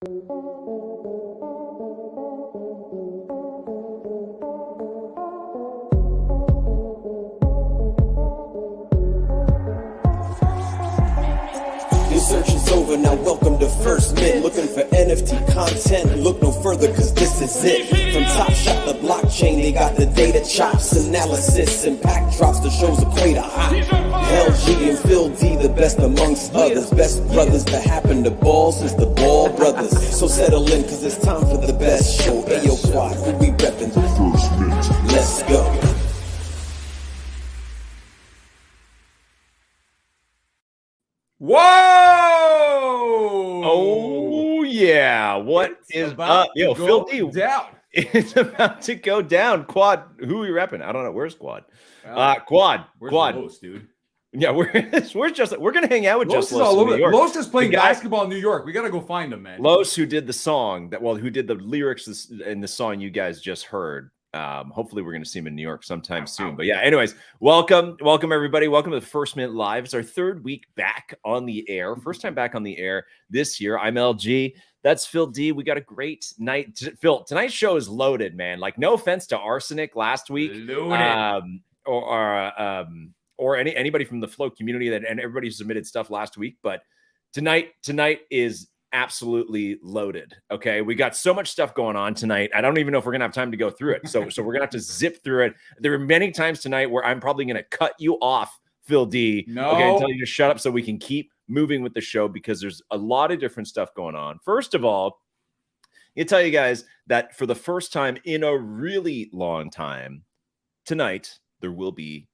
Search is over, now welcome to First Mint. Looking for NFT content, look no further cause this is it. From Top Shot to blockchain, they got the data chops, analysis, and pack drops, the show's equator hot. LG and Phil D, the best amongst others. Best brothers that happen to ball since the Ball brothers. So settle in cause it's time for the best show. Ayo Quad, who we reppin'? First Mint. Let's go. Whoa! Oh yeah! What is up? Yo, Phil D. Down. It's about to go down. Quad. Who are we repping? I don't know. Where's Quad? Quad. Where's Quad. Los, dude? Yeah, we're gonna hang out with Los just is Los all in over. New York. Los is playing basketball in New York. We gotta go find him, man. Los, who did the song who did the lyrics in the song you guys just heard. Hopefully we're going to see him in New York sometime soon. But yeah, anyways, welcome everybody. Welcome to the First Mint Live. It's our third week back on the air. First time back on the air this year. I'm LG. That's Phil D. We got a great night. Phil, tonight's show is loaded, man. Like, no offense to Arsenic last week. Or anybody from the Flow community and everybody who submitted stuff last week. But tonight is absolutely loaded. Okay, we got so much stuff going on tonight. I don't even know if we're gonna have time to go through it. So we're gonna have to zip through it. There are many times tonight where I'm probably gonna cut you off, Phil D. No. Okay, and tell you to shut up so we can keep moving with the show because there's a lot of different stuff going on. First of all, I tell you guys that for the first time in a really long time, tonight there will be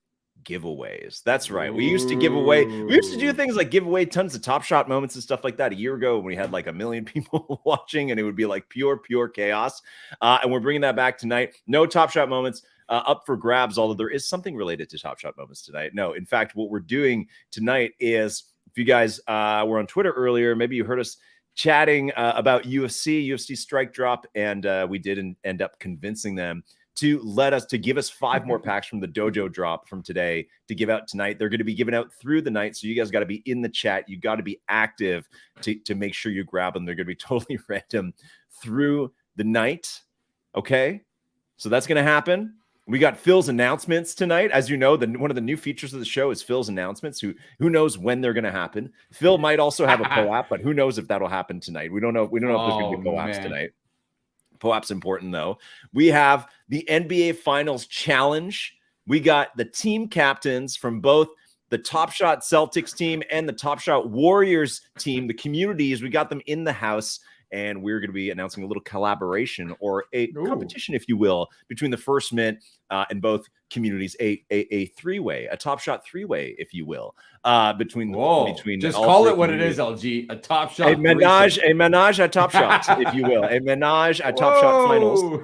giveaways. That's right. We used to do things like give away tons of Top Shot moments and stuff like that a year ago when we had like 1 million people watching and it would be like pure chaos. And we're bringing that back tonight. No Top Shot moments up for grabs, although there is something related to Top Shot moments tonight. No, in fact, what we're doing tonight is, if you guys were on Twitter earlier, maybe you heard us chatting about UFC Strike Drop, and we did end up convincing them to give us 5 more packs from the dojo drop from today to give out tonight. They're going to be given out through the night. So you guys got to be in the chat. You got to be active to make sure you grab them. They're going to be totally random through the night. Okay. So that's going to happen. We got Phil's announcements tonight. As you know, one of the new features of the show is Phil's announcements. Who knows when they're going to happen? Phil might also have a POAP, but who knows if that'll happen tonight? We don't know. We don't know if there's going to be POAPs tonight. POAP's important, though. We have the NBA Finals Challenge. We got the team captains from both the Top Shot Celtics team and the Top Shot Warriors team, the communities. We got them in the house, and we're going to be announcing a little collaboration or a competition, if you will, between the First Mint and both communities, a three-way, a Top Shot three-way, if you will, between just call it what it is, LG, a Top Shot, a menage at Top Shots, if you will, a menage at Top Shot Finals,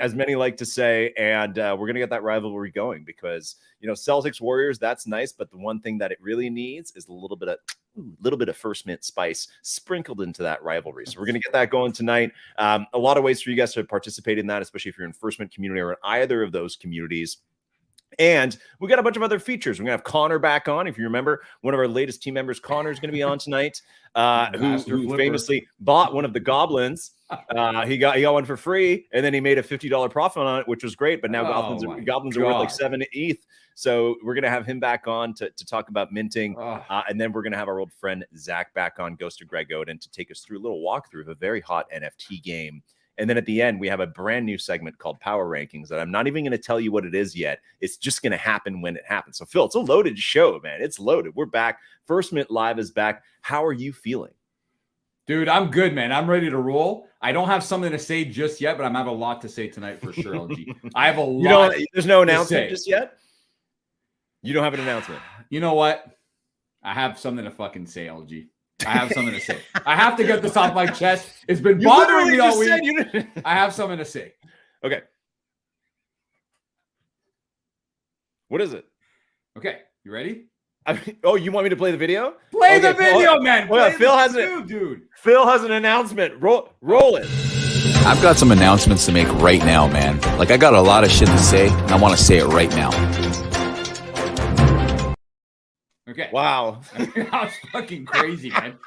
as many like to say. And we're gonna get that rivalry going because Celtics Warriors, that's nice, but the one thing that it really needs is a little bit of First Mint spice sprinkled into that rivalry. So we're going to get that going tonight. A lot of ways for you guys to participate in that, especially if you're in First Mint community or in either of those communities. And we got a bunch of other features. We're going to have Connor back on. If you remember, one of our latest team members, Connor, is going to be on tonight, who famously bought one of the goblins. He got one for free, and then he made a $50 profit on it, which was great. But now goblins are worth like 7 ETH. So we're going to have him back on to talk about minting. And then we're going to have our old friend Zach back on, Ghost of Greg Oden, to take us through a little walkthrough of a very hot NFT game. And then at the end, we have a brand new segment called Power Rankings that I'm not even going to tell you what it is yet. It's just going to happen when it happens. So, Phil, it's a loaded show, man. It's loaded. We're back. First Mint Live is back. How are you feeling? Dude, I'm good, man. I'm ready to roll. I don't have something to say just yet, but I'm have a lot to say tonight for sure, LG. I have a lot. There's no announcement just yet? You don't have an announcement? You know what? I have something to fucking say, LG. I have something to say. I have to get this off my chest. It's been bothering me all week. I have something to say. Okay. What is it? Okay. You ready? You want me to play the video? Play the video, man. Well, Phil has an announcement. Roll it. I've got some announcements to make right now, man. Like, I got a lot of shit to say, and I want to say it right now. Okay. Wow. That was fucking crazy, man.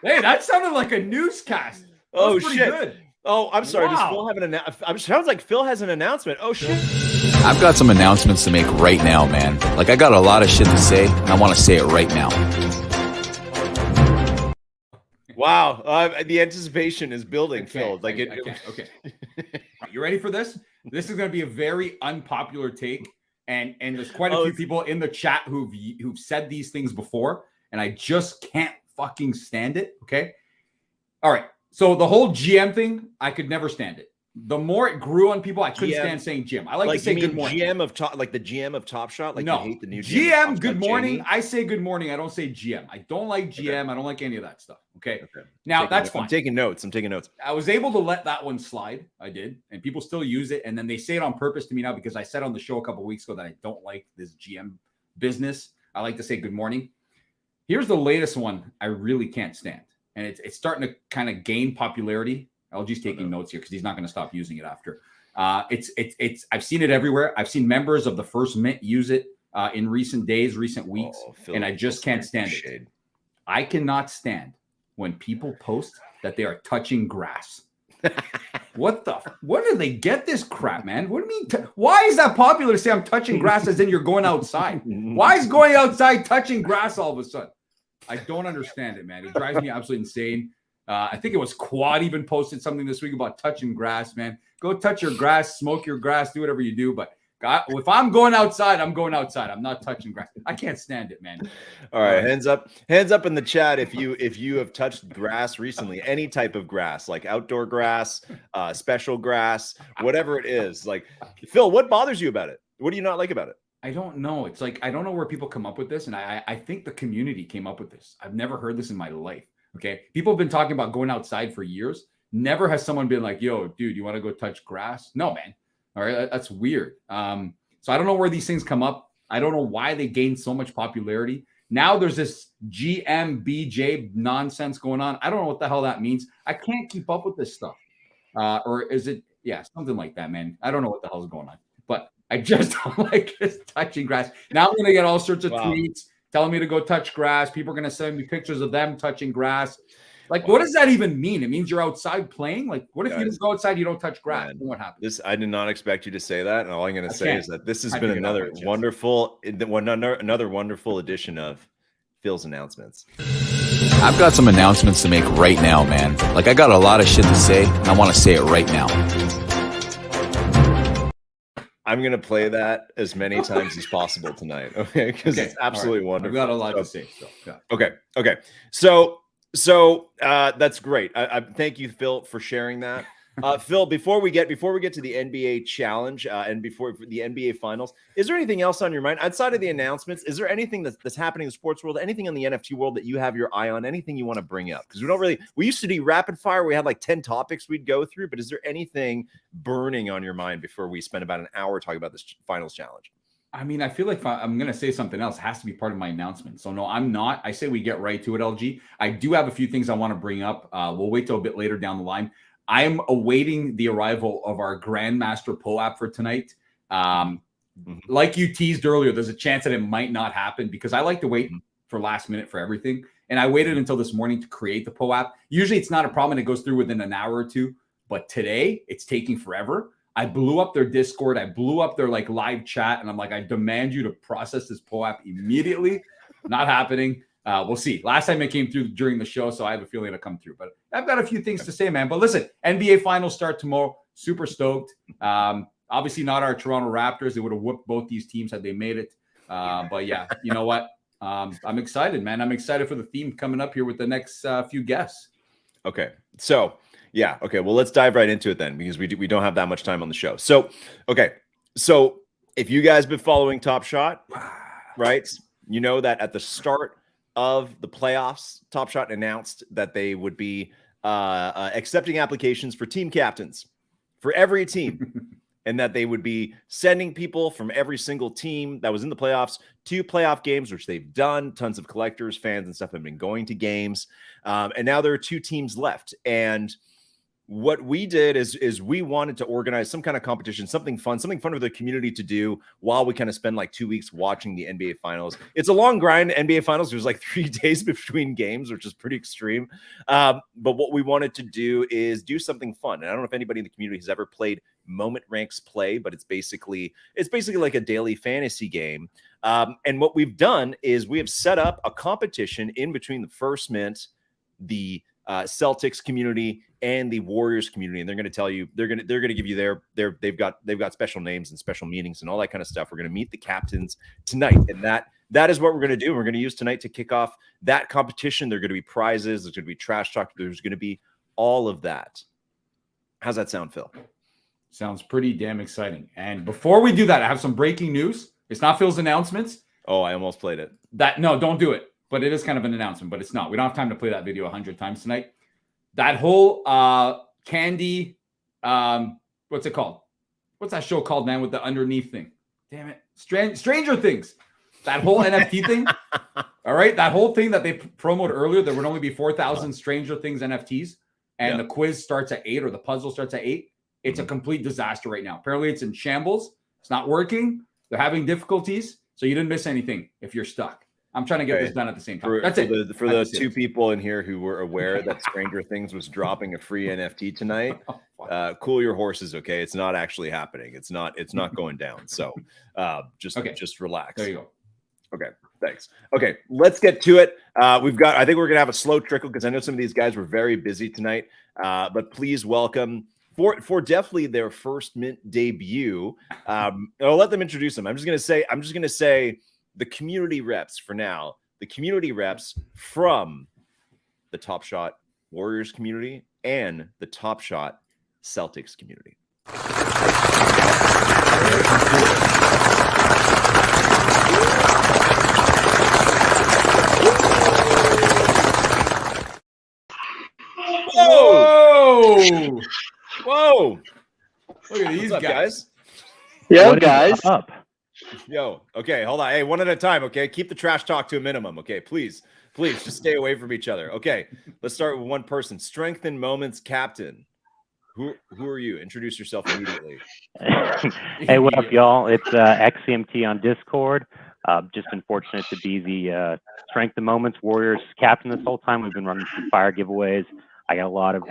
Hey, that sounded like a newscast. Oh That's pretty shit! good. Oh, I'm sorry. Does Wow. Phil have an announcement? Sounds like Phil has an announcement. Oh shit! I've got some announcements to make right now, man. Like, I got a lot of shit to say, and I want to say it right now. Wow, the anticipation is building, Phil. Like it. Okay. You ready for this? This is going to be a very unpopular take, and there's quite a few people in the chat who've said these things before, and I just can't fucking stand it. Okay. All right. So the whole GM thing, I could never stand it. The more it grew on people, I couldn't stand saying GM. I like to say good morning. GM of top, like the GM of Top Shot. Like no, you hate the new GM. Good morning. Jamie? I say good morning. I don't say GM. I don't like GM. Okay. I don't like any of that stuff. Okay. Now that's fine. I'm taking notes. I was able to let that one slide. I did, and people still use it. And then they say it on purpose to me now because I said on the show a couple of weeks ago that I don't like this GM business. I like to say good morning. Here's the latest one I really can't stand, and it's starting to kind of gain popularity. LG's taking notes here because he's not going to stop using it after. It's I've seen it everywhere. I've seen members of the First Mint use it in recent days, recent weeks, and I just can't stand it. I cannot stand when people post that they are touching grass. What do they get this crap, man? What do you mean? Why is that popular to say I'm touching grass as in you're going outside? Why is going outside touching grass all of a sudden? I don't understand it, man. It drives me absolutely insane. I think it was Quad even posted something this week about touching grass, man. Go touch your grass, smoke your grass, do whatever you do. But God, if I'm going outside, I'm going outside. I'm not touching grass. I can't stand it, man. All right, hands up in the chat if you have touched grass recently, any type of grass, like outdoor grass, special grass, whatever it is. Like, Phil, what bothers you about it? What do you not like about it? I don't know. It's like I don't know where people come up with this, and I think the community came up with this. I've never heard this in my life. Okay. People have been talking about going outside for years. Never has someone been like, yo, dude, you want to go touch grass? No, man. All right. That's weird. So I don't know where these things come up. I don't know why they gain so much popularity. Now there's this GMBJ nonsense going on. I don't know what the hell that means. I can't keep up with this stuff. Or is it? Yeah, something like that, man. I don't know what the hell's going on, but I just don't like this touching grass. Now I'm going to get all sorts of tweets telling me to go touch grass. People are going to send me pictures of them touching grass. Like, what does that even mean? It means you're outside playing? Like, what if you just go outside, you don't touch grass? Man, what happens? I did not expect you to say that. And all I'm going to say is that this has been another wonderful edition of Phil's announcements. I've got some announcements to make right now, man. Like, I got a lot of shit to say, and I want to say it right now. I'm going to play that as many times as possible tonight, okay? Because it's absolutely wonderful. I've got a lot to say. So, yeah. Okay. So that's great. I thank you, Phil, for sharing that. Phil, before we get to the NBA challenge and before the NBA finals, is there anything else on your mind outside of the announcements? Is there anything that's happening in the sports world, anything in the NFT world that you have your eye on, anything you want to bring up? Because we used to do rapid fire. We had like 10 topics we'd go through, but is there anything burning on your mind before we spend about an hour talking about this finals challenge? I mean, I feel like if I'm going to say something else, it has to be part of my announcement. So no, I'm not. I say we get right to it, LG. I do have a few things I want to bring up. We'll wait till a bit later down the line. I'm awaiting the arrival of our Grandmaster POAP for tonight. Like you teased earlier, there's a chance that it might not happen because I like to wait for last minute for everything. And I waited until this morning to create the POAP. Usually it's not a problem and it goes through within an hour or two. But today it's taking forever. I blew up their Discord. I blew up their live chat. And I'm like, I demand you to process this POAP immediately. Not happening. We'll see. Last time it came through during the show, so I have a feeling it'll come through. But I've got a few things to say, man. But listen, NBA finals start tomorrow. Super stoked. Obviously not our Toronto Raptors. They would have whooped both these teams had they made it. But yeah, you know what? I'm excited, man. I'm excited for the theme coming up here with the next few guests. Okay. So, yeah. Okay. Well, let's dive right into it then because we don't have that much time on the show. So, okay. So if you guys been following Top Shot, right, you know that at the start of the playoffs, Top Shot announced that they would be accepting applications for team captains for every team and that they would be sending people from every single team that was in the playoffs to playoff games, which they've done. Tons of collectors, fans, and stuff have been going to games. And now there are 2 teams left. And what we did is we wanted to organize some kind of competition, something fun for the community to do while we kind of spend like 2 weeks watching the NBA Finals. It's a long grind, NBA Finals. There's like 3 days between games, which is pretty extreme. But what we wanted to do is do something fun. And I don't know if anybody in the community has ever played Moment Ranks Play, but it's basically like a daily fantasy game. And what we've done is we have set up a competition in between the First Mint, the Celtics community, and the Warriors community, and they're going to tell you they're going to give you they've got special names and special meanings and all that kind of stuff. We're going to meet the captains tonight, and that is what we're going to do. We're going to use tonight to kick off that competition. There are going to be prizes. There's going to be trash talk. There's going to be all of that. How's that sound, Phil? Sounds pretty damn exciting. And before we do that, I have some breaking news. It's not Phil's announcements. Oh, I almost played it. No, don't do it. But it is kind of an announcement, but it's not. We don't have time to play that video 100 times tonight. That whole candy, what's it called? What's that show called, man, with the underneath thing? Damn it. Stranger Things. That whole NFT thing. All right. That whole thing that they promoted earlier, there would only be 4,000 Stranger Things NFTs. And the quiz starts at 8 or the puzzle starts at 8. It's a complete disaster right now. Apparently it's in shambles. It's not working. They're having difficulties. So you didn't miss anything if you're stuck. I'm trying to get this done at the same time. That's it. For the 2 people in here who were aware that Stranger Things was dropping a free NFT tonight, cool your horses, okay? It's not actually happening. It's not going down. So just relax. There you go. Okay, thanks. Okay, let's get to it. I think we're gonna have a slow trickle because I know some of these guys were very busy tonight. But please welcome for definitely their First Mint debut. I'll let them introduce them. I'm just gonna say the community reps for now. The community reps from the Top Shot Warriors community and the Top Shot Celtics community. Whoa! Whoa! Look at these guys. Yo, guys. Up? Yo, okay, hold on. Hey, one at a time, okay? Keep the trash talk to a minimum, okay? Please, just stay away from each other. Okay, let's start with one person. Strength in Moments captain. Who are you? Introduce yourself immediately. Hey, what up, y'all? It's XCMT on Discord. Just been fortunate to be the Strength in Moments Warriors captain this whole time. We've been running some fire giveaways. I got a lot of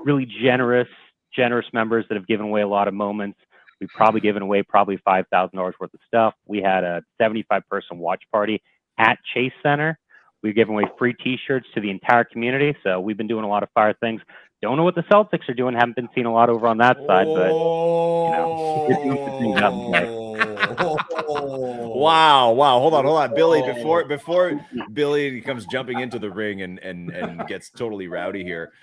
really generous members that have given away a lot of moments. We've probably given away $5,000 worth of stuff. We had a 75-person watch party at Chase Center. We're giving away free T-shirts to the entire community. So we've been doing a lot of fire things. Don't know what the Celtics are doing. Haven't been seeing a lot over on that side, but we're doing some things up there. Wow. Hold on. Billy, before Billy comes jumping into the ring and gets totally rowdy here.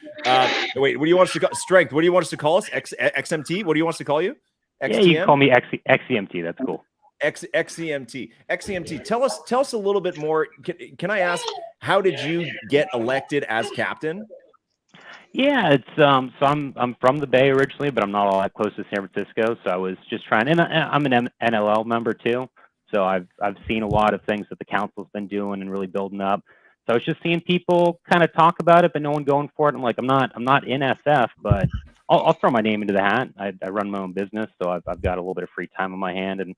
Wait, what do you want us to call Strength? What do you want us to call us? XMT? What do you want us to call you? XTM? Yeah, you can call me XCMT. That's cool. XCMT. Tell us a little bit more. Can I ask, how did you get elected as captain? Yeah, it's so I'm from the Bay originally, but I'm not all that close to San Francisco. So I was just trying, and I'm an NLL member too. So I've seen a lot of things that the council's been doing and really building up. So I was just seeing people kind of talk about it, but no one going for it. I'm like, I'm not in SF, but I'll throw my name into the hat. I run my own business, so I've got a little bit of free time on my hand. And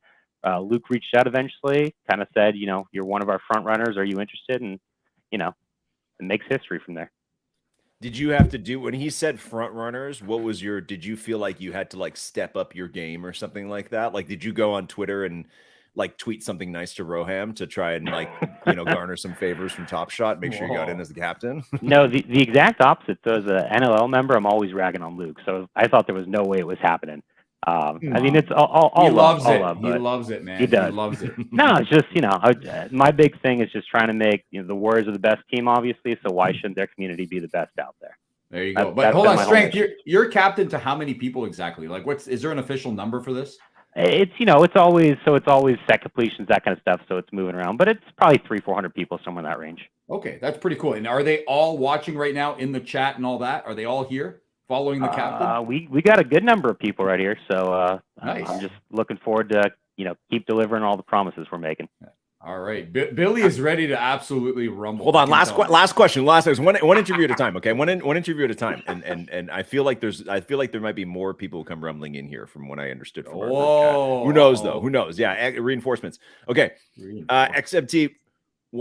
Luke reached out eventually, kind of said, you're one of our front runners. Are you interested? And it makes history from there. Did you have to do, when he said front runners, did you feel like you had to like step up your game or something like that? Like, did you go on Twitter and like tweet something nice to Roham to try and like, garner some favors from Top Shot, make sure you got in as the captain? No, the exact opposite. So as an NLL member, I'm always ragging on Luke. So I thought there was no way it was happening. I mean, it's all he love. He loves it, man. He does. He loves it. No, it's just, my big thing is just trying to make, the Warriors are the best team, obviously. So why shouldn't their community be the best out there? There you go. But hold on, Strength, you're captain to how many people exactly? Like, is there an official number for this? It's, it's always set completions, that kind of stuff. So it's moving around, but it's probably 300-400 people, somewhere in that range. Okay. That's pretty cool. And are they all watching right now in the chat and all that? Are they all here following the captain? We got a good number of people right here. So nice. I'm just looking forward to, keep delivering all the promises we're making. All right, Billy is ready to absolutely rumble. Hold on, last question. One interview at a time, okay? One interview at a time. And I feel like there might be more people who come rumbling in here from what I understood from our group chat. Who knows though? Who knows? Yeah, reinforcements. Okay, XMT.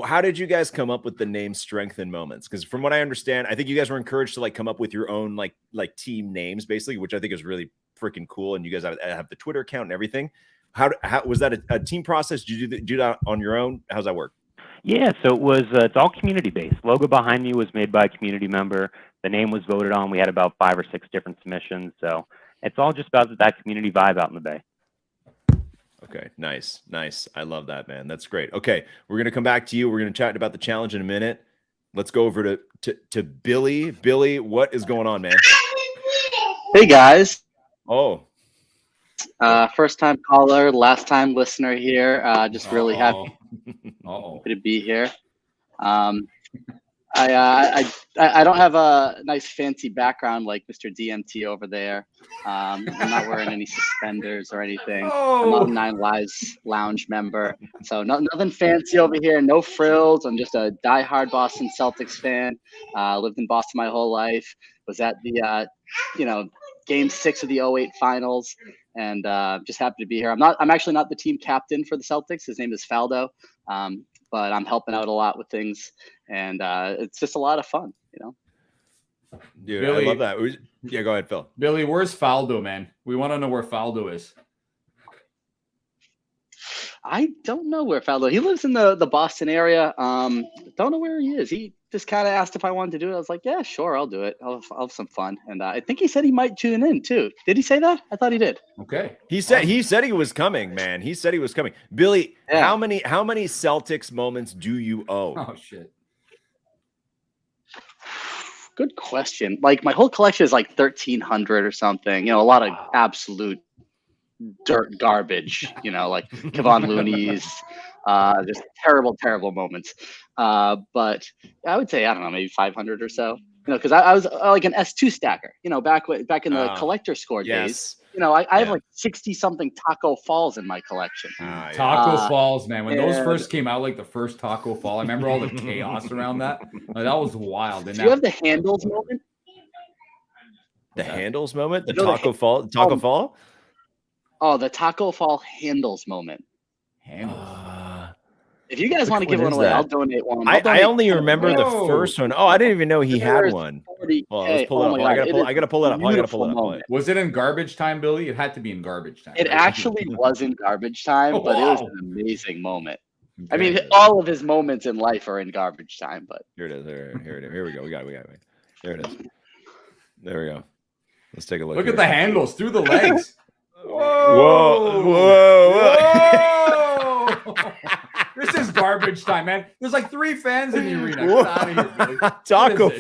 How did you guys come up with the name Strength in Moments? Because from what I understand, I think you guys were encouraged to like come up with your own like team names, basically, which I think is really freaking cool. And you guys have the Twitter account and everything. How was that a team process? Did you do that on your own? How's that work? Yeah, so it was. It's all community based. Logo behind me was made by a community member. The name was voted on. We had about 5 or 6 different submissions. So it's all just about that community vibe out in the Bay. Okay, nice. I love that, man. That's great. Okay, we're gonna come back to you. We're gonna chat about the challenge in a minute. Let's go over to Billy. Billy, what is going on, man? Hey guys. Oh. First time caller, last time listener here. Just really happy to be here. I don't have a nice fancy background like Mr. DMT over there. I'm not wearing any suspenders or anything. I'm not a 9 Lives Lounge member, so nothing fancy over here. No frills. I'm just a diehard Boston Celtics fan. Lived in Boston my whole life. Was at the Game 6 of the 08 Finals, and just happy to be here. I'm actually not the team captain for the Celtics. His name is Faldo. But I'm helping out a lot with things, and it's just a lot of fun, Dude, Billy, I love that. Yeah, go ahead, Phil. Billy, where's Faldo, man? We want to know where Faldo is. I don't know where Faldo. He lives in the Boston area. Don't know where he is. He just kind of asked if I wanted to do it. I was like, yeah, sure, I'll do it. I'll have some fun. And I think he said he might tune in too. Did he say that? I thought he did. Okay. He said he was coming, man. He said he was coming. Billy, yeah. How many Celtics moments do you own? Oh shit. Good question. Like my whole collection is like 1,300 or something. A lot of absolute dirt garbage, like Kevon Looney's, just terrible moments. But I would say, I don't know, maybe 500 or so, because I was like an S2 stacker, back in the collector score days. I have like 60 something Taco Falls in my collection. Taco Falls, man. When those first came out, like the first Taco Fall, I remember all the chaos around that. Like, that was wild. Do you have the handles moment? The handles moment? The Taco Fall? Taco Fall? Oh, the Taco Fall handles moment. If you guys want to give one away, I'll donate one. I only remember the first one. Oh, I didn't even know he had one. Oh, let's pull it up. I gotta pull it up. Was it in garbage time, Billy? It had to be in garbage time. It actually was in garbage time, but it was an amazing moment. Okay. I mean, all of his moments in life are in garbage time, but here it is. Here we go. We got it. There it is. There we go. Let's take a look. Look at the handles through the legs. Whoa. This is garbage time, man. There's like 3 fans in the arena. Get out of here, Billy. Taco.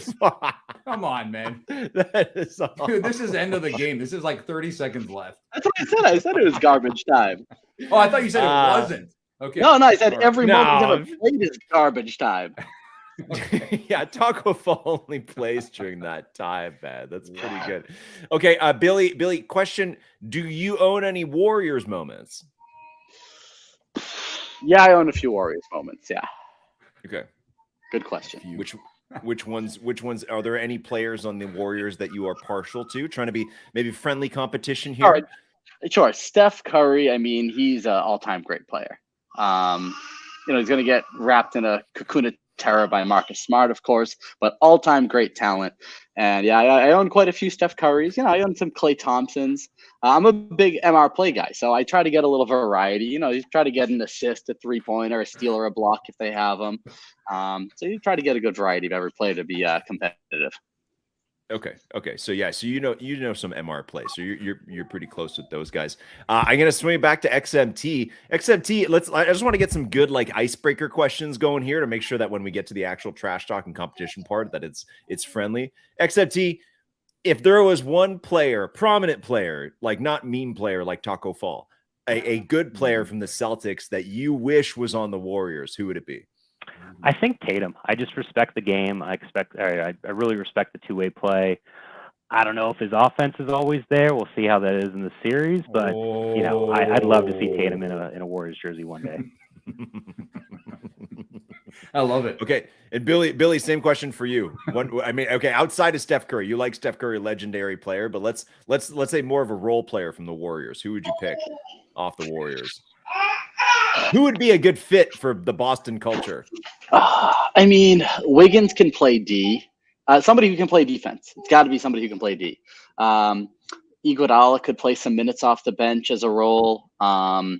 Come on, man. That is awesome. Dude, this is end of the game. This is like 30 seconds left. That's what I said. I said it was garbage time. Oh, I thought you said it wasn't. Okay. No, I said every moment ever played is garbage time. Yeah, Taco Fall only plays during that time, man. That's pretty good. Okay, Billy, question: do you own any Warriors moments? Yeah, I own a few Warriors moments. Yeah. Okay. Good question. Which ones are there? Any players on the Warriors that you are partial to? Trying to be maybe friendly competition here. All right. Sure. Steph Curry. I mean, he's an all-time great player. He's going to get wrapped in a cocoon of terror by Marcus Smart, of course, but all-time great talent. And yeah, I own quite a few Steph Currys. I own some Klay Thompsons. I'm a big MR play guy, so I try to get a little variety. You try to get an assist, a 3-pointer, a steal, or a block if they have them. So you try to get a good variety of every play to be competitive. Okay. So yeah, so you know some MR play, so you're pretty close with those guys. I'm gonna swing back to XMT. XMT, I just want to get some good like icebreaker questions going here to make sure that when we get to the actual trash talk and competition part, that it's friendly. XMT, if there was one player, prominent player, like not meme player like Taco Fall, a good player from the Celtics that you wish was on the Warriors, who would it be? I think Tatum. I just respect the game. I really respect the two-way play. I don't know if his offense is always there. We'll see how that is in the series, but I'd love to see Tatum in a Warriors jersey one day. I love it. Okay, and Billy, same question for you. Okay, outside of Steph Curry, you like Steph Curry, legendary player, but let's say more of a role player from the Warriors. Who would you pick off the Warriors? Who would be a good fit for the Boston culture? I mean, Wiggins can play D. Somebody who can play defense. It's got to be somebody who can play D. Iguodala could play some minutes off the bench as a role. Draymond,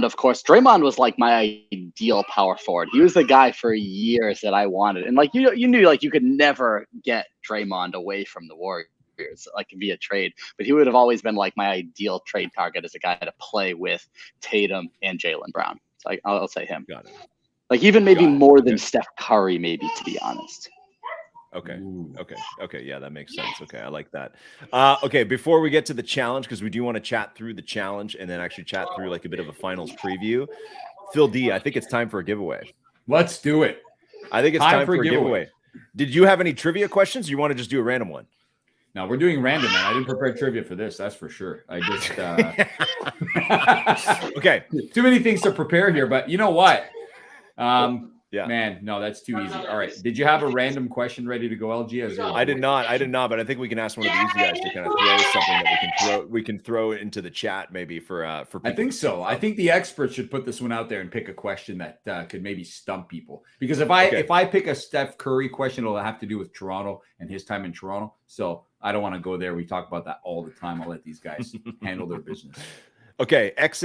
of course. Draymond was like my ideal power forward. He was the guy for years that I wanted. And like you knew like you could never get Draymond away from the Warriors like via trade, but he would have always been like my ideal trade target as a guy to play with Tatum and Jaylen Brown. So I'll say him. Got it. Like even maybe more than Steph Curry, maybe, to be honest. Okay. Okay. Yeah, that makes sense. Okay. I like that. Okay. Before we get to the challenge, because we do want to chat through the challenge and then actually chat through like a bit of a finals preview. Phil D, I think it's time for a giveaway. Let's do it. I think it's time for a giveaway. Did you have any trivia questions? Or you want to just do a random one? No, we're doing random, man. I didn't prepare trivia for this. That's for sure. I just okay. Too many things to prepare here, but you know what? Yeah, man, no, that's too easy. All right, did you have a random question ready to go, LG? I did not, but I think we can ask one of the easy guys to kind of throw something that we can throw into the chat maybe for people. I think so. I think the experts should put this one out there and pick a question that could maybe stump people. Because if I pick a Steph Curry question, it'll have to do with Toronto and his time in Toronto. So I don't want to go there. We talk about that all the time. I'll let these guys handle their business. Okay, let's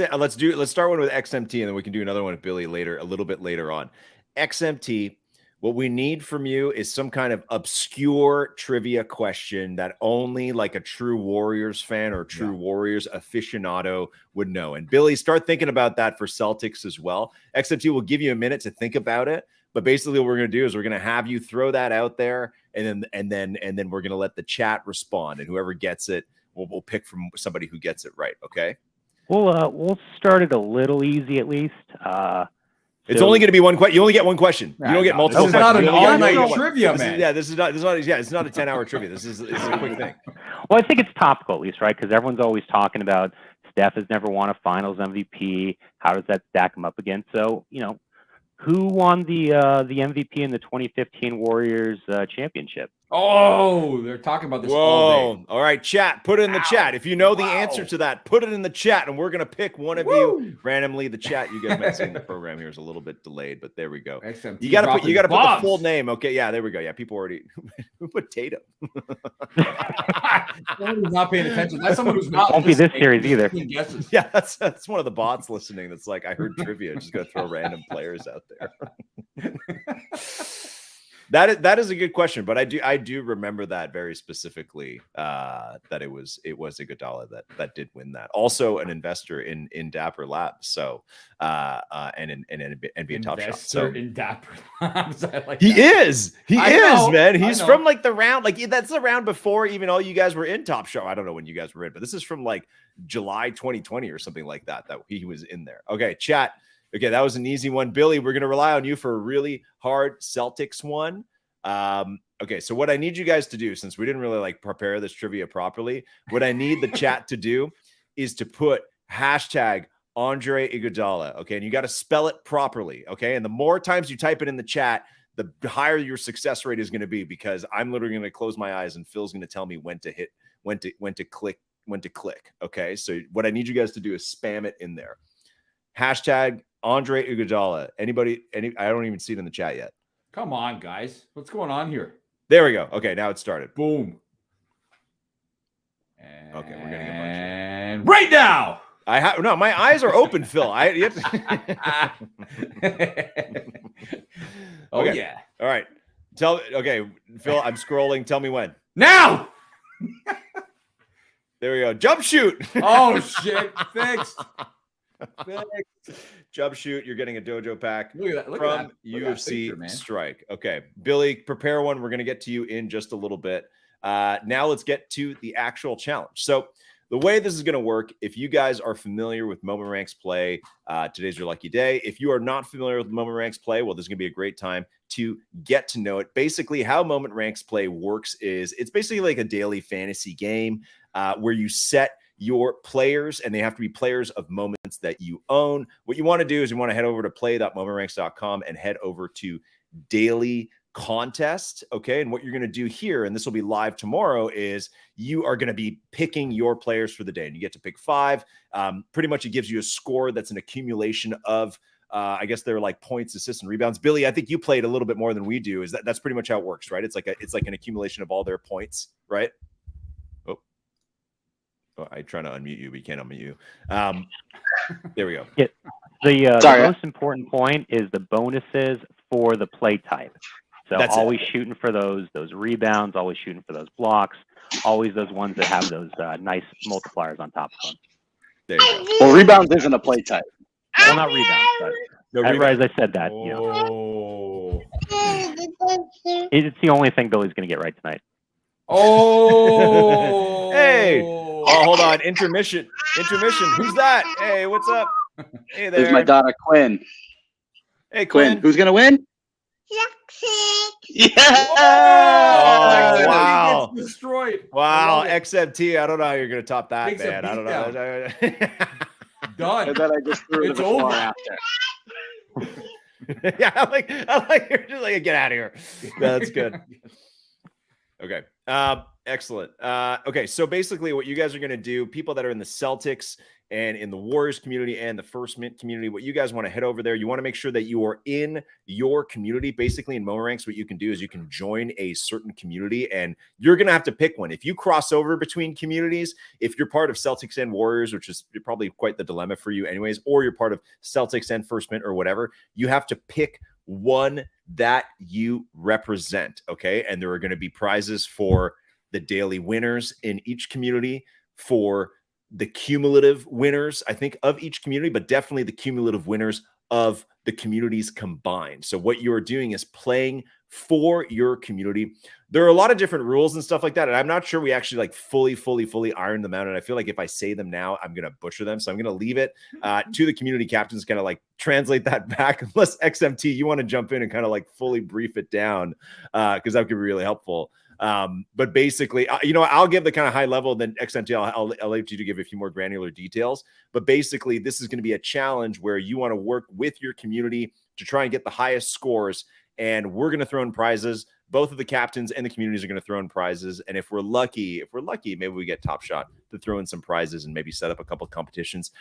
start one with XMT, and then we can do another one with Billy later, a little bit later on. XMT, what we need from you is some kind of obscure trivia question that only like a true Warriors fan or true Warriors aficionado would know. And Billy, start thinking about that for Celtics as well. XMT will give you a minute to think about it. But basically what we're going to do is we're going to have you throw that out there, and then we're going to let the chat respond, and whoever gets it, we'll pick from somebody who gets it right. Okay. We'll start it a little easy at least. It's only going to be one question. You only get one question. You don't get multiple questions. This is not an all-night trivia, man. It's not a 10-hour trivia. This is a quick thing. Well, I think it's topical at least, right? Because everyone's always talking about Steph has never won a Finals MVP. How does that stack him up against? So, who won the MVP in the 2015 Warriors championship? Oh, they're talking about this all day. All right, chat. Put it in the chat. If you know the answer to that, put it in the chat, and we're going to pick one of you randomly. The chat, you guys might see the program here is a little bit delayed, but there we go. XMT you got to put the full name. Okay, yeah, there we go. Yeah, people already who put Tatum. Someone who's not paying attention. That's someone who's not. Won't be this series either. Yeah, that's one of the bots listening. That's like, I heard trivia. Just going to throw random players out there. That is a good question, but I do remember that very specifically, that it was Iguodala that did win that. Also an investor in Dapper Labs, so and in NBA Top Shot. So in Dapper Labs, he is, man. He's from like the round, like that's the round before even all you guys were in Top Shot. I don't know when you guys were in, but this is from like July 2020 or something like that he was in there. Okay, chat. Okay, that was an easy one. Billy, we're going to rely on you for a really hard Celtics one. Okay, so what I need you guys to do, since we didn't really like prepare this trivia properly, what I need the chat to do is to put hashtag Andre Iguodala, okay? And you got to spell it properly, okay? And the more times you type it in the chat, the higher your success rate is going to be, because I'm literally going to close my eyes and Phil's going to tell me when to click, okay? So what I need you guys to do is spam it in there. Hashtag Andre Iguodala. I don't even see it in the chat yet. Come on, guys. What's going on here? There we go. Okay, now it started. Boom. Okay, we're getting a bunch. And right now. No, my eyes are open, Phil. Oh, okay. Yeah. All right. Okay, Phil, I'm scrolling. Tell me when. Now. There we go. Jump shoot. Oh, shit. Fixed. Jump shoot. You're getting a dojo pack. Look at that. From UFC picture, Strike. Okay, Billy, prepare one. We're going to get to you in just a little bit. Now let's get to the actual challenge. So the way this is going to work, if you guys are familiar with Moment Ranks Play, today's your lucky day. If you are not familiar with Moment Ranks Play, well, this is going to be a great time to get to know it. Basically, how Moment Ranks Play works is it's basically like a daily fantasy game where you set your players, and they have to be players of moments that you own. What you want to do is you want to head over to play.momentranks.com and head over to daily contest. Okay. And what you're going to do here, and this will be live tomorrow, is you are going to be picking your players for the day, and you get to pick 5. Pretty much it gives you a score that's an accumulation of I guess they're like points, assists, and rebounds. Billy, I think you played a little bit more than we do. That's pretty much how it works, right? It's like an accumulation of all their points, right? Oh, I try to unmute you, but you can't unmute you. There we go. Yeah. The most important point is the bonuses for the play type. So That's always shooting for those rebounds, always shooting for those blocks, always those ones that have those nice multipliers on top of them. There you go. Well, rebounds isn't a play type. Well, not rebounds, but No I rebound. realize I said that. It's the only thing Billy's going to get right tonight. Oh, Hey. Oh, hold on. Intermission. Who's that? Hey, what's up? Hey there. There's my daughter, Quinn. Hey, Quinn, Quinn. who's going to win? Yeah. Oh, wow. He gets destroyed. Wow. I love it. XMT. I don't know how you're going to top that, Makes a man. I don't know. Done. And then I just threw it It's to the floor over. after. Yeah, I like you're just like, get out of here. That's good. Okay. Excellent. Okay. So basically what you guys are going to do, people that are in the Celtics and in the Warriors community and the First Mint community, what you guys want to head over there, you want to make sure that you are in your community. Basically in Momentranks, what you can do is you can join a certain community, and you're going to have to pick one. If you cross over between communities, if you're part of Celtics and Warriors, which is probably quite the dilemma for you anyways, or you're part of Celtics and First Mint or whatever, you have to pick one that you represent. Okay. And there are going to be prizes for the daily winners in each community, for the cumulative winners, I think, of each community, but definitely the cumulative winners of the communities combined. So what you're doing is playing for your community. There are a lot of different rules and stuff like that, and I'm not sure we actually like fully iron them out. And I feel like if I say them now, I'm going to butcher them. So I'm going to leave it to the community captains, kind of like translate that back. Unless XMT, you want to jump in and kind of like fully brief it down, because that could be really helpful. But basically, I'll give the kind of high level, then XMT, I'll let you to give a few more granular details. But basically, this is going to be a challenge where you want to work with your community to try and get the highest scores. And we're going to throw in prizes. Both of the captains and the communities are going to throw in prizes. And if we're lucky, maybe we get Top Shot to throw in some prizes and maybe set up a couple of competitions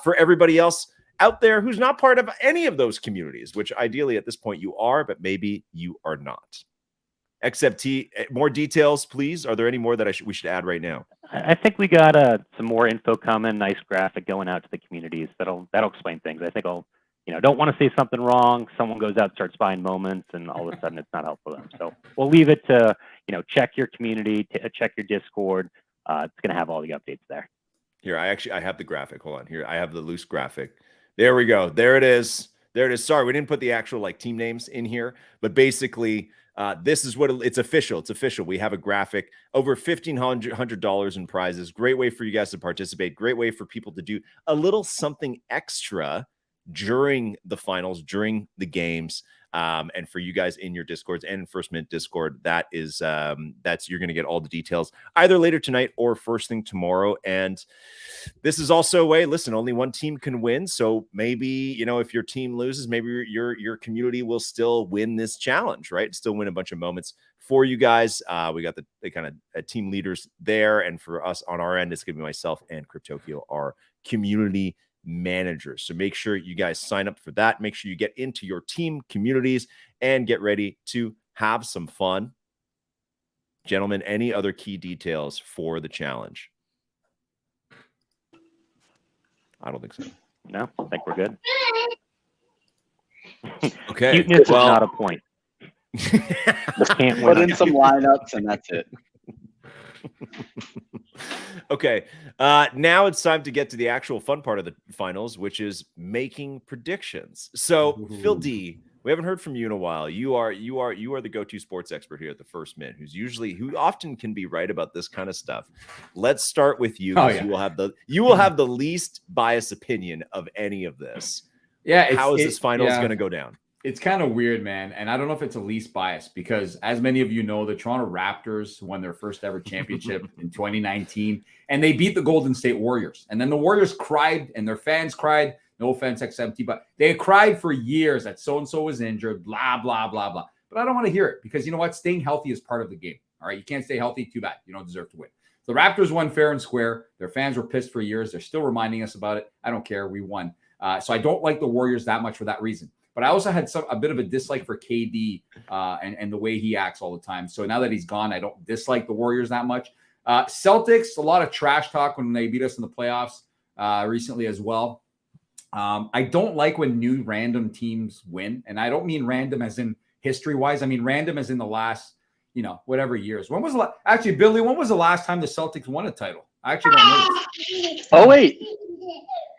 for everybody else out there who's not part of any of those communities, which ideally at this point you are, but maybe you are not. XMT, more details, please. Are there any more that we should add right now? I think we got some more info coming. Nice graphic going out to the communities. That'll explain things. I think I'll, don't want to say something wrong. Someone goes out and starts buying moments, and all of a sudden it's not helpful for them. So we'll leave it to check your community, check your Discord. It's going to have all the updates there. Here, I have the graphic. Hold on. Here, I have the loose graphic. There we go. There it is. Sorry, we didn't put the actual team names in here, but basically. This is what it's official. It's official. We have a graphic, over $1,500 in prizes. Great way for you guys to participate. Great way for people to do a little something extra during the finals, during the games. And for you guys in your Discords and in First Mint Discord, you're going to get all the details either later tonight or first thing tomorrow. And this is also a way, listen, only one team can win. So maybe, if your team loses, maybe your community will still win this challenge, right? Still win a bunch of moments for you guys. We got the kind of team leaders there. And for us on our end, it's going to be myself and Cryptokyo, our community managers. So make sure you guys sign up for that. Make sure you get into your team communities and get ready to have some fun. Gentlemen, any other key details for the challenge? I don't think so. No, I think we're good. Okay. Cuteness is not a point. Can't Put in some lineups, and that's it. Okay. Now it's time to get to the actual fun part of the finals, which is making predictions. So, Phil D, we haven't heard from you in a while. You are the go-to sports expert here at the First Mint, who often can be right about this kind of stuff. Let's start with you. Oh, yeah. You will have the least biased opinion of any of this. Yeah. How is this finals going to go down? It's kind of weird, man. And I don't know if it's a least bias because, as many of you know, the Toronto Raptors won their first ever championship in 2019, and they beat the Golden State Warriors. And then the Warriors cried, and their fans cried. No offense, XMT, but they cried for years that so-and-so was injured, blah, blah, blah, blah. But I don't want to hear it because you know what? Staying healthy is part of the game. All right. You can't stay healthy. Too bad. You don't deserve to win. The Raptors won fair and square. Their fans were pissed for years. They're still reminding us about it. I don't care. We won. So I don't like the Warriors that much for that reason. But I also had a bit of a dislike for KD and the way he acts all the time. So now that he's gone, I don't dislike the Warriors that much. Celtics, a lot of trash talk when they beat us in the playoffs recently as well. I don't like when new random teams win. And I don't mean random as in history-wise. I mean random as in the last, whatever years. When was actually, Billy, when was the last time the Celtics won a title? I actually don't know. Oh, wait.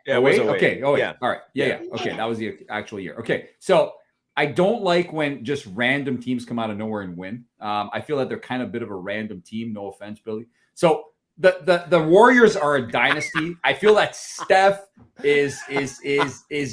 Yeah, wait. Okay. Oh, yeah. All right. Yeah. Okay. That was the actual year. Okay. So I don't like when just random teams come out of nowhere and win. I feel that they're kind of a bit of a random team. No offense, Billy. So the Warriors are a dynasty. I feel that Steph is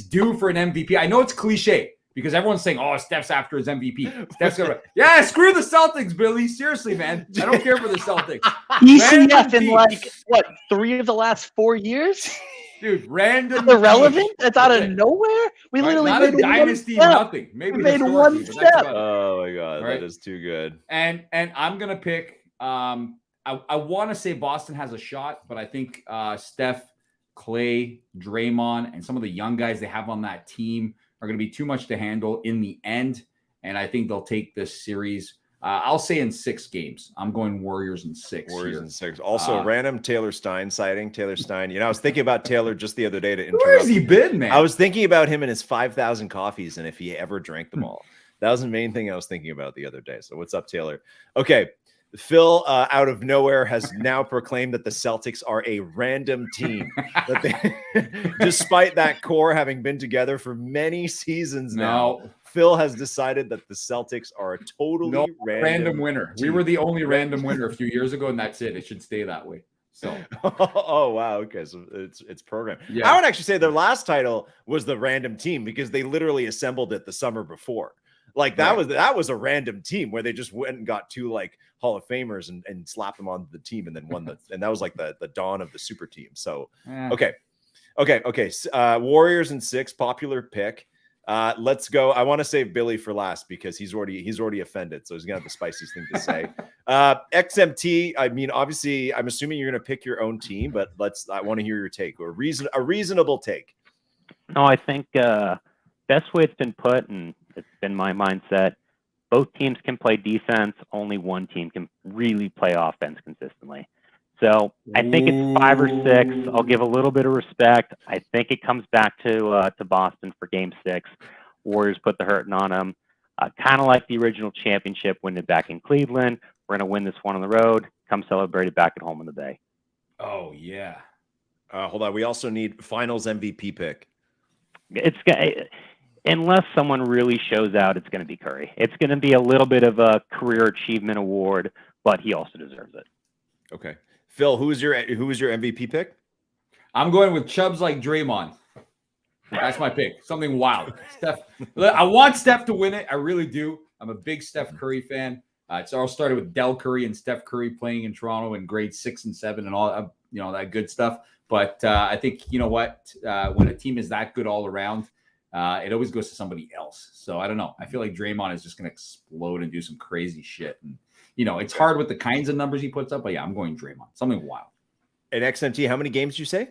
due for an MVP. I know it's cliche because everyone's saying, "Oh, Steph's after his MVP." Steph's gonna, yeah. Screw the Celtics, Billy. Seriously, man. I don't care for the Celtics. ECF in like what 3 of the last 4 years. Dude, random. Irrelevant? That's out of nowhere? We literally not made a dynasty, nothing. Maybe we made one one step. Oh my God, that is too good. And I'm gonna pick. I want to say Boston has a shot, but I think Steph, Clay, Draymond, and some of the young guys they have on that team are going to be too much to handle in the end. And I think they'll take this series. I'll say in 6 games. I'm going Warriors in 6. Warriors in 6. Also, random Taylor Stein sighting. Taylor Stein. I was thinking about Taylor just the other day to interrupt. Where has he been, man? I was thinking about him and his 5,000 coffees and if he ever drank them all. That was the main thing I was thinking about the other day. So what's up, Taylor? Okay. Phil, out of nowhere, has now proclaimed that the Celtics are a random team. Despite that core having been together for many seasons now, Phil has decided that the Celtics are a totally random winner. Team. We were the only random winner a few years ago, and that's it. It should stay that way. So, oh wow, okay, so it's programmed. Yeah. I would actually say their last title was the random team because they literally assembled it the summer before. Like that was a random team where they just went and got 2 like Hall of Famers and slapped them on the team and then won and that was like the dawn of the super team. So okay. Warriors in 6, popular pick. Let's go. I want to save Billy for last because he's already offended, so he's gonna have the spiciest thing to say. XMT. I mean, obviously, I'm assuming you're gonna pick your own team, but I want to hear your take or a reasonable take. No, I think best way it's been put, and it's been my mindset. Both teams can play defense. Only one team can really play offense consistently. So I think it's 5 or 6. I'll give a little bit of respect. I think it comes back to Boston for Game 6. Warriors put the hurting on them. Kind of like the original championship, win it back in Cleveland. We're going to win this one on the road. Come celebrate it back at home in the Bay. Oh, yeah. Hold on. We also need finals MVP pick. Unless someone really shows out, it's going to be Curry. It's going to be a little bit of a career achievement award, but he also deserves it. Okay. Phil, who is your MVP pick? I'm going with Chubbs like Draymond. That's my pick. Something wild. Steph. I want Steph to win it. I really do. I'm a big Steph Curry fan. It's all started with Del Curry and Steph Curry playing in Toronto in grades 6 and 7 and all that good stuff. But I think when a team is that good all around, it always goes to somebody else. So I don't know. I feel like Draymond is just going to explode and do some crazy shit. And it's hard with the kinds of numbers he puts up. But yeah, I'm going Draymond. Something wild. And XMT, how many games did you say?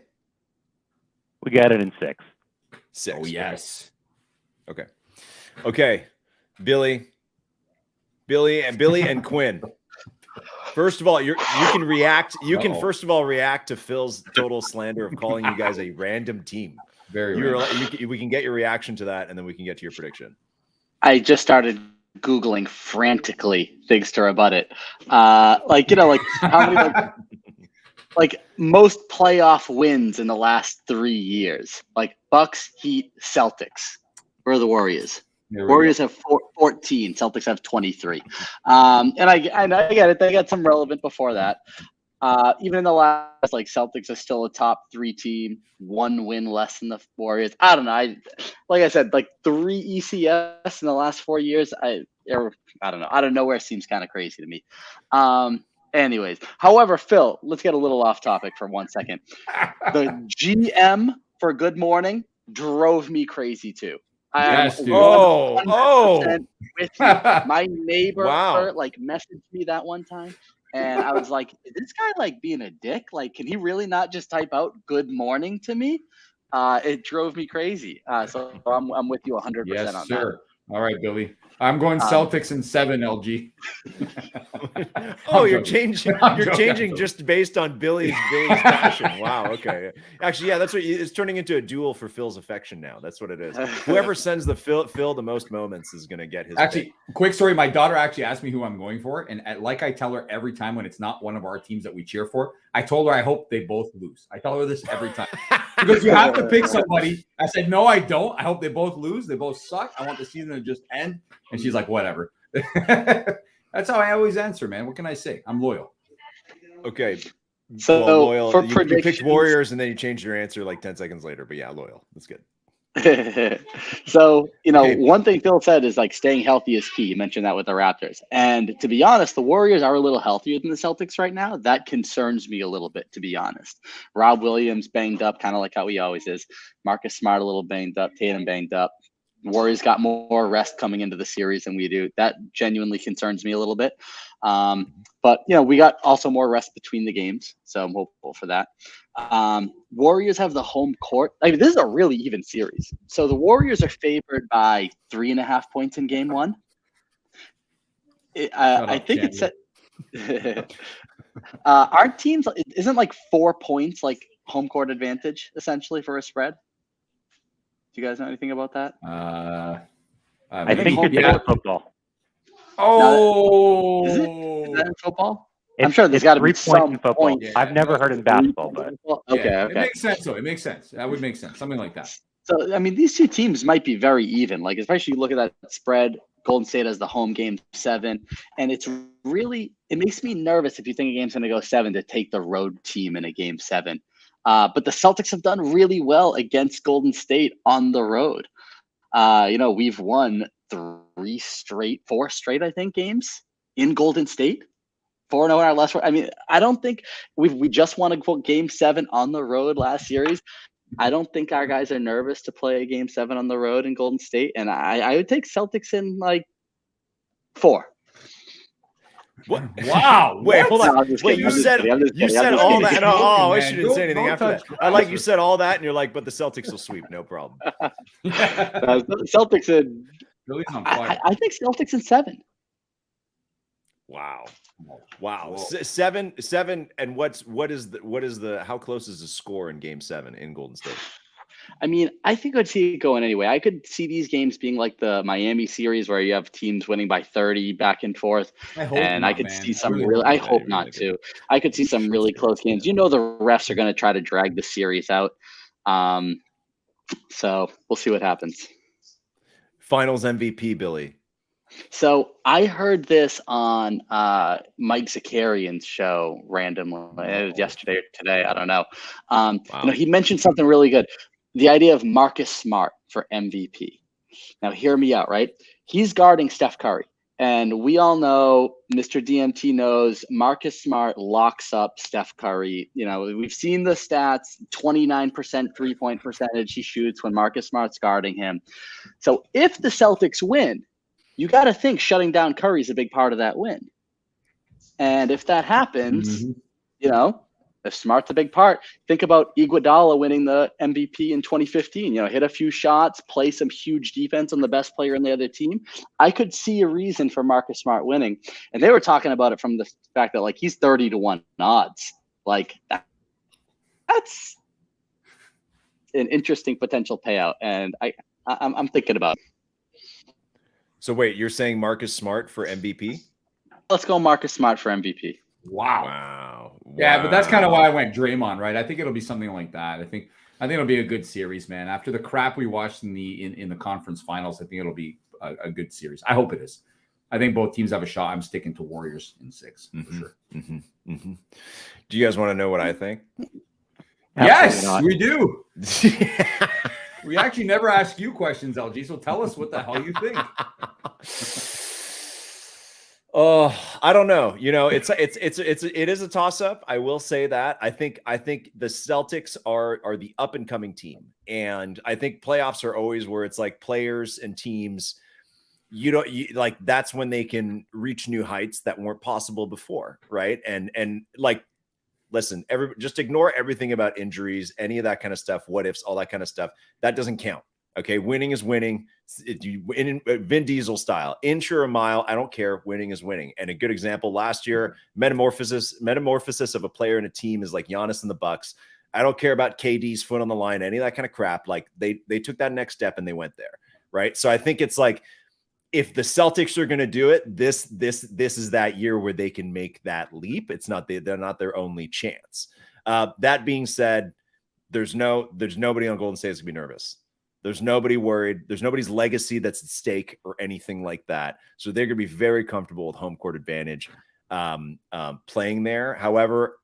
We got it in 6. 6. Oh yes. Okay. Billy and Quinn. First of all, you can react. You can first of all react to Phil's total slander of calling you guys a random team. We can get your reaction to that, and then we can get to your prediction. I just started Googling frantically things to rebut it. How many like most playoff wins in the last 3 years? Like Bucks, Heat, Celtics. Where are the Warriors? Warriors have 14. Celtics have 23. And I get it. They got some relevant before that. Even in the last, like, Celtics are still a top 3 team, 1 win less than the Warriors. I don't know. Like I said, like 3 ECS in the last 4 years. I don't know. Out of nowhere seems kind of crazy to me. Anyways, however, Phil, let's get a little off topic for 1 second. The GM for Good Morning drove me crazy too. Yes, dude. 100% with you. My neighbor Wow. like messaged me that one time, and I was like, "Is this guy like being a dick? Like, can he really not just type out "Good morning" to me?" It drove me crazy. So I'm with you 100% Yes, on sir. All right, Billy. I'm going Celtics in 7, LG. Oh, I'm you're joking. changing. I'm You're joking. changing just based on Billy's passion. Wow. Okay. Actually, yeah, that's what it's turning into a duel for Phil's affection now. That's what it is. Whoever sends the Phil the most moments is going to get his. Actually, quick story. My daughter actually asked me who I'm going for, and like I tell her every time when it's not one of our teams that we cheer for, I told her I hope they both lose. I tell her this every time because you have to pick somebody. I said no, I don't. I hope they both lose. They both suck. I want the season to just end. And she's like, whatever. That's how I always answer, man. What can I say? I'm loyal. Okay. So well, loyal. for You picked predictions- Warriors and then you changed your answer like 10 seconds later. But yeah, loyal. That's good. So, Okay. one thing Phil said is like staying healthy is key. You mentioned that with the Raptors. And to be honest, the Warriors are a little healthier than the Celtics right now. That concerns me a little bit, to be honest. Rob Williams banged up, kind of like how he always is. Marcus Smart a little banged up. Tatum banged up. Warriors got more rest coming into the series than we do. That genuinely concerns me a little bit. But we got also more rest between the games, so I'm hopeful for that. Warriors have the home court. I mean, this is a really even series. So the Warriors are favored by 3.5 points in game 1. I think it's at our teams. Isn't like 4 points like home court advantage essentially for a spread? Do you guys know anything about that? I think it's in football. Oh, Is that in football? I'm sure there's got to be 3 points in some football. point. Yeah, I've never heard in basketball, but yeah, Okay. It makes sense. So it makes sense. That would make sense. Something like that. So I mean, these two teams might be very even. Like, especially you look at that spread. Golden State has the home game 7, and it makes me nervous if you think a game's going to go 7 to take the road team in a game 7. But the Celtics have done really well against Golden State on the road. We've won 4 straight, I think, games in Golden State. 4-0 in our last. I mean, I don't think we just won a game 7 on the road last series. I don't think our guys are nervous to play a game 7 on the road in Golden State, and I would take Celtics in like 4. What? Wow. Wait, hold No, on. I'm just Wait, kidding. you I'm just said kidding. I'm just you kidding. I'm said just all kidding. that. No, I Man, shouldn't say anything don't after that. touch I like you Raptors. said all that, and you're like, but the Celtics will sweep, no problem. Celtics in. Billy's on fire. I think Celtics in 7. Wow. Whoa. 7, and what is the how close is the score in game 7 in Golden State? I mean, I think I'd see it going anyway. I could see these games being like the Miami series where you have teams winning by 30 back and forth. I hope And I not, could man. see some really I not. hope I not really too. I could see some really close games. The refs are going to try to drag the series out. So we'll see what happens. Finals MVP, Billy. So I heard this on Mike Zakarian's show randomly. It was yesterday or today. I don't know. Wow. He mentioned something really good. The idea of Marcus Smart for MVP. Now, hear me out, right? He's guarding Steph Curry. And we all know, Mr. DMT knows, Marcus Smart locks up Steph Curry. We've seen the stats, 29% three-point percentage he shoots when Marcus Smart's guarding him. So if the Celtics win, you got to think shutting down Curry is a big part of that win. And if that happens, if Smart's a big part, think about Iguodala winning the MVP in 2015. Hit a few shots, play some huge defense on the best player in the other team. I could see a reason for Marcus Smart winning. And they were talking about it from the fact that, like, he's 30-1 odds. Like, that's an interesting potential payout. And I'm thinking about it. So wait, you're saying Marcus Smart for MVP? Let's go Marcus Smart for MVP. Wow. Yeah, but that's kind of why I went Draymond, right? I think it'll be something like that. I think it'll be a good series, man. After the crap we watched in the conference finals, I think it'll be a good series. I hope it is. I think both teams have a shot. I'm sticking to Warriors in 6 for sure. Do you guys want to know what I think? Yes, we do. We actually never ask you questions, LG. So tell us what the hell you think. Oh, I don't know. You know, it is a toss up. I will say that. I think the Celtics are the up and coming team, and I think playoffs are always where it's like players and teams. Like that's when they can reach new heights that weren't possible before, right? And like, listen, just ignore everything about injuries, any of that kind of stuff, what ifs, all that kind of stuff. That doesn't count. Okay, winning is winning. Vin Diesel style, inch or a mile, I don't care. Winning is winning. And a good example last year, metamorphosis of a player and a team is like Giannis and the Bucks. I don't care about KD's foot on the line, any of that kind of crap. Like they took that next step and they went there, right? So I think it's like if the Celtics are going to do it, this is that year where they can make that leap. It's not they're not their only chance. That being said, there's nobody on Golden State that's gonna be nervous. There's nobody worried. There's nobody's legacy that's at stake or anything like that. So they're going to be very comfortable with home court advantage playing there. However,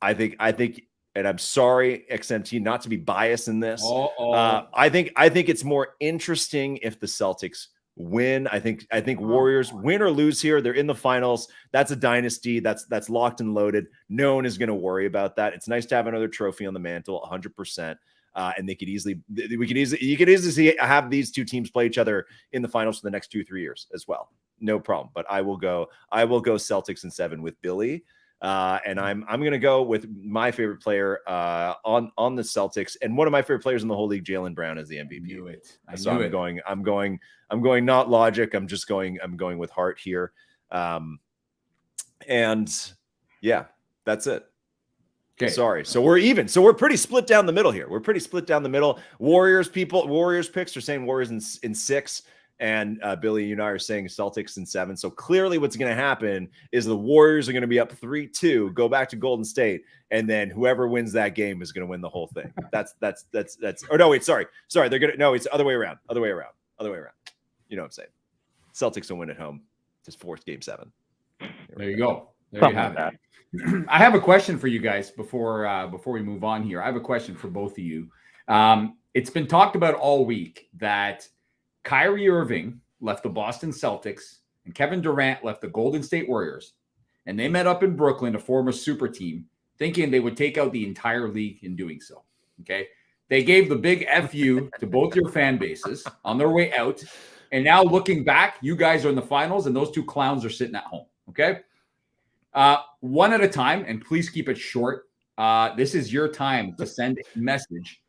I think, and I'm sorry, XMT, not to be biased in this. I think it's more interesting if the Celtics win. I think Warriors win or lose here. They're in the finals. That's a dynasty. That's locked and loaded. No one is going to worry about that. It's nice to have another trophy on the mantle, 100%. And you could easily have these two teams play each other in the finals for the next 2-3 years as well. No problem. But I will go Celtics in 7 with Billy. And I'm going to go with my favorite player on the Celtics, and one of my favorite players in the whole league, Jaylen Brown, as the MVP. I'm going not logic. I'm going with heart here. And yeah, that's it. Okay. Sorry. So we're even. So we're pretty split down the middle here. Warriors picks are saying Warriors in 6. And Billy, you and I are saying Celtics in 7. So clearly what's going to happen is the Warriors are going to be up 3-2, go back to Golden State. And then whoever wins that game is going to win the whole thing. That's, or no, wait, sorry. They're going to, no, it's the other way around. You know what I'm saying? Celtics will win at home. Just force game 7. There you go. There you have it. I have a question for you guys before we move on here. I have a question for both of you. It's been talked about all week that Kyrie Irving left the Boston Celtics and Kevin Durant left the Golden State Warriors, and they met up in Brooklyn to form a super team, thinking they would take out the entire league in doing so. Okay, they gave the big FU to both your fan bases on their way out, and now looking back, you guys are in the finals, and those two clowns are sitting at home. Okay. One at a time, and please keep it short. This is your time to send a message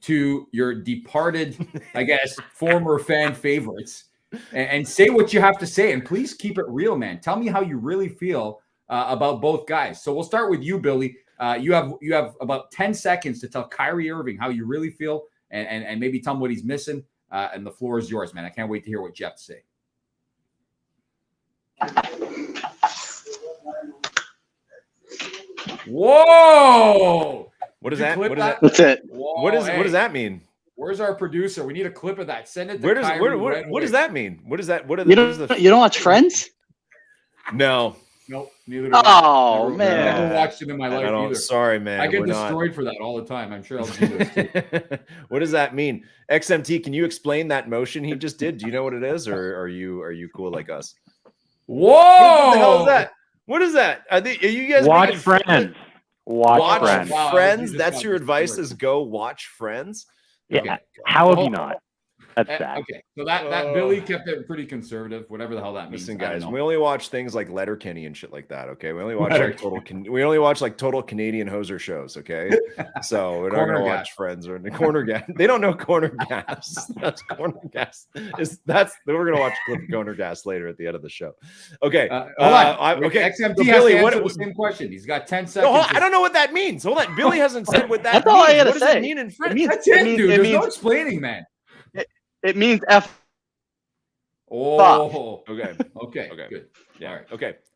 to your departed, I guess, former fan favorites, and say what you have to say. And please keep it real, man. Tell me how you really feel about both guys. So we'll start with you, Billy. You have about 10 seconds to tell Kyrie Irving how you really feel, and maybe tell him what he's missing. And the floor is yours, man. I can't wait to hear what you have to say. Whoa! What is that? That's it. Whoa, what does that mean? Where's our producer? We need a clip of that. Send it to what does that mean? What is that? You don't watch Friends? No. Nope. Neither do I. Man. Never watched it in my life either. Sorry, man. I get destroyed for that all the time. I'm sure I'll do this too. What does that mean? XMT, can you explain that motion he just did? Do you know what it is, or are you cool like us? Whoa! What the hell is that? What is that? Are you guys watch Friends? Watch Friends. Wow, Friends. That's your advice: is go watch Friends. Yeah. Okay. How have you not? That's sad. Okay, so that Billy kept it pretty conservative, whatever the hell that means. Listen, guys, we only watch things like Letterkenny and shit like that. Okay, we only watch like total Canadian hoser shows. Okay, so we're not gonna watch Friends or the Corner Gas. They don't know Corner Gas. That's Corner Gas. We're gonna watch Corner Gas later at the end of the show. Okay, hold on. Okay, XMT so Billy, has to answer the same question. He's got 10 seconds. No, I don't know what that means. Hold on, Billy hasn't said what that. That's all I gotta say. What does it mean in Friends? That's it, dude. There's no explaining, man. It means F. Oh, okay, good. Yeah, all right.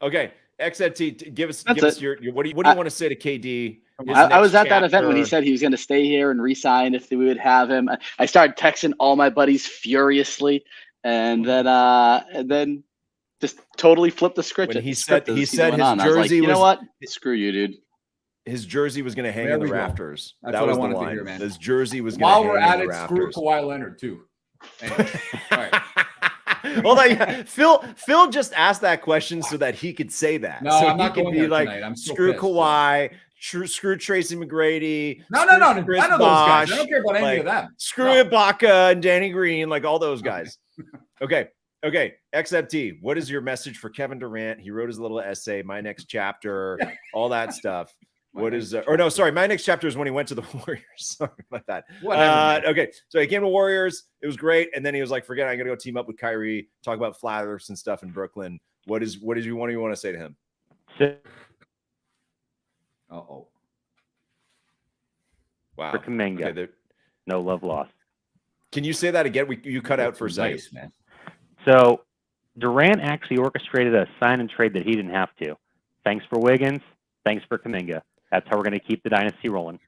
Okay. XFT, give us your what do you want to say to KD? I was at that event when he said he was going to stay here and re-sign if we would have him. I started texting all my buddies furiously, and then Just totally flipped the script. When he script said as his going on. I was like, jersey you know was what? Screw you, dude. his jersey was going to hang There in the we go. Rafters. That's That what I was the wanted to line. hear, man. His jersey was going While to we're hang at in the it, screw Rafters. Kawhi Leonard too. Anyway, all right. Hold on, yeah. Phil just asked that question so that he could say that. No, so I'm he not could going be there like, tonight. I'm so screw pissed, Kawhi, screw Tracy McGrady. No. screw I know Chris those guys. I Bosh, don't care about any like, of them. Screw No. Ibaka and Danny Green, like all those guys. Okay. XMT, what is your message for Kevin Durant? He wrote his little essay, My Next Chapter, all that stuff. My next chapter is when he went to the Warriors. Sorry about that. Okay, so he came to Warriors. It was great, and then he was like, "Forget it, I'm gonna go team up with Kyrie, talk about flat Earths and stuff in Brooklyn." What do you want to say to him? Uh-oh. Wow. For Kuminga. Okay, No love lost. can you say that again? You cut out for a second. Nice, man. So Durant actually orchestrated a sign and trade that he didn't have to. Thanks for Wiggins. Thanks for Kuminga. That's how we're going to keep the dynasty rolling.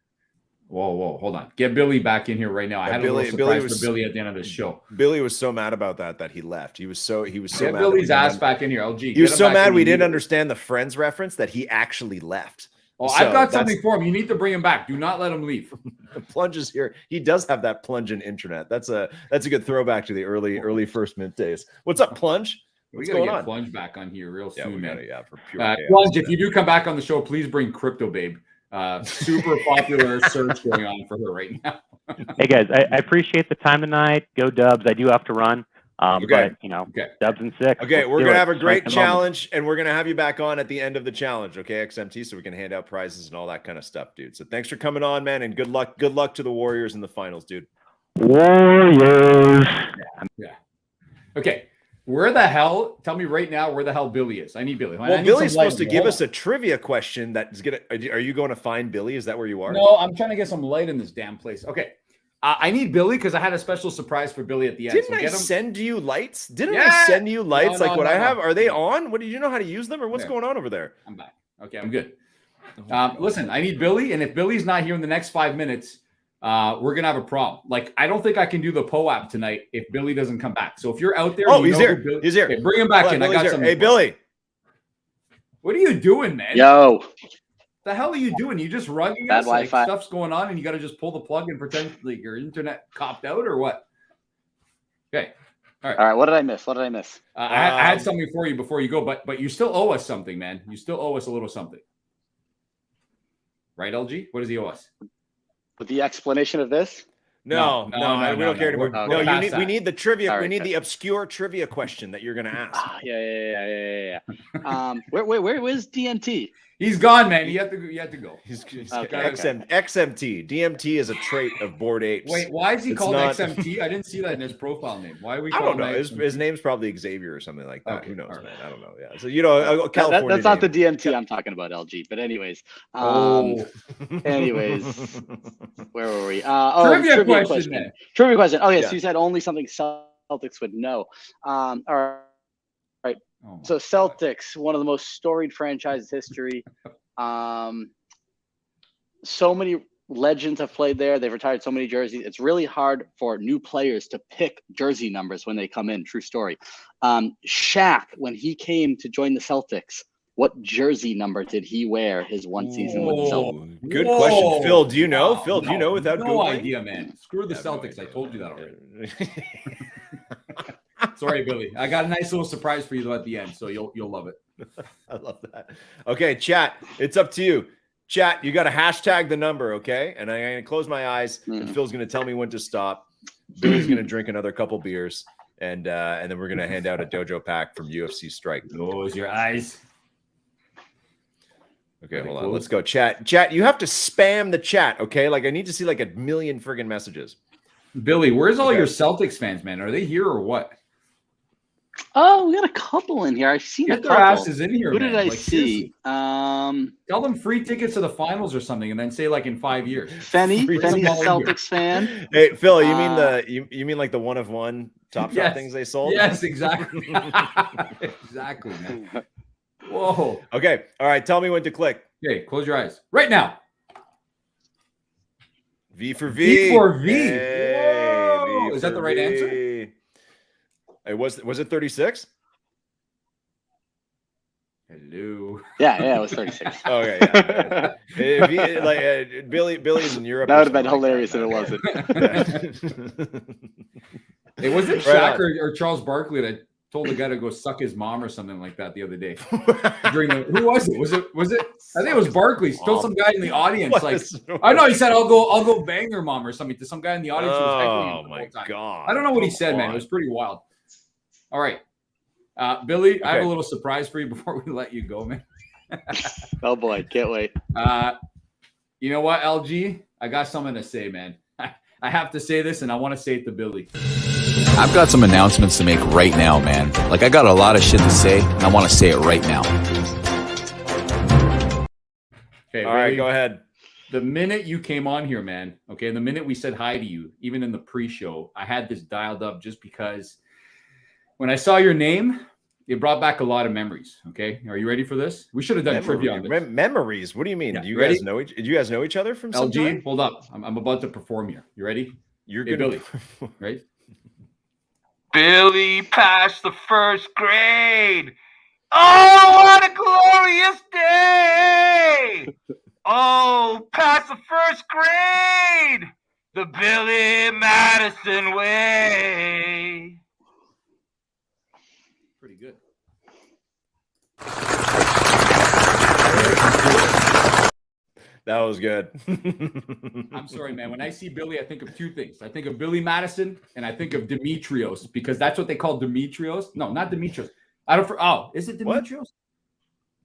Whoa, hold on. Get Billy back in here right now. I had a little surprise for Billy at the end of this show. Billy was so mad about that he left. He was so Get mad. Billy's ass back in here, LG. He was so mad we didn't understand the Friends reference that he actually left. Oh, So I've got something for him. You need to bring him back. Do not let him leave. Plunge is here. He does have that Plunge in internet. That's a good throwback to the early First Mint days. What's up, Plunge? What's going on? Plunge back on here real soon, man. For pure chaos. Plunge, if you do come back on the show, please bring Crypto Babe. Super popular search going on for her right now. Hey guys, I appreciate the time tonight. Go Dubs. I do have to run. Okay. But Dubs and 6. Okay, Let's we're do gonna it. have a great Strength the challenge, and we're gonna have you back on at the end of the challenge, okay, XMT, so we can hand out prizes and all that kind of stuff, dude. So thanks for coming on, man, and good luck to the Warriors in the finals, dude. Warriors. Yeah. Okay. Tell me right now where the hell Billy is. I need Billy. Well, Billy's supposed to give us a trivia question that is gonna. Are you going to find Billy? Is that where you are? No, I'm trying to get some light in this damn place. Okay. I need Billy because I had a special surprise for Billy at the end. Didn't I send you lights? Didn't I Yeah. send you lights No, like what no, I have? no. Are they on? What do you know how to use them, or what's There. going on over there? I'm back. Okay, I'm good. Listen, I need Billy, and if Billy's not here in the next 5 minutes, we're gonna have a problem. Like, I don't think I can do the POAP tonight if Billy doesn't come back. So if you're out there, He's here. He's here. Okay, bring him back in. I got some. Hey, Billy. What are you doing, man? Yo, The hell are you doing? You just rugging Bad us? Like, Wi-Fi. stuff's going on, and you got to just pull the plug and pretend like your internet copped out, or what? Okay. all right. What did I miss? I had something for you before you go, but you still owe us something, man. You still owe us a little something. Right, LG? What does he owe us? With the explanation of this? No, we don't care anymore. We're No, past we need the trivia. Sorry. We need the obscure trivia question that you're going to ask. Yeah. Where's DMT? He's gone, man. You have to go. He's Okay. XMT. DMT is a trait of Bored Apes. Wait, why is he It's called not- XMT? I didn't see that in his profile name. Why are we I calling don't know. him His name's probably Xavier or something like that. Okay, Who knows, all right. man? I don't know. Yeah. So California. That's not the name. DMT I'm talking about, LG. But anyways, Oh, anyways, where were we? trivia question. Then. Trivia question. Okay, Yeah. so you said only something Celtics would know. All right. Oh, So Celtics, one of the most storied franchises in history. So many legends have played there. They've retired so many jerseys. It's really hard for new players to pick jersey numbers when they come in. True story. Shaq, when he came to join the Celtics, what jersey number did he wear his one season with the Celtics? Good Whoa. question, Phil. Do you know? Wow. Phil, do you know without no Googling? idea, man. Screw the I have no Celtics. I idea. told you that already. Sorry, Billy. I got a nice little surprise for you though at the end, so you'll love it. I love that. Okay, chat. It's up to you. Chat, you got to hashtag the number, okay? And I'm going to close my eyes, and Phil's going to tell me when to stop. Billy's going to drink another couple beers, and then we're going to hand out a dojo pack from UFC Strike. Close your eyes. Okay, hold on. Let's go. Chat, you have to spam the chat, okay? Like, I need to see like 1 million friggin' messages. Billy, where's all your Celtics fans, man? Are they here or what? Oh, we got a couple in here. I've seen Get a their couple. asses in here. Who man. did I Like, see? seriously. Tell them free tickets to the finals or something, and then say like in 5 years. Fenny's Bring them a all in here. Celtics fan. Hey, Phil, you mean you mean like the 1 of 1 Top Shot Yes. things they sold? Yes, exactly. Exactly, man. Whoa. Okay. All right. Tell me when to click. Okay, close your eyes right now. V for V. V for V. Hey, Whoa. V Is that for the right answer? V. It was it 36? Hello. Yeah, it was 36. Okay, yeah. If you, like Billy's in Europe. That would have or been something hilarious like if it wasn't. that. It was it Right Shaq or Charles Barkley that told the guy to go suck his mom or something like that the other day. Who was it? Was it? I think it was Barkley. Still some guy in the audience. I know he said I'll go bang your mom or something to some guy in the audience who was heckling him the whole time. God! I don't know what he said, man. It was pretty wild. All right, Billy, I have a little surprise for you before we let you go, man. Oh boy, can't wait. You know what, LG? I got something to say, man. I have to say this, and I want to say it to Billy. I've got some announcements to make right now, man. Like, I got a lot of shit to say, and I want to say it right now. Okay, all right, go ahead. The minute you came on here, man, okay, the minute we said hi to you, even in the pre-show, I had this dialed up just because when I saw your name, it brought back a lot of memories, okay? Are you ready for this? We should have done trivia on this. Memories? What do you mean? Yeah, do you guys know each other from some LG, time? hold up. I'm about to perform here. You ready? You're good, Billy. Right? Billy passed the first grade. Oh, what a glorious day! Oh, past the first grade, the Billy Madison way. Pretty good. That was good. I'm sorry, man. When I see Billy, I think of two things. I think of Billy Madison and I think of Demetrios because that's what they call Demetrios. No, not Demetrios. Is it Demetrios? What?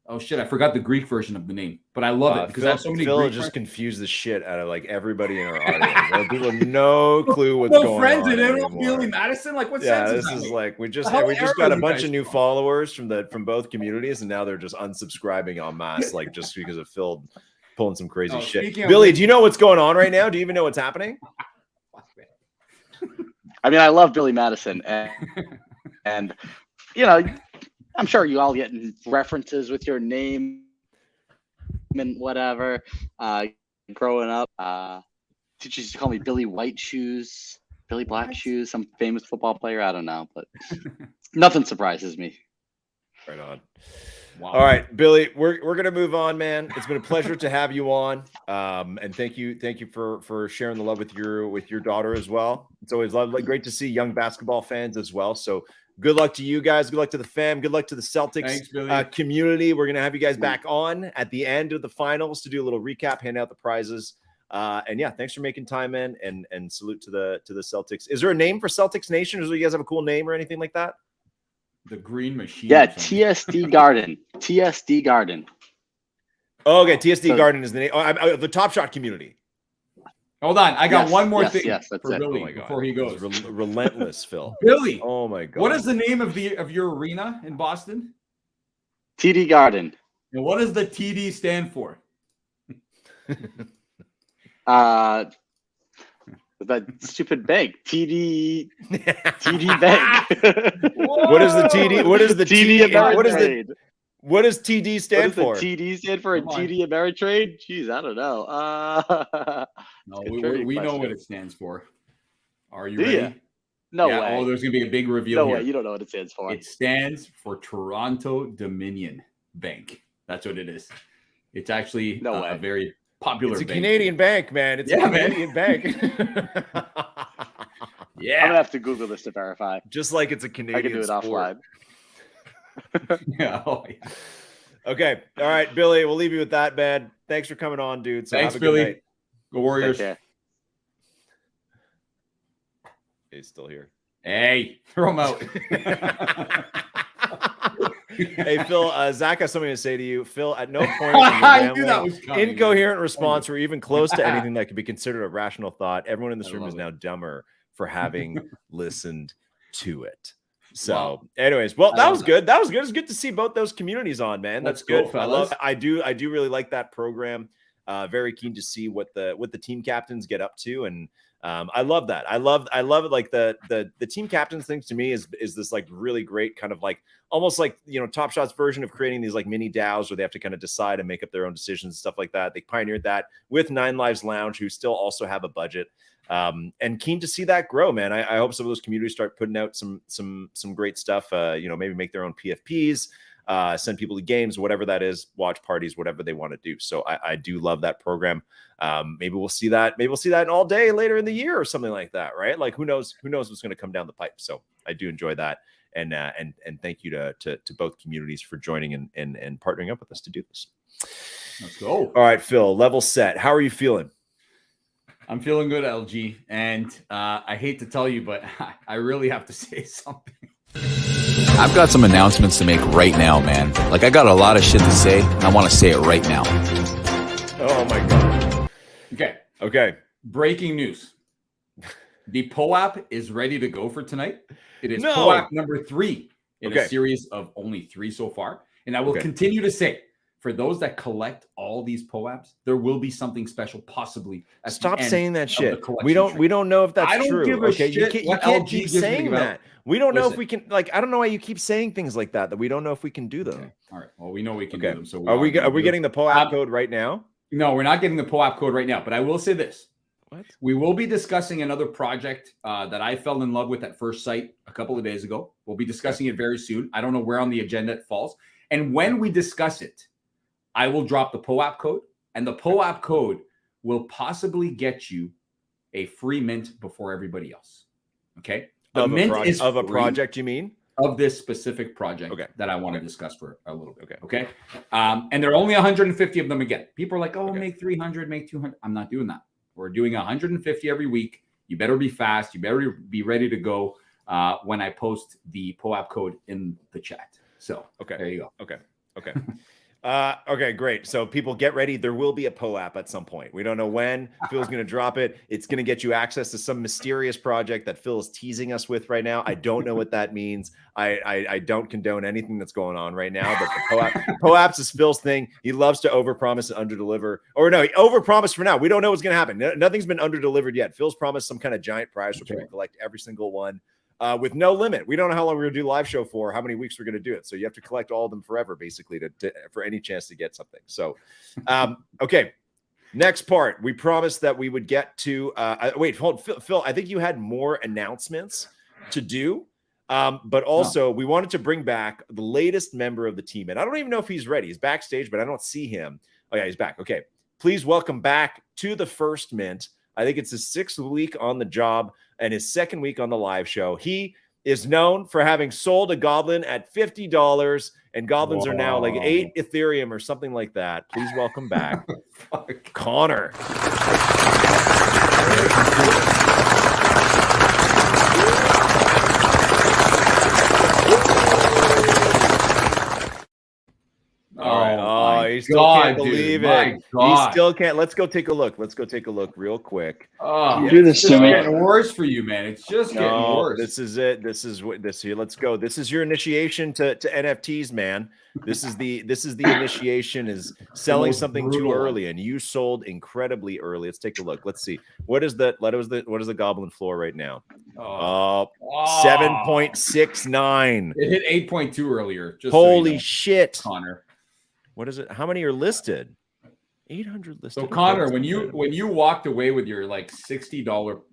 Oh shit, I forgot the Greek version of the name, but I love it because I have so many. Phil just confused the shit out of like everybody in our audience. People have no clue what's going on. No friends and they don't Billy Madison. Like what sense? Yeah, this is like we just got a bunch of new followers from both communities, and now they're just unsubscribing en masse, like just because of Phil pulling some crazy shit. Billy, do you know what's going on right now? Do you even know what's happening? I mean, I love Billy Madison, and you know. I'm sure you all get references with your name and whatever. Growing up, teachers used to call me Billy White Shoes, Billy Black Shoes, some famous football player. I don't know, but nothing surprises me. Right on. Wow. All right, Billy, we're gonna move on, man. It's been a pleasure to have you on, and thank you for sharing the love with your daughter as well. It's always great to see young basketball fans as well. So. Good luck to you guys. Good luck to the fam. Good luck to the Celtics community. We're going to have you guys back on at the end of the finals to do a little recap, hand out the prizes. And yeah, thanks for making time in and salute to the Celtics. Is there a name for Celtics Nation? Or do you guys have a cool name or anything like that? The Green Machine. Yeah, TSD Garden. TSD Garden. Oh, okay, TSD Garden is the name. The Top Shot community. Hold on, I got one more thing that's for it. Billy before he goes. Relentless, Phil. Billy, oh my god, what is the name of your arena in Boston? TD Garden. And what does the TD stand for? That stupid bank. TD Bank. What is the TD? What is the TD Ameritrade? What does TD stand for? TD stand for TD Ameritrade? Jeez, I don't know. No, we know what it stands for. Are you Do ready? You? No way. Oh, there's gonna be a big reveal. No way. You don't know what it stands for. It stands for Toronto Dominion Bank. That's what it is. It's actually a very popular. It's a bank. Canadian bank, man. It's a Canadian bank. Yeah, I'm gonna have to Google this to verify. Just like it's a Canadian. I can do it offline. Yeah. Okay. All right, Billy. We'll leave you with that, man. Thanks for coming on, dude. So thanks, have a good Billy. night. Go Warriors. He's still here. Hey, throw him out. Hey, Phil, Zach has something to say to you. Phil, at no point in your incoherent response or even close to anything that could be considered a rational thought, everyone in this room is now dumber for having listened to it. So, anyways, well, that was good. That was good. It's good to see both those communities on, man. That's good. I do really like that program. Very keen to see what the team captains get up to, and I love that. I love it. Like the team captains thing to me is this like really great kind of like almost like, you know, Top Shot's version of creating these like mini DAOs where they have to kind of decide and make up their own decisions and stuff like that. They pioneered that with Nine Lives Lounge, who still also have a budget. And keen to see that grow, man. I hope some of those communities start putting out some great stuff. You know, maybe make their own PFPs. send people to games, whatever that is, watch parties, whatever they want to do. So I do love that program. Maybe we'll see that. Maybe we'll see that all day later in the year or something like that, right? Like who knows what's going to come down the pipe. So I do enjoy that. And thank you to both communities for joining and partnering up with us to do this. Let's go. All right, Phil, level set. How are you feeling? I'm feeling good, LG. And I hate to tell you, but I really have to say something. I've got some announcements to make right now, man. Like, I got a lot of shit to say, and I want to say it right now. Oh, my God. Okay. Breaking news. The POAP is ready to go for tonight. It is POAP number 3 in a series of only 3 so far. And I will continue to say, for those that collect all these POAPs, there will be something special possibly. Stop saying that shit. We don't know if that's true. Give a shit. You can't keep saying that. We don't know if we can. Like, I don't know why you keep saying things like that we don't know if we can do them. Okay. All right. Well, we know we can do them. So are we getting the POAP code right now? No, we're not getting the POAP code right now. But I will say this. What? We will be discussing another project that I fell in love with at first sight a couple of days ago. We'll be discussing it very soon. I don't know where on the agenda it falls. And when we discuss it, I will drop the POAP code, and the POAP code will possibly get you a free mint before everybody else. Okay? The mint is of a project, you mean? Of this specific project that I want to discuss for a little bit. Okay. And there are only 150 of them again. People are like, oh, make 300, make 200. I'm not doing that. We're doing 150 every week. You better be fast. You better be ready to go when I post the POAP code in the chat. So, there you go. Okay. Okay, great. So people get ready. There will be a POAP at some point. We don't know when. Phil's going to drop it. It's going to get you access to some mysterious project that Phil is teasing us with right now. I don't know what that means. I don't condone anything that's going on right now, but the POAPs is Phil's thing. He loves to overpromise and underdeliver. Or no, he overpromised for now. We don't know what's going to happen. Nothing's been underdelivered yet. Phil's promised some kind of giant prize where people collect every single one. With no limit. We don't know how long we're going to do live show for, how many weeks we're going to do it. So you have to collect all of them forever, basically, for any chance to get something. So, okay. Next part. We promised that we would get to wait, hold, Phil, I think you had more announcements to do. But also we wanted to bring back the latest member of the team. And I don't even know if he's ready. He's backstage, but I don't see him. Oh, yeah, he's back. Okay. Please welcome back to the First Mint. I think it's his 6th week on the job and his 2nd week on the live show. He is known for having sold a goblin at $50, and goblins are now like 8 Ethereum or something like that. Please welcome back Connor. He still can't believe it. He still can't. Let's go take a look. Let's go take a look real quick. Oh, do this to me. It's getting worse for you, man. It's just getting worse. This is it. This is what this here. Let's go. This is your initiation to NFTs, man. This is the initiation is selling something too early, and you sold incredibly early. Let's take a look. Let's see. What is the goblin floor right now? 7.69. It hit 8.2 earlier. Just holy shit, Connor. What is it? How many are listed? 800 listed. So Connor, when you walked away with your like $60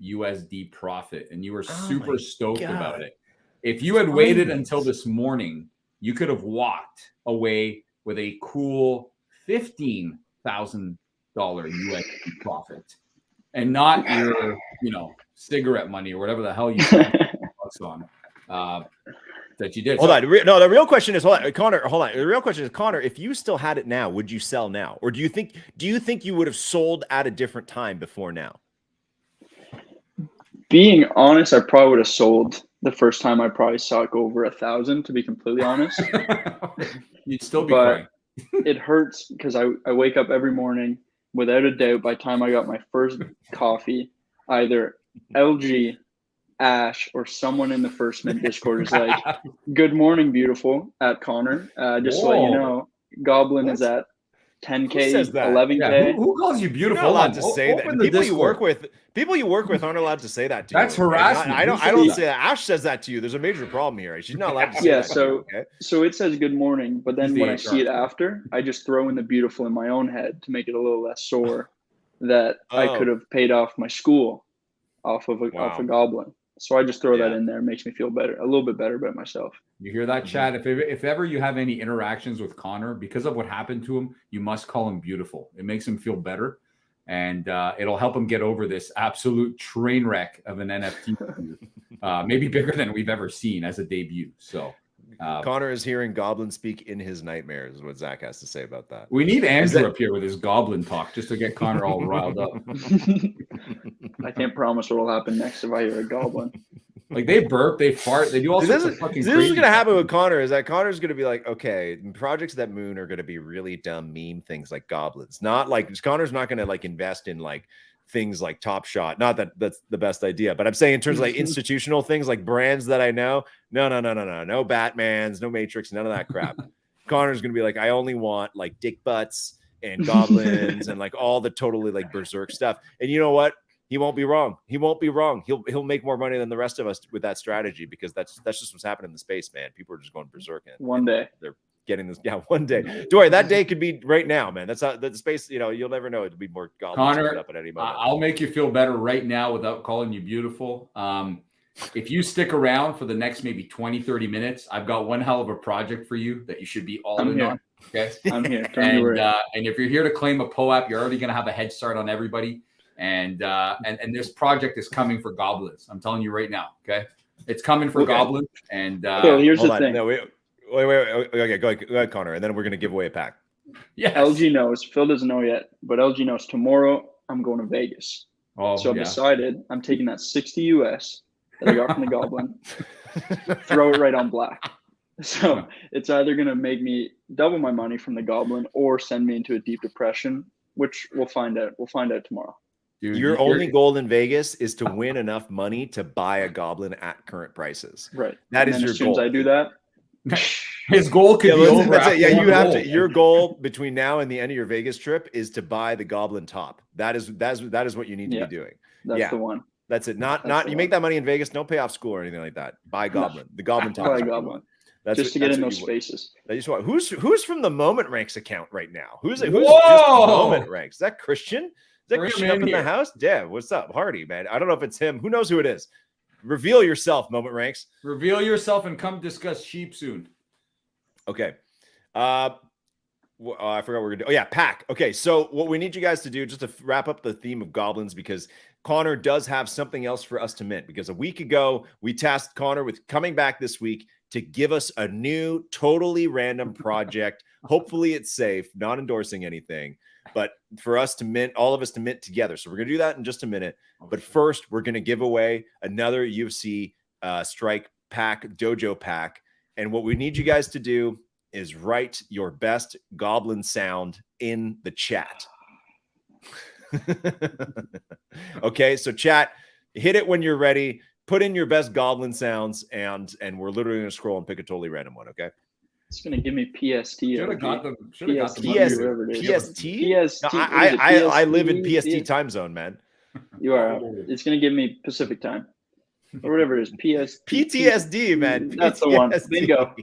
USD profit and you were super stoked about it, if you had waited until this morning, you could have walked away with a cool $15,000 USD profit, and not your cigarette money or whatever the hell you spent on. That you did. Hold on. No, the real question is, Connor. Hold on. The real question is, Connor, if you still had it now, would you sell now, or do you think you would have sold at a different time before now? Being honest, I probably would have sold the first time I probably saw it go over 1,000. To be completely honest, you'd still be crying. It hurts because I wake up every morning without a doubt. By the time I got my first coffee, either LG, Ash, or someone in the First Mint Discord is like, "Good morning, beautiful," at Connor. Just to let you know, Goblin is at 10K, 11K. Yeah. Who calls you beautiful? You're not allowed to say that. People you work with aren't allowed to say that to you. That's harassment. I don't say that. Ash says that to you. There's a major problem here. She's not allowed to say that. So it says good morning, but then when I see it after, I just throw in the beautiful in my own head to make it a little less sore that I could have paid off my school off of a goblin. So I just throw that in there. It makes me feel better, a little bit better about myself. You hear that, Chad? If ever you have any interactions with Connor, because of what happened to him, you must call him beautiful. It makes him feel better, and it'll help him get over this absolute train wreck of an NFT. Maybe bigger than we've ever seen as a debut. So Connor is hearing goblin speak in his nightmares, is what Zach has to say about that. We need Andrew up here with his goblin talk just to get Connor all riled up. I can't promise what will happen next if I hear a goblin. Like they burp, they fart, they do all sorts of fucking this is going to happen with Connor, is that Connor's going to be like, okay, projects that moon are going to be really dumb meme things like goblins. Not like, Connor's not going to like invest in like things like Top Shot. Not that that's the best idea, but I'm saying in terms of like institutional things like brands that I know, no Batmans, no Matrix, none of that crap. Connor's going to be like, I only want like dick butts and goblins and like all the totally like berserk stuff. And you know what? He won't be wrong. He won't be wrong. He'll make more money than the rest of us with that strategy, because that's just what's happening in the space, man. People are just going berserk. One day they're getting this. Yeah, one day. Don't worry, that day could be right now, man. That's how the space. You know, you'll never know. It'll be more goblins Connor, up at any moment. I'll make you feel better right now without calling you beautiful. If you stick around for the next maybe 20, 30 minutes, I've got one hell of a project for you that you should be all in on. Okay, I'm here. And if you're here to claim a POAP, you're already going to have a head start on everybody. And this project is coming for goblins. I'm telling you right now. Okay, it's coming for goblins. And here's the thing. No, wait. Okay, go ahead, Connor, and then we're gonna give away a pack. Yeah. LG knows. Phil doesn't know yet, but LG knows tomorrow I'm going to Vegas. So I've decided I'm taking that 60 US that I got from the Goblin, throw it right on black. So it's either gonna make me double my money from the Goblin or send me into a deep depression, which we'll find out. We'll find out tomorrow. Dude, your only goal in Vegas is to win enough money to buy a goblin at current prices. Right. That is your as soon goal. As I do that, his goal could be over. That's it. Yeah, you have to. Your goal between now and the end of your Vegas trip is to buy the goblin top. That is what you need to be doing. That's the one. That's it. Not you make that money in Vegas. Don't pay off school or anything like that. Buy goblin. The goblin top. Buy goblin. Just to get in those spaces. Who's from the Moment Ranks account right now? Who's just Moment Ranks? Is that Christian? Is that Christian up in the house? Yeah, what's up? Hardy, man. I don't know if it's him. Who knows who it is? Reveal yourself, Moment Ranks. Reveal yourself and come discuss sheep soon. Okay. I forgot what we're going to do. Oh, yeah, pack. Okay, so what we need you guys to do, just to wrap up the theme of goblins, because Connor does have something else for us to mint. Because a week ago, we tasked Connor with coming back this week to give us a new, totally random project. Hopefully it's safe, not endorsing anything. But for us to mint, all of us to mint together. So we're going to do that in just a minute. But first, we're going to give away another UFC Strike pack, dojo pack. And what we need you guys to do is write your best goblin sound in the chat. Okay, so chat, hit it when you're ready. Put in your best goblin sounds, and we're literally going to scroll and pick a totally random one, okay? It's going to give me PST. Should have got them. PST? No, I live in PST time zone, man. You are. It's going to give me Pacific time. Or whatever it is. PTSD, man. That's the one. Bingo.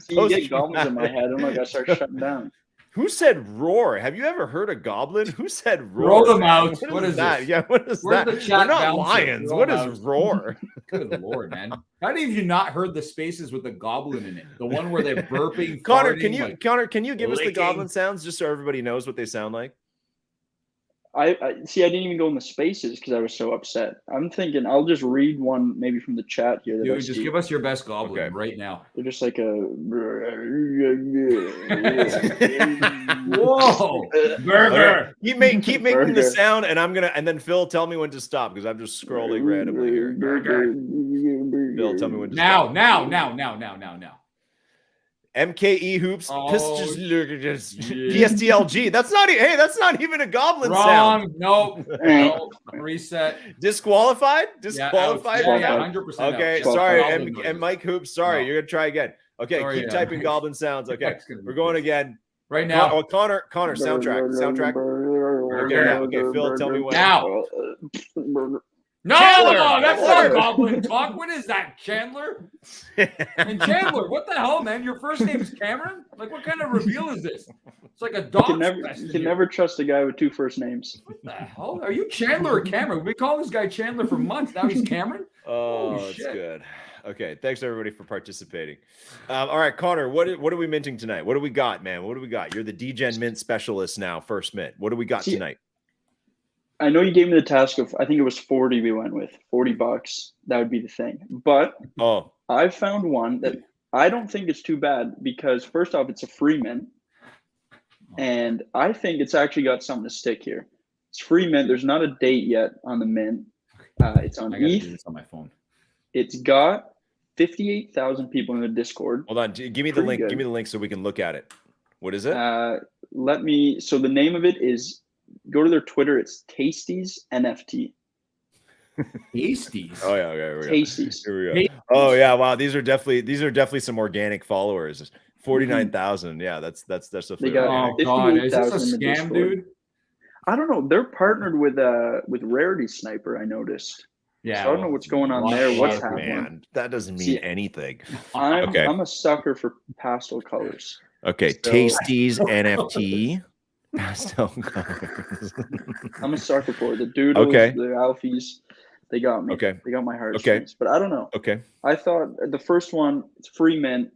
See, you get goblins in my head. I'm like, I start shutting down. Who said roar? Have you ever heard a goblin? Who said roar? Roll them out. What is that? This? Yeah, what is that? They're not lions. What is roar? Good Lord, man. How many of you not heard the spaces with the goblin in it? The one where they're burping. Connor, farting, can you give us the goblin sounds just so everybody knows what they sound like? I see. I didn't even go in the spaces because I was so upset. I'm thinking I'll just read one maybe from the chat here. Dude, just give us your best goblin right now. They're just like a. Whoa, burger! Keep making the sound, and then Phil, tell me when to stop because I'm just scrolling randomly here. Burger. Phil, tell me when to stop. Now. MKE hoops, PSTLG. That's not even a goblin sound. No. Reset. Disqualified. Yeah, 100%. Okay, sorry. And Mike Hoops, sorry. You're gonna try again. Okay, keep typing goblin sounds. Okay, we're going again. Right now. Connor, soundtrack. Okay, Phil, tell me when. Now. No, that's not goblin talk. What is that, Chandler? And Chandler, what the hell, man? Your first name is Cameron? Like, what kind of reveal is this? It's like a dog. You can never trust a guy with two first names. What the hell? Are you Chandler or Cameron? We call this guy Chandler for months. Now he's Cameron? Oh, that's good. Okay. Thanks everybody for participating. All right, Connor, what are we minting tonight? What do we got, man? What do we got? You're the DGen mint specialist now. First mint. What do we got tonight? I know you gave me the task of, I think it was 40 we went with, $40. That would be the thing. But I found one that I don't think it's too bad because first off, it's a free mint. And I think it's actually got something to stick here. It's free mint. There's not a date yet on the mint. It's on ETH. Do this on my phone. It's got 58,000 people in the Discord. Hold on. Give me the link. Good. Give me the link so we can look at it. What is it? So the name of it is, go to their Twitter. It's Tasties NFT. Tasties. Oh yeah, okay, here we go. Tasties. Here we go. Oh yeah, wow. These are definitely some organic followers. 49,000. Yeah, that's definitely. They got 58,000 is this a in the scam, Discord. dude? I don't know. They're partnered with Rarity Sniper. I noticed. Yeah, so I don't know what's going on there. What's happening? Man, that doesn't mean anything. I'm a sucker for pastel colors. Okay, so. Tasties NFT. Pastel colors. I'm a sucker for it. The doodles, the alfies, they got me. Okay. They got my heartstrings. But I don't know. Okay. I thought the first one, it's free mint.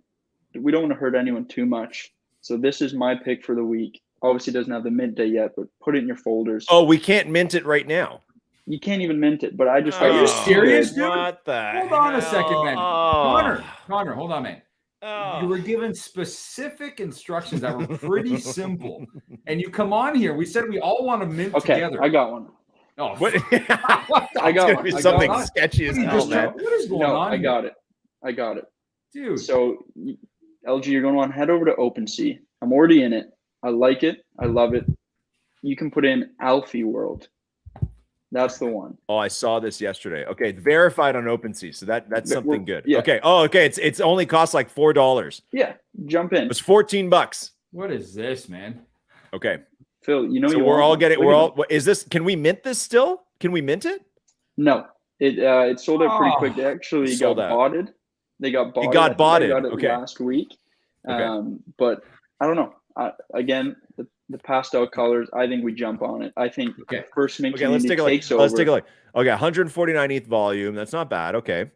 We don't want to hurt anyone too much. So this is my pick for the week. Obviously, it doesn't have the mint day yet, but put it in your folders. Oh, we can't mint it right now. You can't even mint it, but I just. Are you serious, dude? What the Hold on a second, man. Connor, hold on, man. You were given specific instructions that were pretty simple, and you come on here. We said we all want to mint together. I got one. Oh, what? I got one. Be something sketchy as hell, man. What is going on? I got it, dude. So, LG, you're going to want to head over to OpenSea. I'm already in it. I like it. I love it. You can put in Alfie World. That's the one. Oh, I saw this yesterday. Okay, verified on OpenSea, so that's something good. Yeah. Okay. Oh, okay. It's only costs like $4. Yeah, jump in. It's $14. What is this, man? Okay, Phil. You know, so we're all getting. We're all. Is this? Can we mint this still? Can we mint it? No, it sold out pretty quick. They actually got botted. They got botted. It got botted. I got it last week. But I don't know. Again, the pastel colors, I think we jump on it. I think first mint let's take a look. takes over. Let's take a look. Okay, 149 ETH volume. That's not bad. Okay.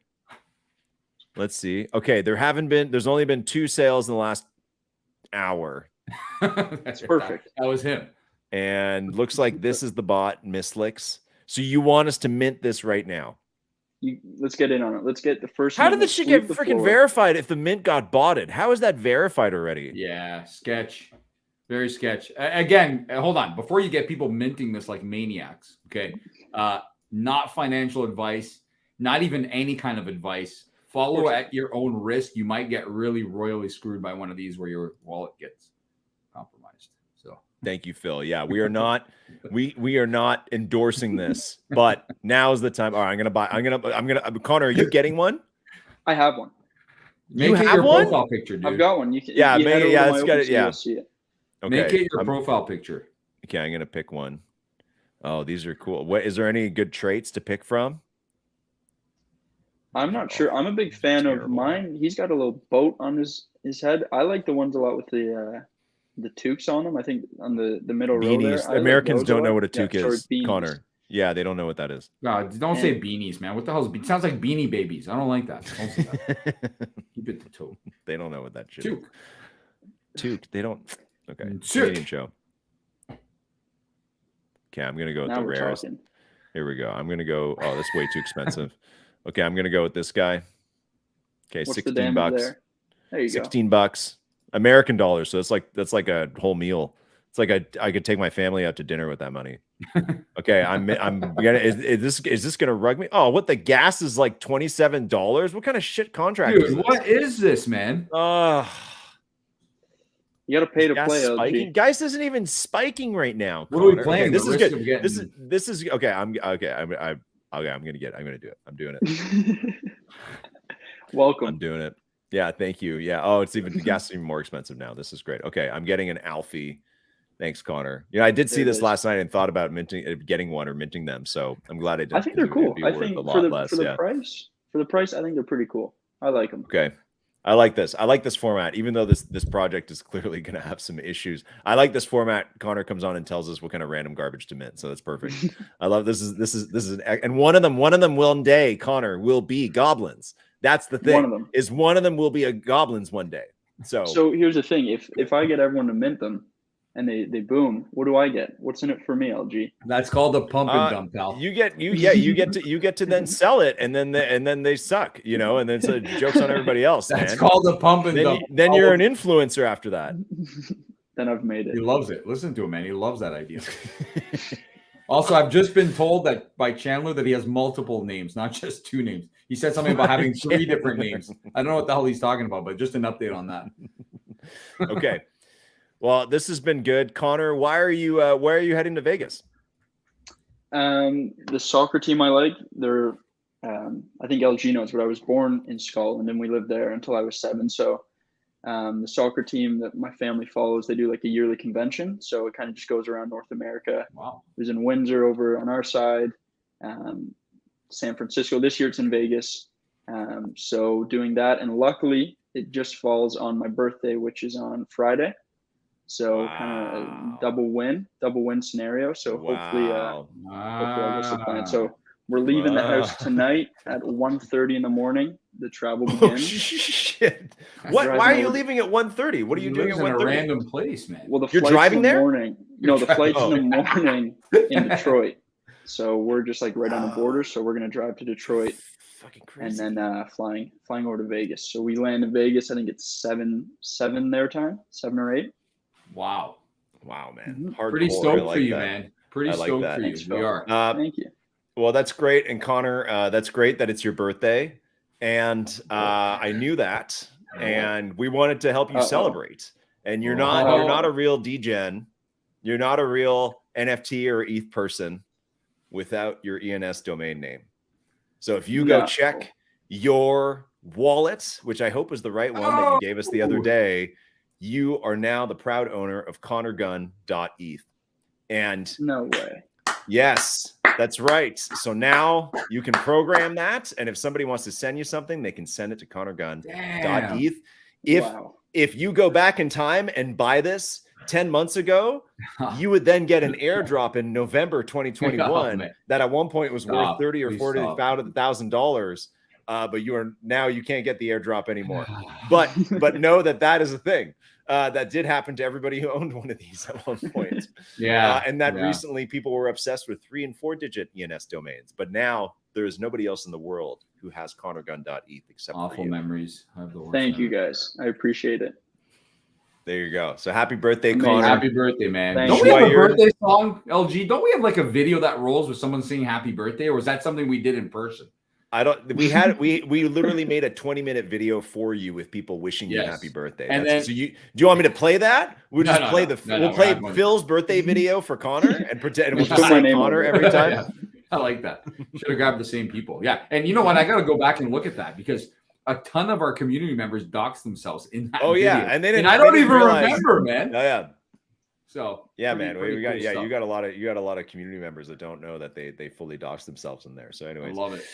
Let's see. Okay, there's only been 2 sales in the last hour. That's perfect. That was him. And looks like this is the bot, Mislicks. So you want us to mint this right now? Let's get in on it. Let's get the first. How did this shit get freaking verified if the mint got botted? How is that verified already? Yeah, sketch. Very sketch. Again, hold on. Before you get people minting this like maniacs, okay? Not financial advice, not even any kind of advice. Follow at your own risk. You might get really royally screwed by one of these where your wallet gets compromised. So thank you, Phil. Yeah, we are not we are not endorsing this, but now is the time. All right, I'm gonna Connor, are you getting one? I have one. Make it your profile picture, dude. I've got one. You can, let's get it. Yeah. See it. Okay. Make it your profile picture. Okay, I'm gonna pick one. Oh, these are cool. What is there any good traits to pick from? I'm not sure. I'm a big fan of mine. He's got a little boat on his head. I like the ones a lot with the toques on them. I think on the middle row there. Americans don't know what a toque is, Connor. Yeah, they don't know what that is. No, don't say beanies, man. What the hell is it? Sounds like beanie babies. I don't like that. Don't say that. Keep it to toque. They don't know what that shit is. Toque. They don't. Okay. Canadian show. Okay, I'm gonna go with the rarest. Talking. Here we go. I'm gonna go. Oh, that's way too expensive. Okay, I'm gonna go with this guy. Okay, What's $16. There you $16 bucks. American dollars. So that's like a whole meal. It's like I could take my family out to dinner with that money. Okay, I'm gonna is this gonna rug me? Oh, what the gas is like $27? What kind of shit contract is this? What is this, man? You got to pay to play. Spiking? Guys isn't even spiking right now. What are we playing? Okay, this is good. This is okay. I'm gonna do it. I'm doing it. Welcome. I'm doing it. Yeah, thank you. Yeah. Oh, the gas is even more expensive now. This is great. Okay, I'm getting an Alfie. Thanks, Connor. Yeah, I did see this last night and thought about getting one or minting them. So I'm glad I did. I think they're cool. I think for the price, I think they're pretty cool. I like them. Okay. I like this. I like this format, even though this project is clearly going to have some issues. I like this format. Connor comes on and tells us what kind of random garbage to mint, so that's perfect. I love this. And one of them one day, Connor, will be goblins. That's the thing. One of them. Is one of them will be a Goblins one day. So here's the thing: if I get everyone to mint them, and they boom, what do I get? What's in it for me, LG? That's called a pump and dump, pal. you get to then sell it, and then they suck, and then it's a joke's on everybody else. That's called a pump and dump. Then you're an influencer after that. Then I've made it. He loves it. Listen to him, man. He loves that idea. Also, I've just been told that by Chandler that he has multiple names, not just 2 names. He said something about having 3 different names. I don't know what the hell he's talking about, but just an update on that. Okay. Well, this has been good. Connor, where are you heading to Vegas? The soccer team I like, they're I think LG knows, but I was born in Scotland and we lived there until I was 7. So the soccer team that my family follows, they do like a yearly convention. So it kind of just goes around North America. Wow. It was in Windsor over on our side, San Francisco. This year it's in Vegas. So doing that. And luckily it just falls on my birthday, which is on Friday. So kind of a double win scenario. So hopefully I'll get the plan. So we're leaving the house tonight at 1:30 in the morning. The travel begins. Oh, shit. Why are you leaving at 1:30? What are you doing at 1:30? In a random place, man. Well, You're driving there? No, the flight's in the morning in Detroit. So we're just like right on the border. So we're gonna drive to Detroit, fucking crazy, and then flying over to Vegas. So we land in Vegas. I think it's 7 their time, 7 or 8. Wow, man. Pretty stoked for you, man. Pretty stoked for you. We are. Thank you. Well, that's great. And Connor, that's great that it's your birthday. And I knew that. And we wanted to help you celebrate. And you're not a real DGen. You're not a real NFT or ETH person without your ENS domain name. So if you go check your wallet, which I hope was the right one that you gave us the other day, you are now the proud owner of connorgunn.eth. And no way. Yes, that's right. So now you can program that. And if somebody wants to send you something, they can send it to connorgunn.eth. If you go back in time and buy this 10 months ago, you would then get an airdrop in November 2021 that at one point was worth $30,000 or $40,000. But you can't get the airdrop anymore. But know that is a thing. That did happen to everybody who owned one of these at one point. Recently people were obsessed with 3- and 4-digit ENS domains, but now there is nobody else in the world who has connorgunn.eth except for you. Memories. Thank you guys. I appreciate it. There you go. So happy birthday, Connor. Happy birthday, man. Don't we have a birthday song, LG? Don't we have like a video that rolls with someone singing happy birthday, or was that something we did in person? We literally made a 20-minute video for you with people wishing you happy birthday. And then, do you want me to play that? We'll play Phil's birthday video for Connor and pretend and we'll just say Connor every time. Yeah. I like that. Should have grabbed the same people. Yeah. And you know what? I got to go back and look at that because a ton of our community members doxed themselves in that video. And I don't even remember, man. Oh yeah. So man, we got you got a lot of community members that don't know that they fully doxed themselves in there. So anyways, I love it.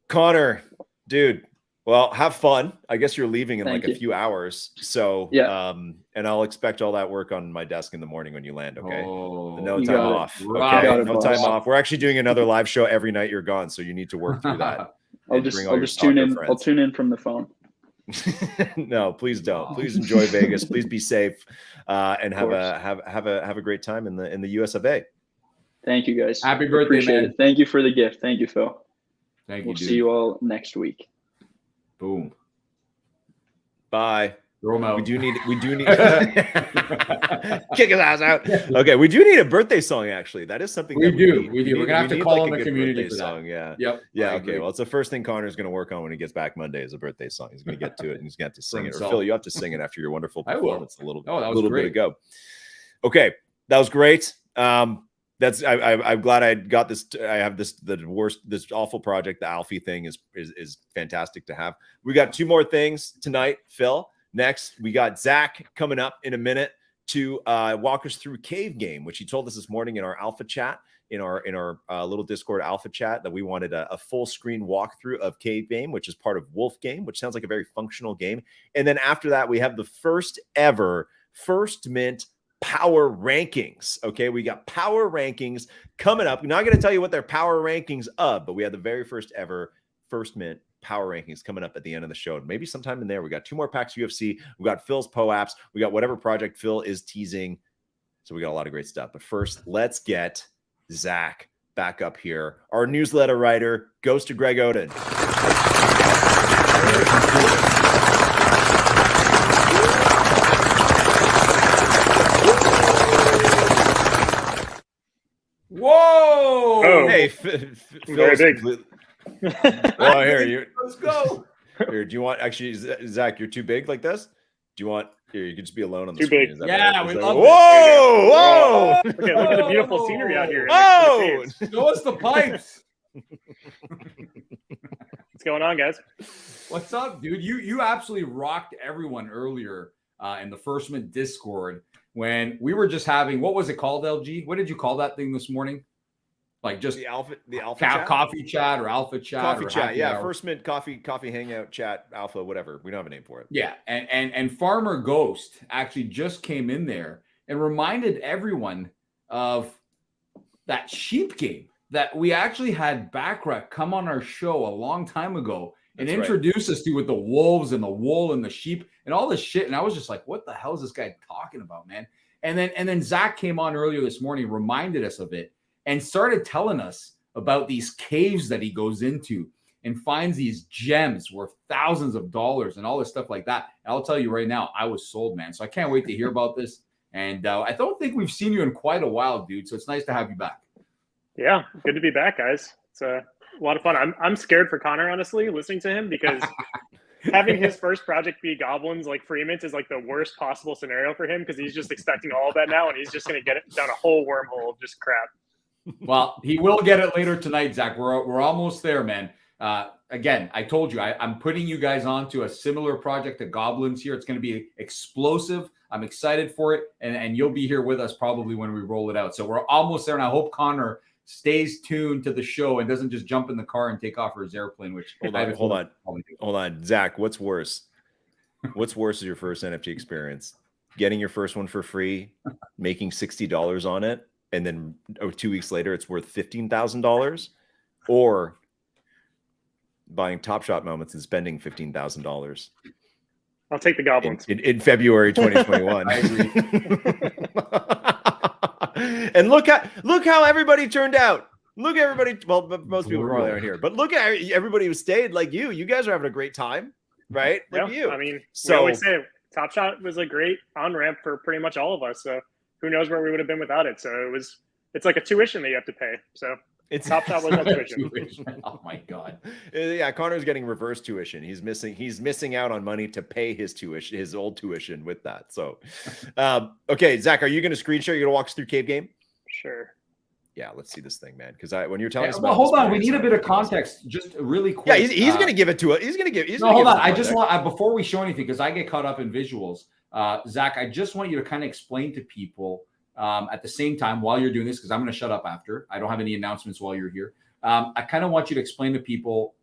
Connor, dude, well, have fun. I guess you're leaving in a few hours. So, and I'll expect all that work on my desk in the morning when you land. Okay. No time off. Okay. No time off. We're actually doing another live show every night you're gone. So you need to work through that. I'll just tune in. I'll tune in from the phone. No, please don't. Please enjoy Vegas. Please be safe and have a great time in the US of A. Thank you guys. Happy birthday, man. Thank you for the gift. Thank you, Phil. Thank you. We'll see you all next week. Boom. Bye. Throw him out. We do need kick his ass out. Okay, we do need a birthday song. Actually, that is something we do. We're gonna have to call on the community for that. Song. Yeah. Yep. Yeah. Okay. Well, it's the first thing Connor's gonna work on when he gets back Monday is a birthday song. He's gonna get to it and he's gonna have to sing it. Or Phil, you have to sing it after your wonderful performance. A little bit ago. Okay, that was great. I'm glad I got this. I have this awful project. The Alfie thing is fantastic to have. We got 2 more things tonight, Phil. Next, we got Zac coming up in a minute to walk us through Cave Game, which he told us this morning in our alpha chat, in our little Discord alpha chat, that we wanted a full screen walkthrough of Cave Game, which is part of Wolf Game, which sounds like a very functional game. And then after that, we have the first ever First Mint power rankings. Okay, we got power rankings coming up. We're not going to tell you what they're power rankings of, but we have the very first ever First Mint power rankings coming up at the end of the show. Maybe sometime in there, we got 2 more packs UFC. We got Phil's POAPs. We got whatever project Phil is teasing. So we got a lot of great stuff. But first, let's get Zac back up here. Our newsletter writer goes to Greg Oden. Whoa! Oh. Hey, Very big. Oh, here, Let's go. here. Do you want, actually, Zac, you're too big like this? Do you want, here, you can just be alone on the Too screen. big. Is that Yeah, better? we Is that- love it. Whoa! Whoa! Okay, look at the beautiful scenery out here. Whoa! Show us the pipes. What's going on, guys? What's up, dude? You absolutely rocked everyone earlier in the First Mint Discord when we were just having, what was it called, LG? What did you call that thing this morning? Like just The alpha chat? coffee chat or alpha chat? Coffee or chat, happy yeah. hour. First Mint coffee hangout chat, alpha, whatever. We don't have a name for it. Yeah, and Farmer Ghost actually just came in there and reminded everyone of that sheep game that we actually had Backrack come on our show a long time ago and That's right. introduce us to with the wolves and the wool and the sheep and all this shit. And I was just like, what the hell is this guy talking about, man? And then Zac came on earlier this morning, reminded us of it, and started telling us about these caves that he goes into and finds these gems worth thousands of dollars and all this stuff like that. And I'll tell you right now, I was sold, man. So I can't wait to hear about this. And I don't think we've seen you in quite a while, dude. So it's nice to have you back. Yeah, good to be back, guys. It's a lot of fun. I'm scared for Connor, honestly, listening to him, because having his first project be goblins like Freeman's is like the worst possible scenario for him, because he's just expecting all of that now, and he's just going to get it down a whole wormhole of just crap. Well, he will get it later tonight, Zac. We're almost there, man. Again, I told you, I'm putting you guys on to a similar project to Goblins here. It's going to be explosive. I'm excited for it, and you'll be here with us probably when we roll it out. So we're almost there, and I hope Connor stays tuned to the show and doesn't just jump in the car and take off for his airplane, which Hold on. Zac, what's worse? What's worse is your first NFT experience? Getting your first one for free, making $60 on it, and then 2 weeks later it's worth $15,000, or buying Top Shot moments and spending $15,000 I'll take the goblins. in February 2021. I agree. And look how everybody turned out. Look, everybody. Well, most people probably aren't here, but look at everybody who stayed. Like you guys are having a great time, right? Look at you. I mean, So- we always say Top Shot was a great on-ramp for pretty much all of us. So who knows where we would have been without it. So it's like a tuition that you have to pay. So It's Top Shot was no tuition. Oh my God. Yeah, Connor's getting reverse tuition. He's missing out on money to pay his tuition, his old tuition with that. So, okay, Zac, are you going to screen share? You're going to walk us through Cave Game? Sure. Yeah, let's see this thing, man. Because when you're telling us Well, about hold this on. We place, need a bit of context, just really quick. Yeah, he's going to give it to us. He's going to give. No, hold on. I just want before we show anything, because I get caught up in visuals. Zac, I just want you to kind of explain to people at the same time while you're doing this, because I'm going to shut up after. I don't have any announcements while you're here. I kind of want you to explain to people,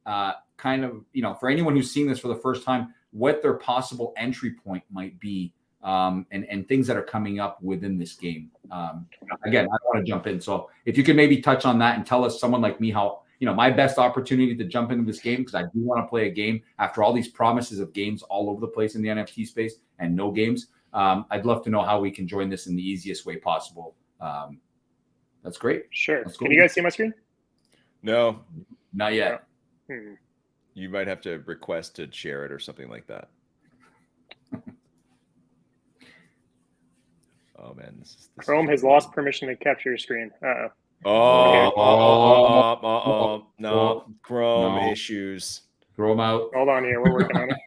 kind of, for anyone who's seeing this for the first time, what their possible entry point might be, and things that are coming up within this game. Again, I don't want to jump in. So if you could maybe touch on that and tell us, someone like me, how, my best opportunity to jump into this game, because I do want to play a game after all these promises of games all over the place in the NFT space and no games. I'd love to know how we can join this in the easiest way possible. That's great. Sure. That's cool. Can you guys see my screen? No, Not yet. you might have to request to share it or something like that. Oh man, this Chrome has lost permission to capture your screen. No, Chrome No. issues. Throw them out. Hold on here. We're working on it.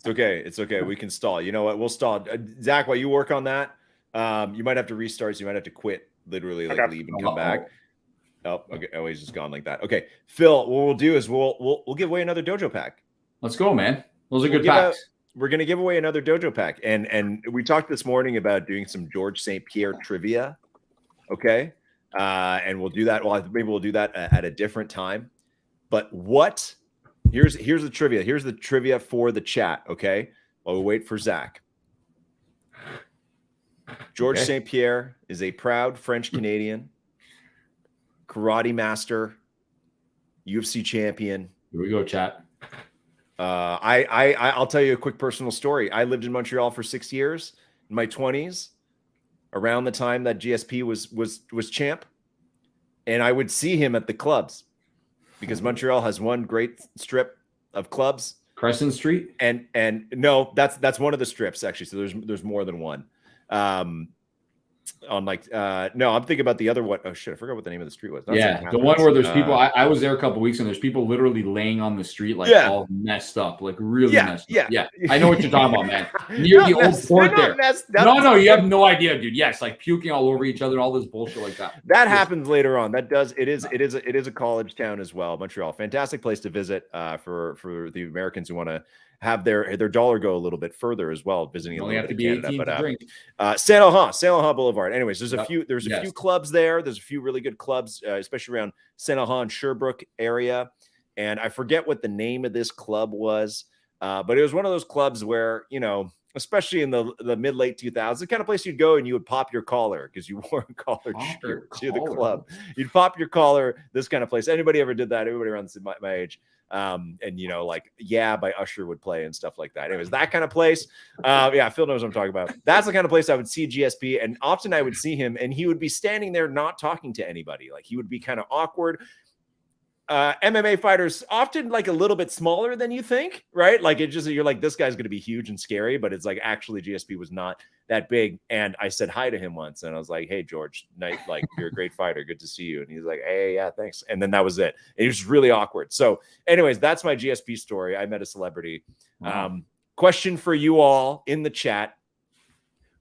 It's okay. We can stall. You know what? We'll stall. Zac, while you work on that, you might have to restart. So you might have to quit, literally, like leave and come back. Oh, okay. Oh, he's just gone like that. Okay, Phil. What we'll do is we'll give away another dojo pack. Let's go, man. Those are good give out- packs. We're gonna give away another dojo pack, and we talked this morning about doing some George St. Pierre trivia. Okay, and we'll do that. Well, maybe we'll do that at a different time. But here's the trivia. Here's the trivia for the chat. Okay, while we wait for Zac. George St. Pierre is a proud French Canadian karate master, UFC champion. Here we go, chat. I'll tell you a quick personal story. I lived in Montreal for 6 years in my 20s, around the time that GSP was champ, and I would see him at the clubs because Montreal has one great strip of clubs, Crescent Street, and no, that's one of the strips actually. So there's more than one. On like no, I'm thinking about the other one. Oh shit, I forgot what the name of the street was. Not yeah, the one where there's people. I was there a couple weeks and there's people literally laying on the street like all messed up, like really messed up. Yeah, I know what you're talking about, man. Near the old port there. No, you have no idea, dude. Yes, like puking all over each other, all this bullshit like that. That happens later on. That does. It is a college town as well. Montreal, fantastic place to visit for the Americans who want to have their dollar go a little bit further as well, visiting a little bit of Canada. But Saint Laurent Boulevard. Anyways, there's a few clubs there. There's a few really good clubs, especially around Saint Laurent and Sherbrooke area. And I forget what the name of this club was, but it was one of those clubs where, you know, especially in the mid-late 2000s, the kind of place you'd go and you would pop your collar because you wore a collared shirt to the club. You'd pop your collar, this kind of place. Anybody ever did that? Everybody around my age. And you know, like by Usher would play and stuff like that. Anyways, that kind of place. Yeah, Phil knows what I'm talking about. That's the kind of place I would see GSP, and often I would see him and he would be standing there not talking to anybody. Like he would be kind of awkward. MMA fighters often like a little bit smaller than you think, right? Like it just, you're like, this guy's going to be huge and scary, but it's like actually GSP was not that big. And I said hi to him once and I was like, hey, George, like you're a great fighter. Good to see you. And he's like, hey, yeah, thanks. And then that was it. And it was really awkward. So anyways, that's my GSP story. I met a celebrity. Wow. Question for you all in the chat.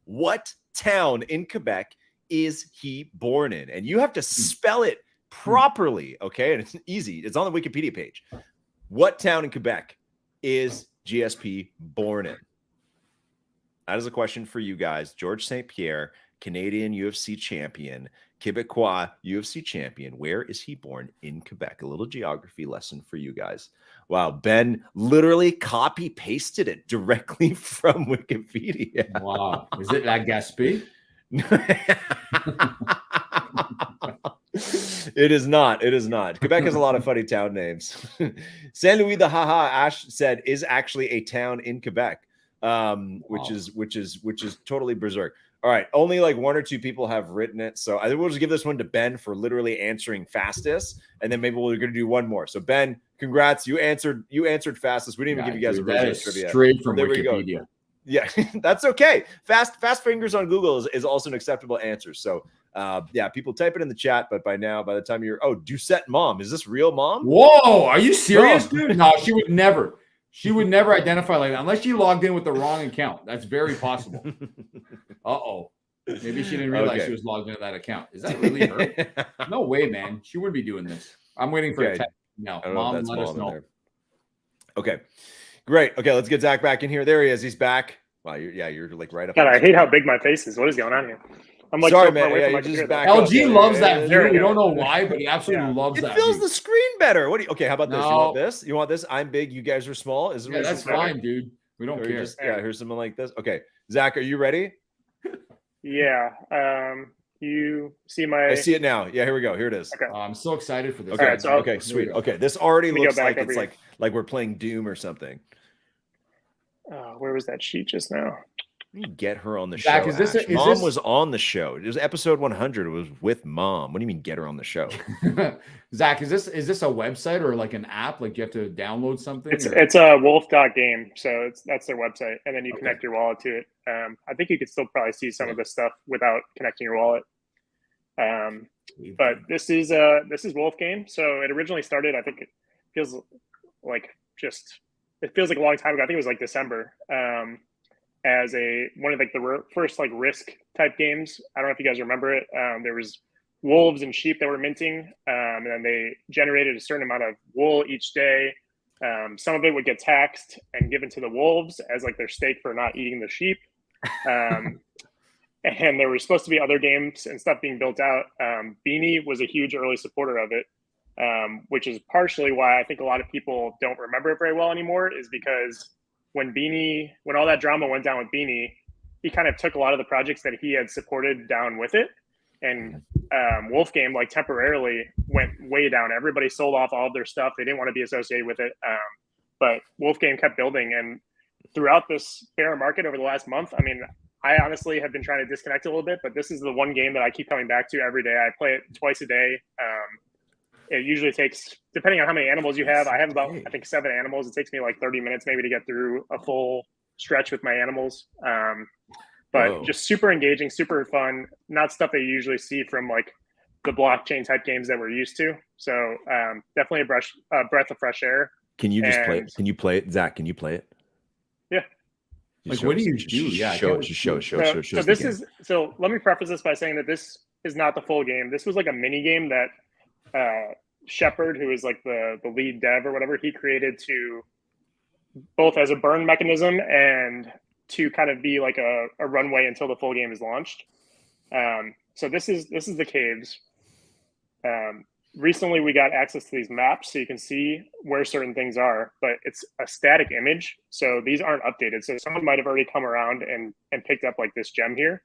What town in Quebec is he born in? And you have to spell it properly, okay? And it's easy. It's on the Wikipedia page. What town in Quebec is GSP born in? That is a question for you guys. George St. Pierre, Canadian UFC champion, Quebecois UFC champion. Where is he born in Quebec? A little geography lesson for you guys. Wow, Ben literally copy pasted it directly from Wikipedia. Wow, is it La Gaspé? It is not. It is not. Quebec has a lot of funny town names. Saint Louis de Haha, Ash said, is actually a town in Quebec, which is totally berserk. All right, only like one or two people have written it, so I think we'll just give this one to Ben for literally answering fastest, and then maybe we're going to do one more. So Ben, congrats, you answered fastest. We didn't even give you guys a version of trivia. Straight from Wikipedia. Yeah, that's okay. Fast fingers on Google is also an acceptable answer. So yeah, people type it in the chat, but by the time you're Doucette mom, is this real mom? Whoa, are you serious, dude? No, she would never. She would never identify like that unless she logged in with the wrong account. That's very possible. Uh-oh. Maybe she didn't realize she was logged into that account. Is that really her? No way, man. She wouldn't be doing this. I'm waiting for a text now. Mom, let us know. Okay. Great. Okay, let's get Zach back in here. There he is. He's back. Wow, you're like right up. God, I hate how big my face is. What is going on here? I'm like, sorry, man. Yeah, just back LG loves that view. We don't know why, but he absolutely loves that. It fills the screen better. Okay, how about this? You want this? You want this? I'm big. You guys are small. Is it really that's fine, dude. We don't care. Here's something like this. Okay, Zach, are you ready? Yeah. You see my? I see it now. Yeah, here we go. Here it is. Okay. I'm so excited for this. Okay, okay, sweet. Okay, this already looks like it's like we're playing Doom or something. Where was that sheet just now? Get her on the show. Mom was on the show. It was episode 100. It was with Mom. What do you mean get her on the show? Zach, is this a website or like an app? Like you have to download something? It's a wolf.game. So that's their website. And then you connect your wallet to it. I think you could still probably see some of this stuff without connecting your wallet. But this is Wolf Game. So it originally started, I think it feels like a long time ago. I think it was like December. As one of like the first like Risk type games. I don't know if you guys remember it. There was wolves and sheep that were minting, and then they generated a certain amount of wool each day. Some of it would get taxed and given to the wolves as like their stake for not eating the sheep. And there were supposed to be other games and stuff being built out. Beanie was a huge early supporter of it, which is partially why I think a lot of people don't remember it very well anymore, is because when all that drama went down with Beanie, he kind of took a lot of the projects that he had supported down with it. And Wolf Game like temporarily went way down. Everybody sold off all of their stuff. They didn't want to be associated with it. but Wolfgame kept building. And throughout this bear market over the last month, I mean, I honestly have been trying to disconnect a little bit, but this is the one game that I keep coming back to every day. I play it twice a day. It usually takes, depending on how many animals you have, I have about, I think, 7 animals. It takes me like 30 minutes maybe to get through a full stretch with my animals. But just super engaging, super fun, not stuff that you usually see from like the blockchain type games that we're used to. So definitely a breath of fresh air. Can you just play it? Can you play it? Zach, can you play it? Yeah. Like, what do you do? Yeah. Show. So this is, so let me preface this by saying that this is not the full game. This was like a mini game that Shepard, who is like the lead dev or whatever, he created to both as a burn mechanism and to kind of be like a runway until the full game is launched. So this is the caves. Recently we got access to these maps so you can see where certain things are, but it's a static image. So these aren't updated. So someone might have already come around and picked up like this gem here.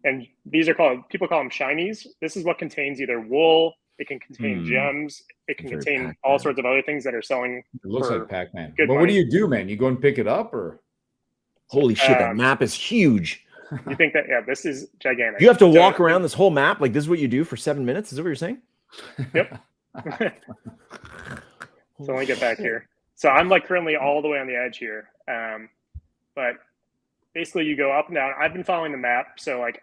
And these are people call them shinies. This is what contains either wool, it can contain gems, it can contain Pac-Man. All sorts of other things that are selling. It looks like Pac-Man. But what do you do, man? You go and pick it up, or? Holy shit, that map is huge. You think that, yeah, this is gigantic. You have to walk around this whole map? Like this is what you do for 7 minutes? Is that what you're saying? Yep. So let me get back here. So I'm like currently all the way on the edge here. But basically you go up and down. I've been following the map. So like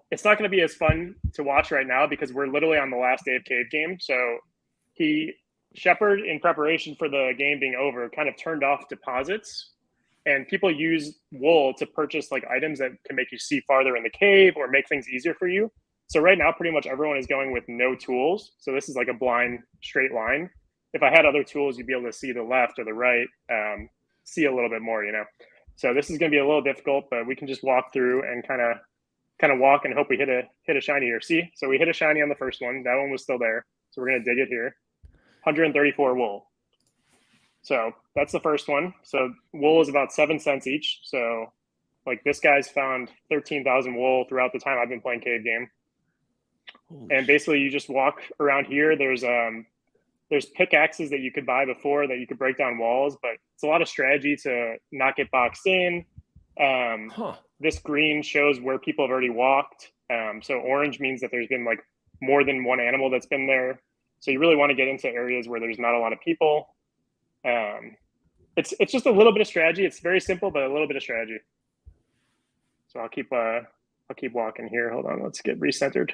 it's not going to be as fun to watch right now because we're literally on the last day of cave game. So Shepard, in preparation for the game being over, kind of turned off deposits, and people use wool to purchase like items that can make you see farther in the cave or make things easier for you. So right now, pretty much everyone is going with no tools. So this is like a blind straight line. If I had other tools, you'd be able to see the left or the right, see a little bit more, you know. So this is going to be a little difficult, but we can just walk through and kind of walk and hope we hit a shiny here. See, so we hit a shiny on the first one. That one was still there. So we're going to dig it here. 134 wool. So that's the first one. So wool is about 7 cents each. So like this guy's found 13,000 wool throughout the time I've been playing cave game. And basically you just walk around here. There's pickaxes that you could buy before that you could break down walls, but it's a lot of strategy to not get boxed in. This green shows where people have already walked. So orange means that there's been like more than one animal that's been there. So you really want to get into areas where there's not a lot of people. It's just a little bit of strategy. It's very simple, but a little bit of strategy. So I'll keep walking here. Hold on, let's get recentered.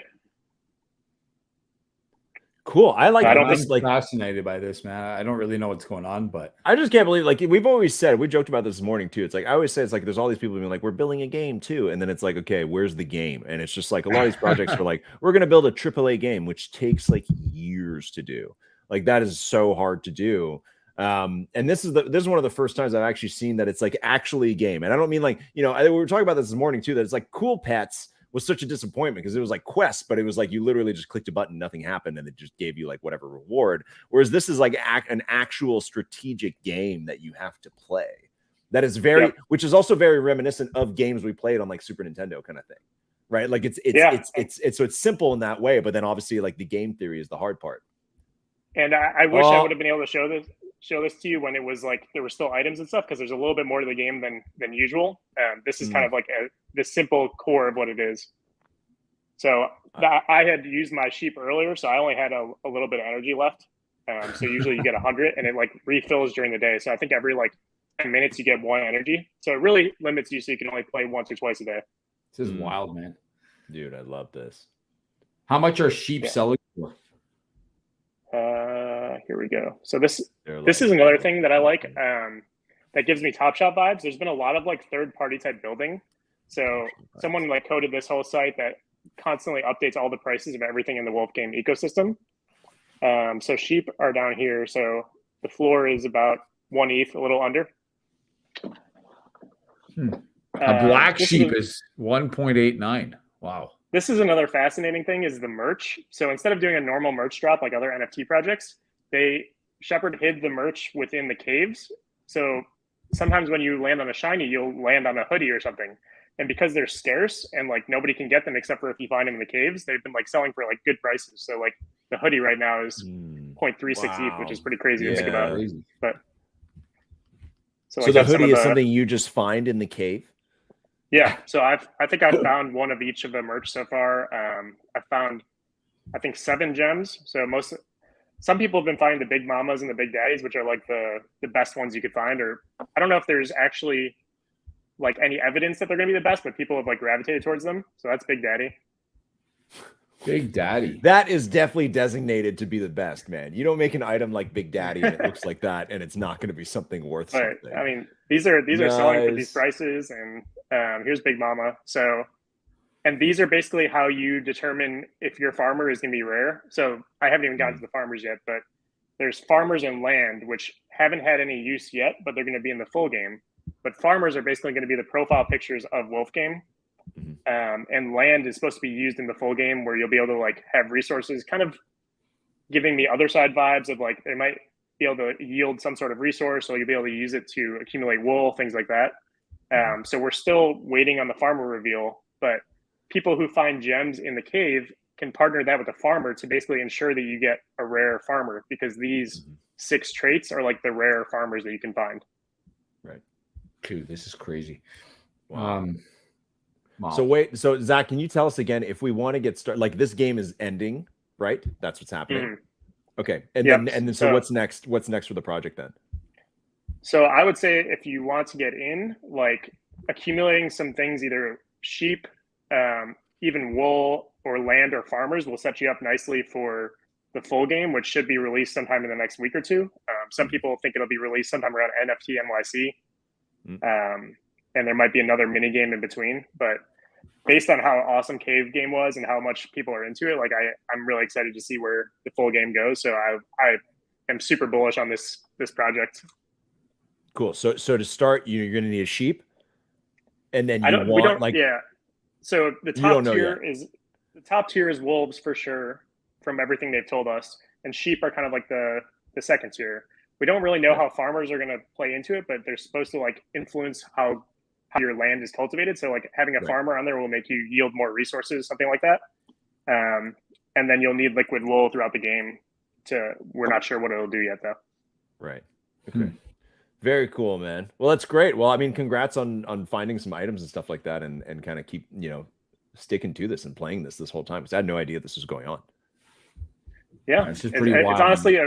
Cool. I'm like fascinated by this, man. I don't really know what's going on, but I just can't believe, like we've always said, we joked about this morning too. It's like I always say, it's like there's all these people being like, we're building a game too, and then it's like, okay, where's the game? And it's just like a lot of these projects are like, we're gonna build a AAA game, which takes like years to do. Like that is so hard to do. And this is one of the first times I've actually seen that it's like actually a game. And I don't mean like, you know, we were talking about this morning too, that it's like Cool Pets was such a disappointment because it was like Quest, but it was like you literally just clicked a button, nothing happened, and it just gave you like whatever reward. Whereas this is like an actual strategic game that you have to play. That is which is also very reminiscent of games we played on like Super Nintendo kind of thing, right? Like it's so it's simple in that way, but then obviously like the game theory is the hard part. And I wish I would have been able to show this to you when it was like there were still items and stuff, because there's a little bit more to the game than usual. This is kind of like the simple core of what it is. So I had used my sheep earlier, so I only had a little bit of energy left. So usually you get 100, and it like refills during the day. So I think every like 10 minutes you get 1 energy. So it really limits you, so you can only play once or twice a day. This is wild, man. Dude, I love this. How much are sheep selling for? Here we go. So this is another thing that I like, that gives me Top Shop vibes. There's been a lot of like third-party type building. So someone like coded this whole site that constantly updates all the prices of everything in the Wolfgame ecosystem. So sheep are down here. So the floor is about 1 ETH, a little under. A black sheep is 1.89. Wow. This is another fascinating thing, is the merch. So instead of doing a normal merch drop like other NFT projects, Shepard hid the merch within the caves. So sometimes when you land on a shiny, you'll land on a hoodie or something. And because they're scarce and like nobody can get them except for if you find them in the caves, they've been like selling for like good prices. So like the hoodie right now is 0.36 ETH, which is pretty crazy to think about. But So the hoodie is something you just find in the cave? Yeah. So I think I've found one of each of the merch so far. I found, I think, 7 gems. So some people have been finding the Big Mamas and the Big Daddies, which are like the best ones you could find. Or I don't know if there's actually like any evidence that they're going to be the best, but people have like gravitated towards them. So that's Big Daddy. Big Daddy. That is definitely designated to be the best, man. You don't make an item like Big Daddy and it looks like that, and it's not going to be something worth something. I mean, these are selling for these prices, and here's Big Mama. So, and these are basically how you determine if your farmer is going to be rare. So I haven't even gotten to the farmers yet, but there's farmers and land, which haven't had any use yet, but they're going to be in the full game. But farmers are basically going to be the profile pictures of Wolf Game. And land is supposed to be used in the full game, where you'll be able to like have resources, kind of giving the other side vibes of like they might be able to yield some sort of resource, so you'll be able to use it to accumulate wool, things like that. So we're still waiting on the farmer reveal, but people who find gems in the cave can partner that with the farmer to basically ensure that you get a rare farmer, because these 6 traits are like the rare farmers that you can find. Right. Dude, this is crazy. Wow. So Zach, can you tell us again, if we want to get started, like this game is ending, right? That's what's happening. Okay. And then so what's next? What's next for the project then? So I would say if you want to get in, like accumulating some things, either sheep, even wool or land or farmers, will set you up nicely for the full game, which should be released sometime in the next week or two. Some people think it'll be released sometime around NFT NYC. And there might be another mini game in between, but based on how awesome Cave Game was and how much people are into it, like I'm really excited to see where the full game goes. So I am super bullish on this project. Cool. So to start, you're going to need a sheep, and then So the top tier is wolves for sure, from everything they've told us, and sheep are kind of like the second tier. We don't really know how farmers are going to play into it, but they're supposed to like influence how your land is cultivated. So like having a farmer on there will make you yield more resources, something like that. And then you'll need liquid wool throughout the game. We're not sure what it'll do yet though. Right. Okay. Very cool, man. Well, that's great. Well, I mean, congrats on finding some items and stuff like that, and kind of keep, sticking to this and playing this whole time, because I had no idea this was going on. Yeah. It's honestly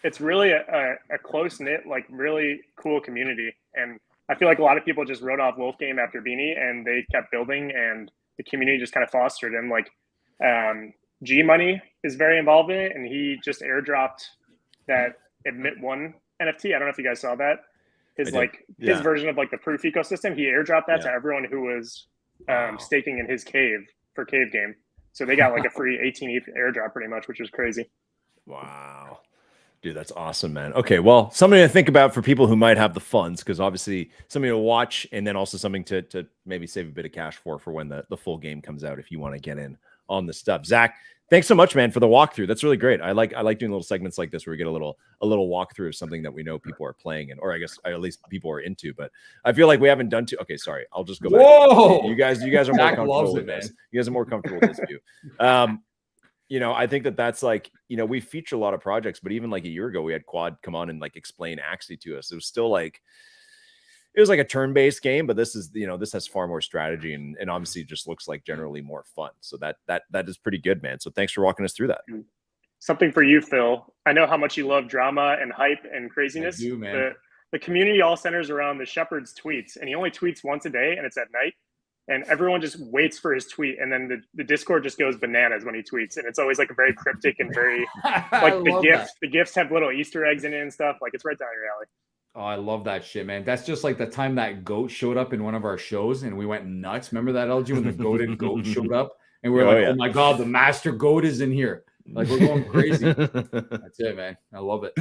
it's really a close-knit, like really cool community. And I feel like a lot of people just wrote off Wolf Game after Beanie, and they kept building, and the community just kind of fostered. And like G Money is very involved in it, and he just airdropped that Admit One NFT. I don't know if you guys saw that. His version of like the proof ecosystem. He airdropped that to everyone who was staking in his cave for Cave Game. So they got like a free 18 ETH airdrop pretty much, which was crazy. Wow. Dude, that's awesome, man. Okay, well, something to think about for people who might have the funds, because obviously something to watch, and then also something to maybe save a bit of cash for when the full game comes out, if you want to get in on the stuff. Zach, thanks so much, man, for the walkthrough. That's really great. I like doing little segments like this where we get a little walkthrough of something that we know people are playing, or I guess at least people are into. But I feel like we haven't done okay, sorry. I'll just go back. Whoa! You guys are more comfortable with this. You guys are more comfortable with this view. I think that's like, we feature a lot of projects, but even like a year ago, we had Quad come on and like explain Axie to us. It was still like, it was like a turn-based game, but this is, this has far more strategy and obviously just looks like generally more fun. So that is pretty good, man. So thanks for walking us through that. Something for you, Phil. I know how much you love drama and hype and craziness. I do, man. The community all centers around the Shepherd's tweets, and he only tweets once a day, and it's at night. And everyone just waits for his tweet, and then the Discord just goes bananas when he tweets, and it's always like a very cryptic and very like the gifts have little Easter eggs in it and stuff. Like it's right down your alley. Oh, I love that shit, man. That's just like the time that goat showed up in one of our shows, and we went nuts. Remember that, LG, when the goated goat showed up, and we were oh my god, the master goat is in here. Like we're going crazy. That's it, man. I love it.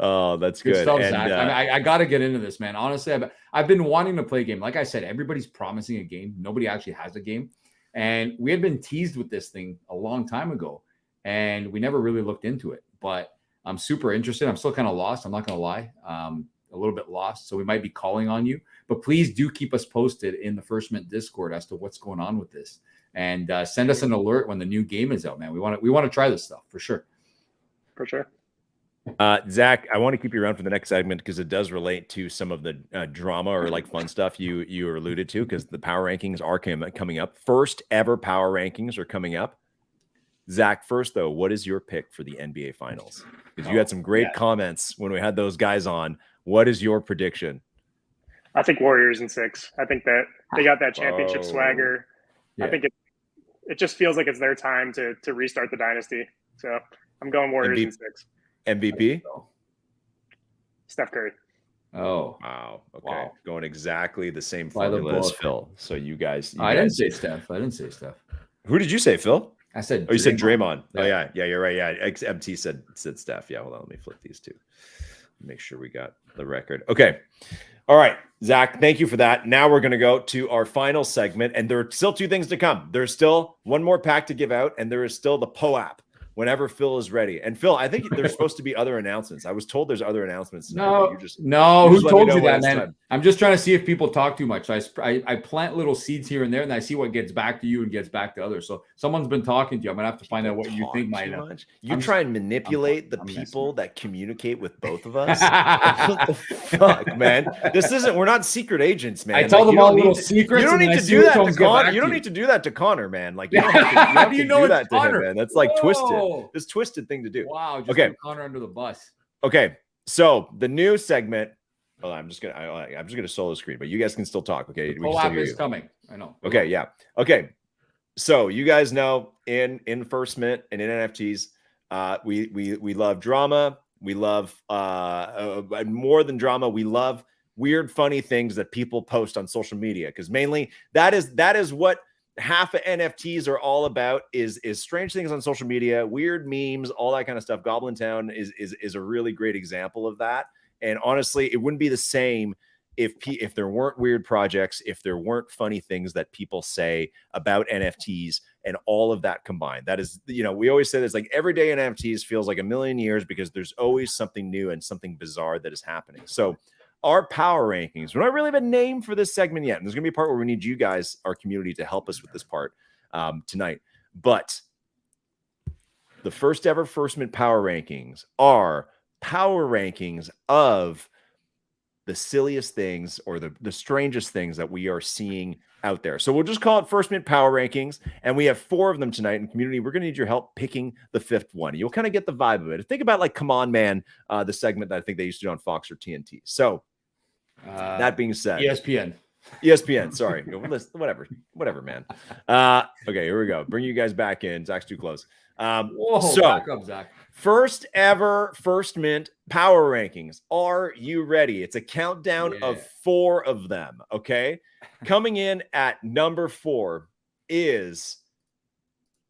Oh, that's good stuff, Zach. I got to get into this, man. Honestly, I've been wanting to play a game. Like I said, everybody's promising a game. Nobody actually has a game. And we had been teased with this thing a long time ago, and we never really looked into it. But I'm super interested. I'm still kind of lost. I'm not going to lie. A little bit lost. So we might be calling on you. But please do keep us posted in the First Mint Discord as to what's going on with this. And send us an alert when the new game is out, man. We want to try this stuff for sure. For sure. Zach, I want to keep you around for the next segment because it does relate to some of the drama or like fun stuff you alluded to, because the power rankings are coming up. First ever power rankings are coming up. Zach, first though, what is your pick for the NBA Finals? Because you had some great comments when we had those guys on. What is your prediction? I think Warriors in 6. I think that they got that championship swagger. Yeah. I think it just feels like it's their time to restart the dynasty. So I'm going Warriors in 6. MVP? Steph Curry. Oh, wow. Okay. Wow. Going exactly the same formula as Phil. So you guys. Didn't say Steph. Who did you say, Phil? I said. Oh, you said Draymond. Yeah. Oh, yeah, you're right. Yeah, MT said Steph. Yeah, hold on. Let me flip these two. Make sure we got the record. Okay. All right, Zach, thank you for that. Now we're going to go to our final segment, and there are still 2 things to come. There's still one more pack to give out, and there is still the POAP whenever Phil is ready. And Phil, I think there's supposed to be other announcements. I was told there's other announcements tonight. No, who told you that, man? I'm just trying to see if people talk too much. I plant little seeds here and there, and I see what gets back to you and gets back to others. So someone's been talking to you. I'm gonna have to find out what you think might have. You try and manipulate the people that communicate with both of us. What the fuck, man? We're not secret agents, man. I tell them all little secrets. You don't need to do that to Connor. You don't need to do that to Connor, man. Like, you don't have to do that to him, man. That's like twisted. This twisted thing to do. Wow. Just put Connor under the bus. Okay. So the new segment. Well, I'm just gonna solo screen, but you guys can still talk. Okay. POAP is coming. I know. Okay. Yeah. Okay. So you guys know in First Mint and in NFTs, we love drama. We love more than drama. We love weird, funny things that people post on social media, because mainly that is what half of NFTs are all about, is strange things on social media, weird memes, all that kind of stuff. Goblintown is a really great example of that. And honestly, it wouldn't be the same if there weren't weird projects, if there weren't funny things that people say about NFTs and all of that combined. That is, we always say this, like, every day in NFTs feels like a million years, because there's always something new and something bizarre that is happening. So our power rankings, we don't really have a name for this segment yet. And there's going to be a part where we need you guys, our community, to help us with this part tonight. But the first ever First Mint power rankings are power rankings of the silliest things or the strangest things that we are seeing out there. So we'll just call it First Mint power rankings. And we have 4 of them tonight in community. We're going to need your help picking the 5th one. You'll kind of get the vibe of it. Think about like Come On Man, the segment that I think they used to do on Fox or TNT. So that being said, ESPN, sorry. Whatever, man. Okay, here we go. Bring you guys back in. Zach's too close. Back up, Zach. First ever First Mint power rankings. Are you ready? It's a countdown of 4 of them. Okay. Coming in at number 4 is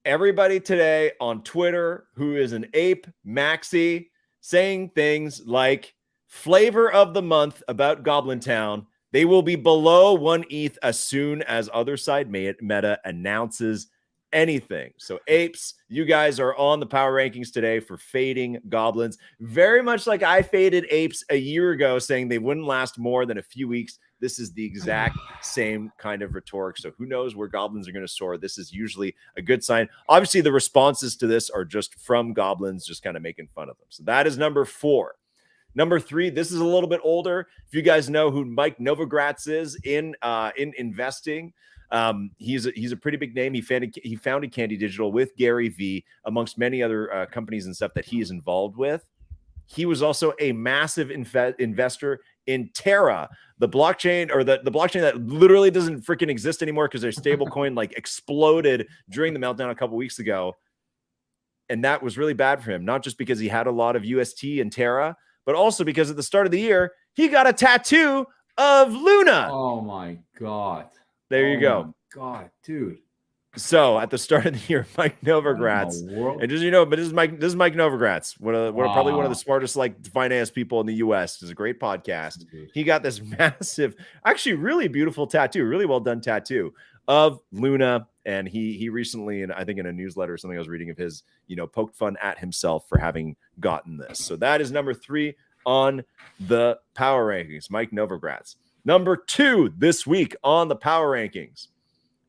everybody today on Twitter who is an ape, Maxi, saying things like flavor of the month about Goblintown. They will be below 1 ETH as soon as Other Side Meta announces anything. So apes, you guys are on the power rankings today for fading goblins, very much like I faded apes a year ago, saying they wouldn't last more than a few weeks. This is the exact same kind of rhetoric. So who knows where goblins are going to soar? This is usually a good sign. Obviously, the responses to this are just from goblins, just kind of making fun of them. So that is number 4. Number 3, this is a little bit older. If you guys know who Mike Novogratz is in investing, he's a pretty big name. He founded Candy Digital with Gary V, amongst many other companies and stuff that he is involved with. He was also a massive investor in Terra, the blockchain, or the blockchain that literally doesn't freaking exist anymore because their stable coin like exploded during the meltdown a couple weeks ago. And that was really bad for him, not just because he had a lot of UST and Terra, but also because at the start of the year, he got a tattoo of Luna. Oh my God. There you go. God, dude. So at the start of the year, Mike Novogratz, and just but this is Mike Novogratz, probably one of the smartest like finance people in the U.S. It's a great podcast. He got this massive, actually really beautiful tattoo, really well done tattoo of Luna, and he recently, and I think in a newsletter or something I was reading of his, poked fun at himself for having gotten this. So that is number 3 on the power rankings, Mike Novogratz. Number 2 this week on the power rankings,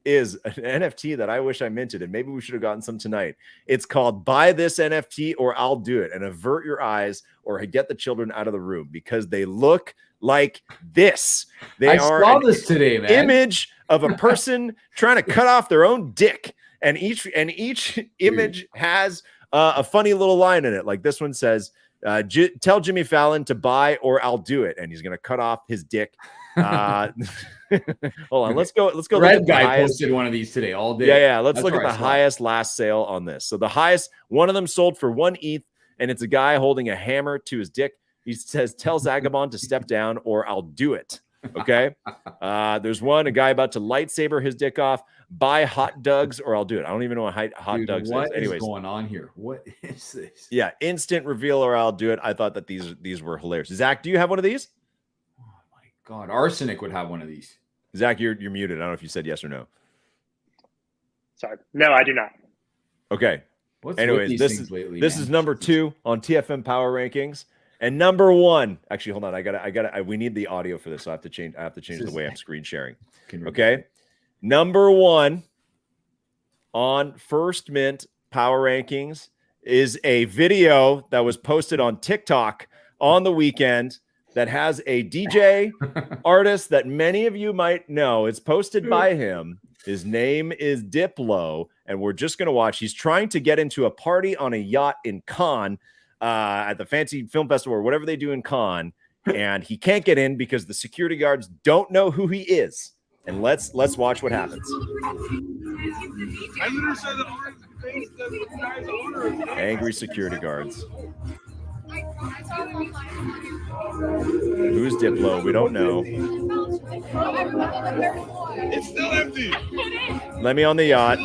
is an NFT that I wish I minted, and maybe we should have gotten some tonight. It's called Buy This NFT or I'll Do It, and avert your eyes or get the children out of the room because they look like this. They are saw this today, man. Image of a person trying to cut off their own dick, and each image has a funny little line in it. Like this one says, tell Jimmy Fallon to buy or I'll do it, and he's going to cut off his dick. Hold on, let's go. Red guy posted one of these today all day. Yeah. Let's look at the highest last sale on this. So the highest, one of them sold for 1 ETH, and it's a guy holding a hammer to his dick. He says, "Tell Zagabond to step down, or I'll do it." Okay. There's a guy about to lightsaber his dick off. Buy hot dogs, or I'll do it. I don't even know what hot dogs is. Anyways, going on here? What is this? Yeah, instant reveal, or I'll do it. I thought that these were hilarious. Zach, do you have one of these? God, Arsenic would have one of these. Zach, you're muted. I don't know if you said yes or no. Sorry. No, I do not. Okay. Anyways, this is number 2 on TFM Power Rankings. And number 1, actually, hold on. We need the audio for this. So I have to change the way I'm screen sharing. Okay. Number 1 on First Mint Power Rankings is a video that was posted on TikTok on the weekend that has a DJ artist that many of you might know. It's posted by him. His name is Diplo, and we're just going to watch. He's trying to get into a party on a yacht in Cannes at the Fancy Film Festival or whatever they do in Cannes, and he can't get in because the security guards don't know who he is. And let's watch what happens. Angry security guards. Who's Diplo? We don't know. It's still empty. Let me on the yacht.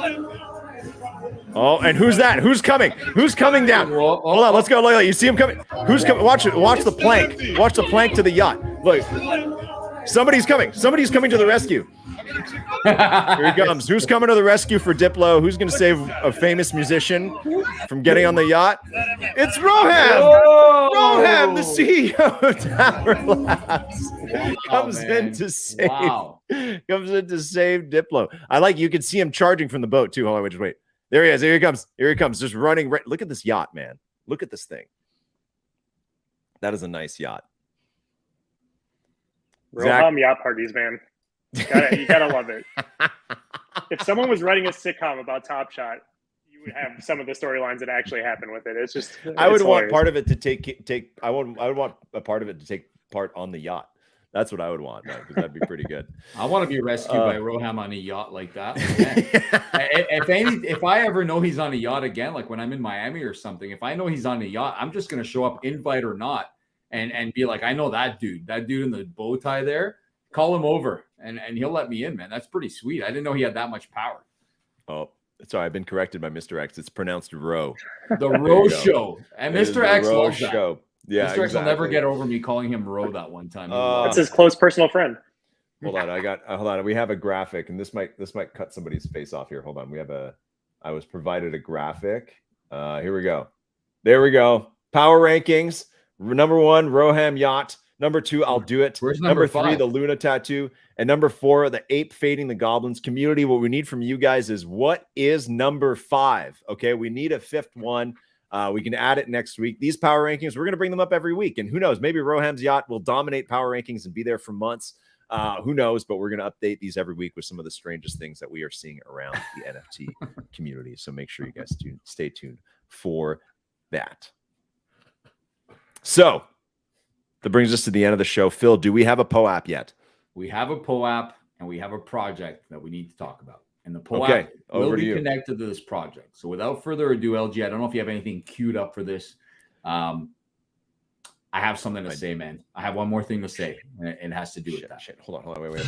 Oh, and who's that? Who's coming? Who's coming down? Hold on, let's go. Look, you see him coming? Who's coming? Watch it. Watch the plank. Watch the plank to the yacht. Look, somebody's coming. Somebody's coming to the rescue. Here he comes. Who's coming to the rescue for Diplo? Who's going to save a famous musician from getting on the yacht? It's Roham! Whoa! Roham, the CEO of Tower Labs, comes in to save Diplo. You can see him charging from the boat too. Hold on, just wait. There he is. Here he comes. Here he comes. Just running. Right. Look at this yacht, man. Look at this thing. That is a nice yacht. Roham yacht parties, man. You gotta love it. If someone was writing a sitcom about Top Shot, you would have some of the storylines that actually happen with it. It's just I would want part of it to take. I would want a part of it to take part on the yacht. That's what I would want, because that'd be pretty good. I want to be rescued by Roham on a yacht like that. If I ever know he's on a yacht again, like when I'm in Miami or something, if I know he's on a yacht, I'm just gonna show up, invite or not, and be like, I know that dude in the bow tie there. Call him over, and he'll let me in, man. That's pretty sweet. I didn't know he had that much power. Oh, sorry, I've been corrected by Mr. X. It's pronounced Roe. The Roe Show, and Mr. X loves that. Show. Yeah, Mr. X will never get over me calling him Roe that one time. That's his close personal friend. Hold on. We have a graphic, and this might cut somebody's face off here. Hold on. I was provided a graphic. Here we go. There we go. Power rankings. Number 1, Roham yacht. Number 2, I'll do it. Where's number 3, 5? the Luna tattoo. And number 4, the ape fading the goblins. Community, what we need from you guys is, what is number 5? Okay, we need a 5th one. We can add it next week. These power rankings, we're going to bring them up every week. And who knows, maybe Roham's yacht will dominate power rankings and be there for months. Who knows, but we're going to update these every week with some of the strangest things that we are seeing around the NFT community. So make sure you guys stay tuned for that. So that brings us to the end of the show. Phil, do we have a POAP yet? We have a POAP, and we have a project that we need to talk about. And the POAP will be connected to this project. So without further ado, LG, I don't know if you have anything queued up for this. I have something to say, man. I have one more thing to say, and it has to do with that. Hold on, wait.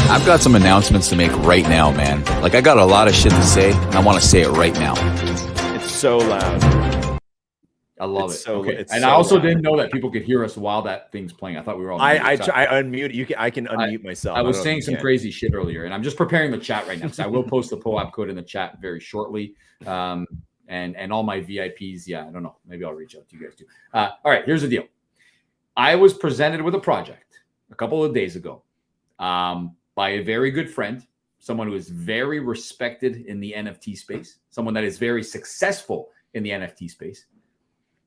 I've got some announcements to make right now, man. Like, I got a lot of shit to say, and I want to say it right now. It's so loud. I love it. So, okay. And I also didn't know that people could hear us while that thing's playing. I thought we were all. I unmute. I can unmute myself. I was saying some crazy shit earlier, and I'm just preparing the chat right now because I will post the POAP code in the chat very shortly. And all my VIPs, yeah, I don't know. Maybe I'll reach out to you guys too. All right, here's the deal. I was presented with a project a couple of days ago by a very good friend someone who is very respected in the NFT space, someone that is very successful in the NFT space.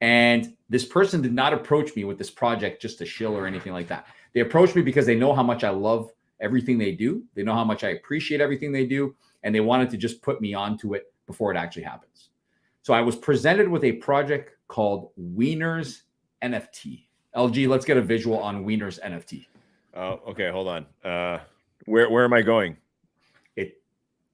And this person did not approach me with this project just to shill or anything like that. They approached me because they know how much I love everything they do. They know how much I appreciate everything they do. And they wanted to just put me onto it before it actually happens. So I was presented with a project called Wienerz NFT. LG, let's get a visual on Wienerz NFT. Oh, okay. Hold on. Where am I going?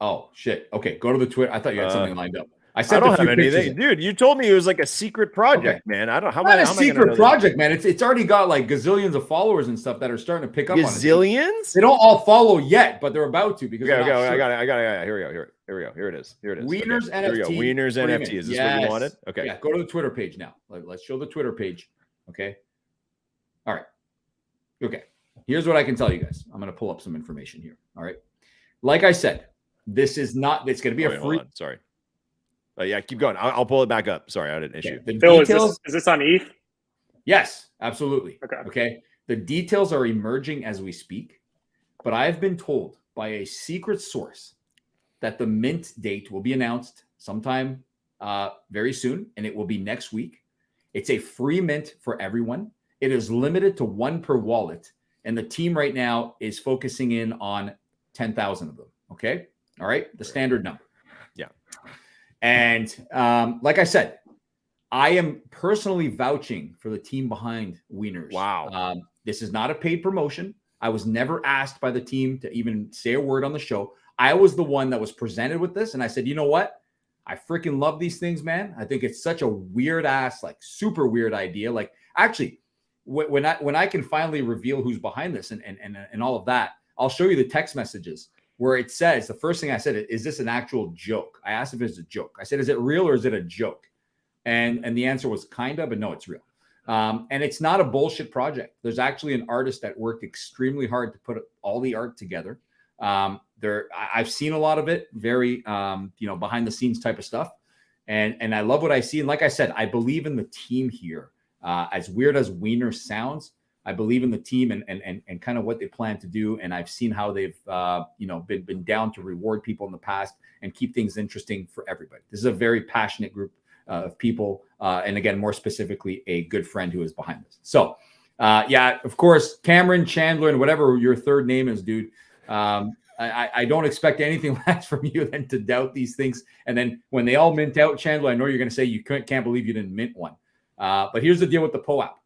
Oh, shit. Okay. Go to the Twitter. I thought you had something lined up. I don't have anything, dude. You told me it was like a secret project, man. I don't. How not a secret project, man. It's already got like gazillions of followers and stuff that are starting to pick up on it. Gazillions? They don't all follow yet, but they're about to because I got it. Here we go. Here it is. Wienerz NFT. Here we go. Wienerz NFT. Is this what you wanted? Okay. Yeah. Go to the Twitter page now. Let's show the Twitter page. Okay. All right. Okay. Here's what I can tell you guys. I'm going to pull up some information here. All right. Like I said, this is not. It's going to be a free. Sorry. Yeah, keep going. I'll pull it back up. Sorry, I had an issue. The Phil, details, is this on ETH? Yes, absolutely. Okay. The details are emerging as we speak, but I've been told by a secret source that the mint date will be announced sometime very soon, and it will be next week. It's a free mint for everyone. It is limited to one per wallet, and the team right now is focusing in on 10,000 of them. Okay. All right. The standard number. Yeah. And like I said, I am personally vouching for the team behind Wienerz. Wow. This is not a paid promotion. I was never asked by the team to even say a word on the show. I was the one that was presented with this. And I said, you know what? I freaking love these things, man. I think it's such a weird ass, like super weird idea. Like actually, when I can finally reveal who's behind this and all of that, I'll show you the text messages where it says, the first thing I said, is this an actual joke? I asked if it's a joke. I said, is it real or is it a joke? And the answer was kind of, but no, it's real. And it's not a bullshit project. There's actually an artist that worked extremely hard to put all the art together. I've seen a lot of it, very, behind the scenes type of stuff. And I love what I see. And like I said, I believe in the team here. As weird as Wienerz sounds, I believe in the team and kind of what they plan to do. And I've seen how they've, been down to reward people in the past and keep things interesting for everybody. This is a very passionate group of people. And again, more specifically, a good friend who is behind this. So, of course, Cameron, Chandler, and whatever your third name is, dude. I don't expect anything less from you than to doubt these things. And then when they all mint out, Chandler, I know you're going to say you can't believe you didn't mint one. But here's the deal with the POAP.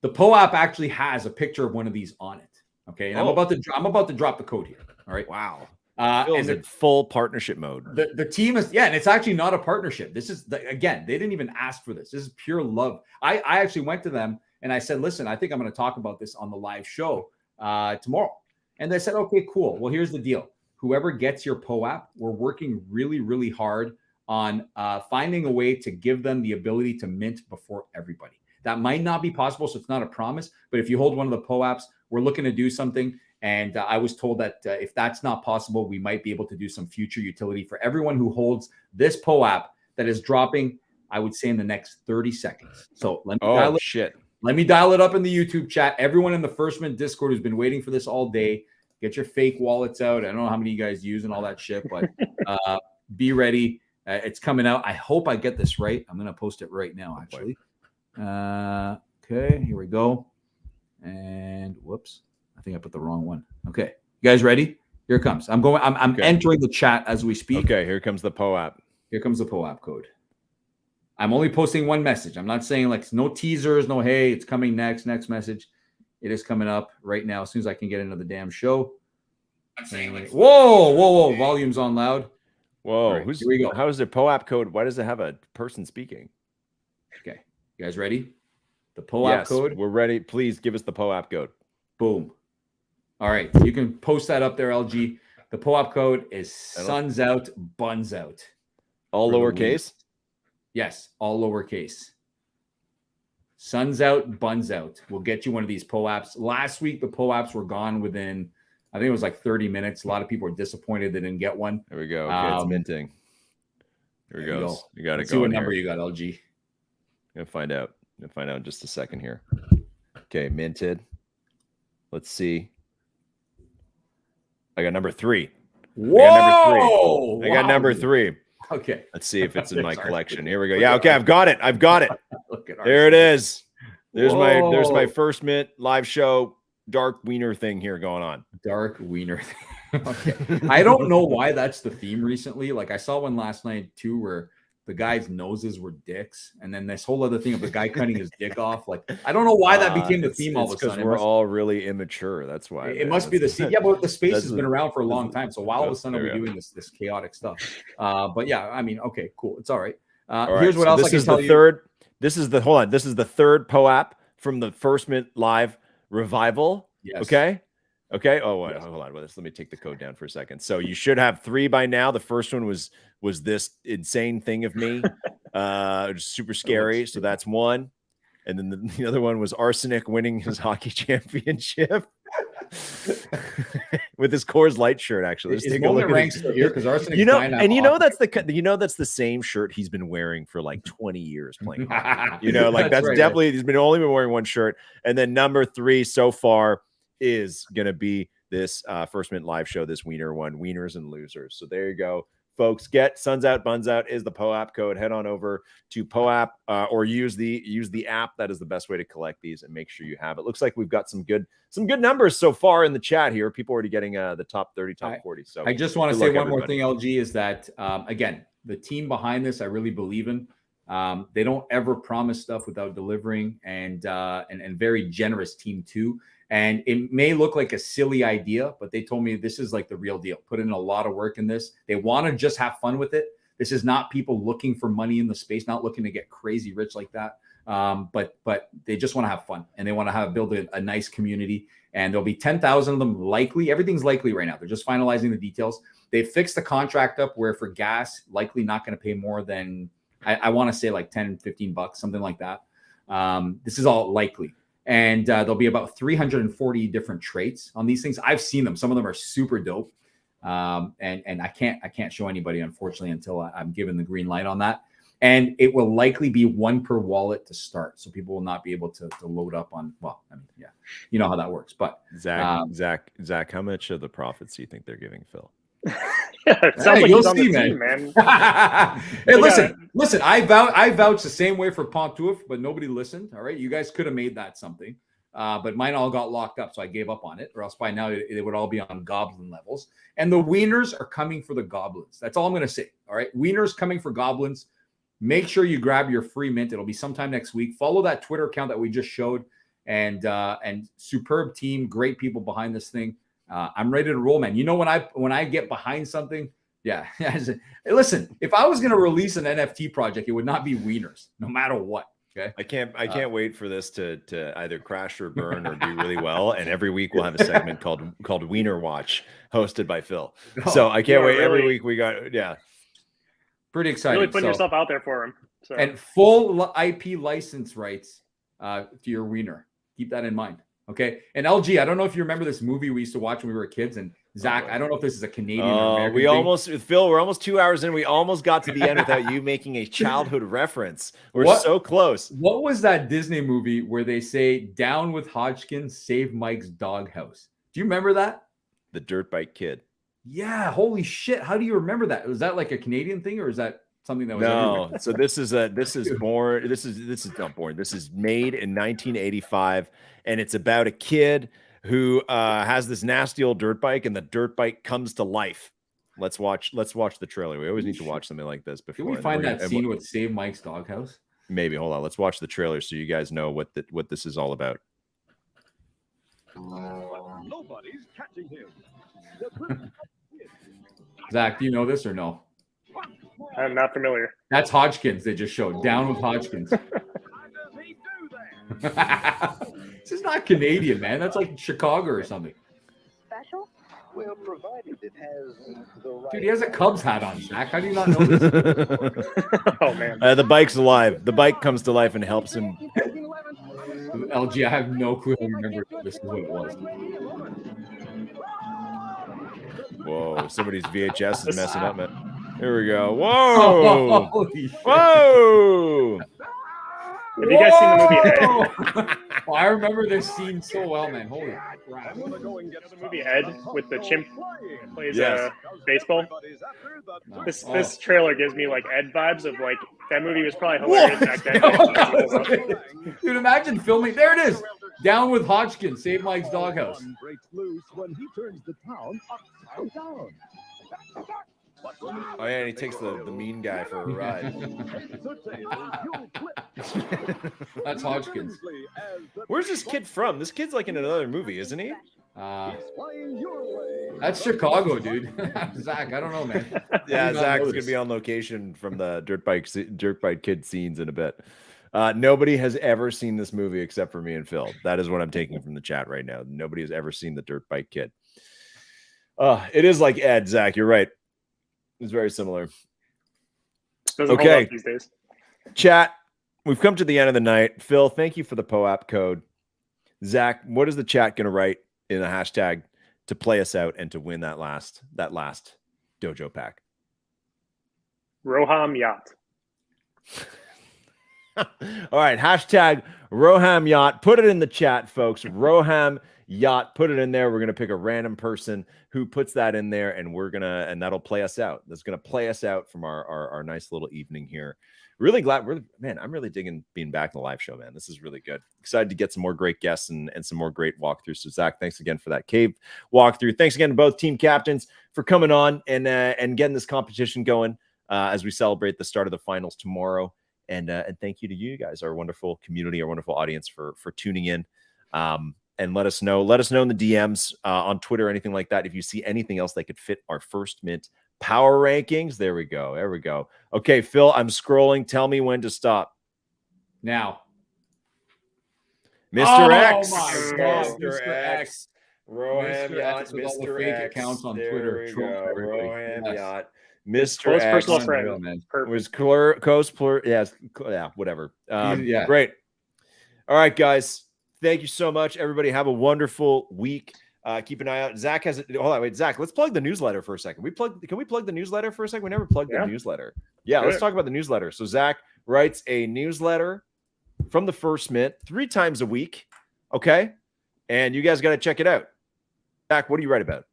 The POAP actually has a picture of one of these on it. Okay. And I'm about to drop the code here. All right. Wow. And in full partnership mode. The team is, and it's actually not a partnership. This is again, they didn't even ask for this. This is pure love. I actually went to them and I said, listen, I think I'm going to talk about this on the live show tomorrow. And they said, okay, cool. Well, here's the deal. Whoever gets your POAP, we're working really, really hard on finding a way to give them the ability to mint before everybody. That might not be possible, so it's not a promise. But if you hold one of the POAPs, we're looking to do something. And I was told that if that's not possible, we might be able to do some future utility for everyone who holds this POAP that is dropping, I would say, in the next 30 seconds. So let me dial it up in the YouTube chat. Everyone in the First Mint Discord who's been waiting for this all day, get your fake wallets out. I don't know how many of you guys use and all that shit, but be ready. It's coming out. I hope I get this right. I'm going to post it right now, actually. Okay, here we go. And whoops, I think I put the wrong one. Okay, you guys ready? Here it comes. I'm entering the chat as we speak. Okay, here comes the POAP. Here comes the POAP code. I'm only posting one message. I'm not saying like no teasers, no, hey, it's coming next message. It is coming up right now as soon as I can get into the damn show. I'm saying like, whoa, volume's on loud. Whoa, right, here we go. How is the POAP code? Why does it have a person speaking? Okay, you guys ready? The POAP code? We're ready. Please give us the POAP code. Boom. All right, you can post that up there, LG. The POAP code is suns out, buns out. All lowercase? Yes, all lowercase. Suns out, buns out. We'll get you one of these POAPs. Last week, the POAPs were gone within, I think it was like 30 minutes. A lot of people were disappointed they didn't get one. There we go. Okay, it's minting. Here we go. You got to go. See what number you got, LG. Gonna find out. Gonna find out in just a second here. Okay, minted. Let's see. I got number 3. Whoa! I got number 3. Okay. Let's see if it's in my Sorry. collection. Here we go. Yeah, okay, I've got it. Look at There it is. There's Whoa. my first mint live show dark wiener thing here going on. Dark wiener. Okay. I don't know why that's the theme recently. Like I saw one last night too, where the guy's noses were dicks, and then this whole other thing of the guy cutting his dick off. Like I don't know why that became the theme all of a sudden. We're all really immature. That's why. It must be the scene. Yeah, but the space has been around for a long time. So why all of a sudden are we doing this chaotic stuff? But yeah, I mean, okay, cool. It's all right. Here's what else I can tell you. This is the third POAP from the First Mint Live revival. Yes. Okay. Oh, wait, hold on. Let me take the code down for a second. So you should have 3 by now. The first one was this insane thing of me, super scary. So that's 1, and then the other one was Arsenic winning his hockey championship with his Coors Light shirt. Actually, let's take a look at it here because Arsenic. That's the same shirt he's been wearing for like 20 years playing hockey. That's right, definitely he's only been wearing one shirt. And then number 3 so far is going to be this First Mint live show, this Wiener one, Wieners and Losers. So there you go, folks. Get Suns Out, Buns Out is the POAP code. Head on over to POAP or use the app. That is the best way to collect these and make sure you have it. Looks like we've got some good numbers so far in the chat here. People already getting the top 30, top 40. So I just want to say one more thing, LG, is that again, the team behind this, I really believe in. They don't ever promise stuff without delivering, and very generous team too. And it may look like a silly idea, but they told me this is like the real deal. Put in a lot of work in this. They want to just have fun with it. This is not people looking for money in the space, not looking to get crazy rich like that. But they just want to have fun, and they want to build a nice community. And there'll be 10,000 of them likely. Everything's likely right now. They're just finalizing the details. They fixed the contract up where for gas, likely not going to pay more than, I want to say like 10, 15 bucks, something like that. This is all likely. And there'll be about 340 different traits on these things. I've seen them. Some of them are super dope. And I can't show anybody, unfortunately, until I'm given the green light on that. And it will likely be 1 per wallet to start. So people will not be able to load up on, well, I mean, yeah, you know how that works. But Zach, how much of the profits do you think they're giving Phil? Yeah, it sounds like he's on the team, man. Hey, listen. I vouch the same way for Pontouf, but nobody listened. All right, you guys could have made that something, but mine all got locked up, so I gave up on it. Or else by now it would all be on goblin levels. And the Wieners are coming for the goblins. That's all I'm going to say. All right, Wieners coming for goblins. Make sure you grab your free mint. It'll be sometime next week. Follow that Twitter account that we just showed, and superb team, great people behind this thing. I'm ready to roll, man. You know, when I get behind something, yeah. Listen, if I was going to release an NFT project, it would not be Wieners, no matter what. Okay. I can't wait for this to either crash or burn or do really well. And every week we'll have a segment called Wiener Watch, hosted by Phil. So I can't wait. Every week we got pretty exciting. Really putting yourself out there for him. So. And full IP license rights to your Wiener. Keep that in mind. Okay. And LG, I don't know if you remember this movie we used to watch when we were kids. And Zach, I don't know if this is a Canadian or American thing. Phil, we're almost 2 hours in. We almost got to the end without you making a childhood reference. We're so close. What was that Disney movie where they say, "Down with Hodgkins, save Mike's doghouse"? Do you remember that? The Dirt Bike Kid. Yeah. Holy shit. How do you remember that? Was that like a Canadian thing, or is that something that was everywhere? So this is not born. This is made in 1985, and it's about a kid who has this nasty old dirt bike, and the dirt bike comes to life. Let's watch the trailer. We always need to watch something like this before. Can we find that scene with Save Mike's Doghouse? Maybe. Hold on. Let's watch the trailer so you guys know what this is all about. Nobody's catching him. Zach, do you know this or no? I'm not familiar. That's Hodgkins. They just showed Down with Hodgkins. This is not Canadian, man. That's like Chicago or something. Special? Well, provided it has the right. Dude, he has a Cubs hat on, Zach. How do you not know this? Oh, man. The bike's alive. The bike comes to life and helps him. LG, I have no clue. I remember this is what it was. Whoa, somebody's VHS is messing up, man. Here we go. Whoa! Holy shit. Whoa! Have you guys seen the movie Ed? I remember this scene so well, man. Holy crap. You know the movie Ed with the chimp that plays Yes. baseball? No. This trailer gives me like Ed vibes of like that movie was probably hilarious back then. Dude, imagine filming. There it is. Down with Hodgkin. Save Mike's Doghouse. Breaks loose when he turns the town upside down. Oh, yeah, and he takes the mean guy for a ride. That's Hodgkins. Where's this kid from? This kid's like in another movie, isn't he? That's Chicago, dude. Zach, I don't know, man. Yeah, Zach's going to be on location from the Dirt Bike Kid scenes in a bit. Nobody has ever seen this movie except for me and Phil. That is what I'm taking from the chat right now. Nobody has ever seen the Dirt Bike Kid. It is like Ed, Zach. You're right. It's very similar. Doesn't hold up these days. Chat, we've come to the end of the night. Phil, thank you for the POAP code. Zach, what is the chat going to write in a hashtag to play us out and to win that last dojo pack? Roham Yacht. All right, hashtag Roham Yacht. Put it in the chat, folks. Roham Yacht. Put it in there. We're gonna pick a random person who puts that in there, and that'll play us out. That's gonna play us out from our nice little evening here. Really glad I'm really digging being back in the live show, man. This is really good. Excited to get some more great guests and some more great walkthroughs. So Zach, thanks again for that cave walkthrough. Thanks again to both team captains for coming on and getting this competition going as we celebrate the start of the finals tomorrow. And thank you to you guys, our wonderful community, our wonderful audience for tuning in. And let us know in the DMs on Twitter, anything like that. If you see anything else that could fit our first mint power rankings, there we go. Okay, Phil, I'm scrolling. Tell me when to stop. Now. Mr. X. My God, Mr. X. Roham Yacht. with all the Mr. fake X. accounts on There Twitter. we Troll go. everybody. Roham Yes. Yacht. Close Mr. X. personal Unreal, friend. man. Was whatever. Yeah. Great. All right, guys. Thank you so much, everybody. Have a wonderful week. Keep an eye out. Zach has it. Hold on, wait, Zach. Let's plug the newsletter for a second. Can we plug the newsletter for a second? We never plugged the newsletter. Yeah, let's talk about the newsletter. So Zach writes a newsletter from the First Mint 3 times a week. Okay, and you guys got to check it out. Zach, what do you write about?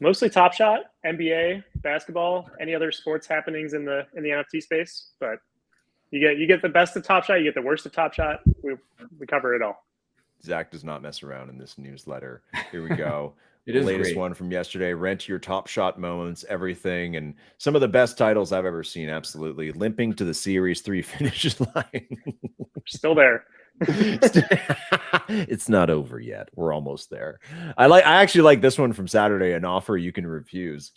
Mostly Top Shot, NBA, basketball, any other sports happenings in the NFT space. But you get the best of Top Shot, you get the worst of Top Shot. We cover it all. Zach does not mess around in this newsletter. Here we go. It The is latest great. one from yesterday. Rent your Top Shot moments, everything, and some of the best titles I've ever seen. Absolutely, limping to the Series 3 finish line. Still there. It's not over yet. We're almost there. I actually like this one from Saturday, an offer you can refuse.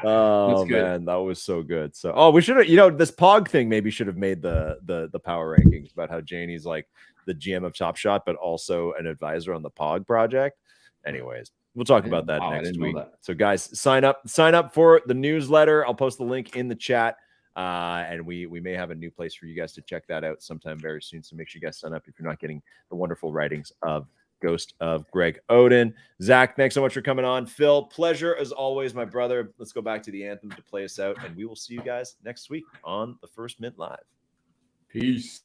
Oh man, that was so good. So we should have, this Pog thing maybe should have made the power rankings about how Janie's like the GM of Top Shot, but also an advisor on the Pog project. Anyways, we'll talk about that next week. So guys, sign up for the newsletter. I'll post the link in the chat. And we may have a new place for you guys to check that out sometime very soon. So make sure you guys sign up if you're not getting the wonderful writings of Ghost of Greg Oden. Zach, thanks so much for coming on. Phil, pleasure as always, my brother. Let's go back to the anthem to play us out, and we will see you guys next week on the First Mint Live. Peace.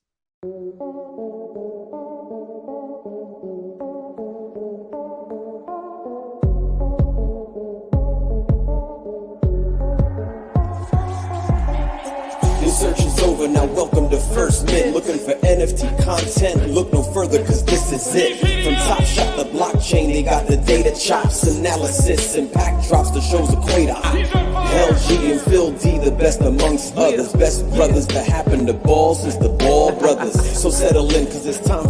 Search is over, now welcome to First Mint. Looking for NFT content, look no further cause this is it. From Top Shot, the blockchain, they got the data chops, analysis, and pack drops, the show's equator hot. LG and Phil D, the best amongst others. Best brothers that happen to ball since the Ball brothers. So settle in cause it's time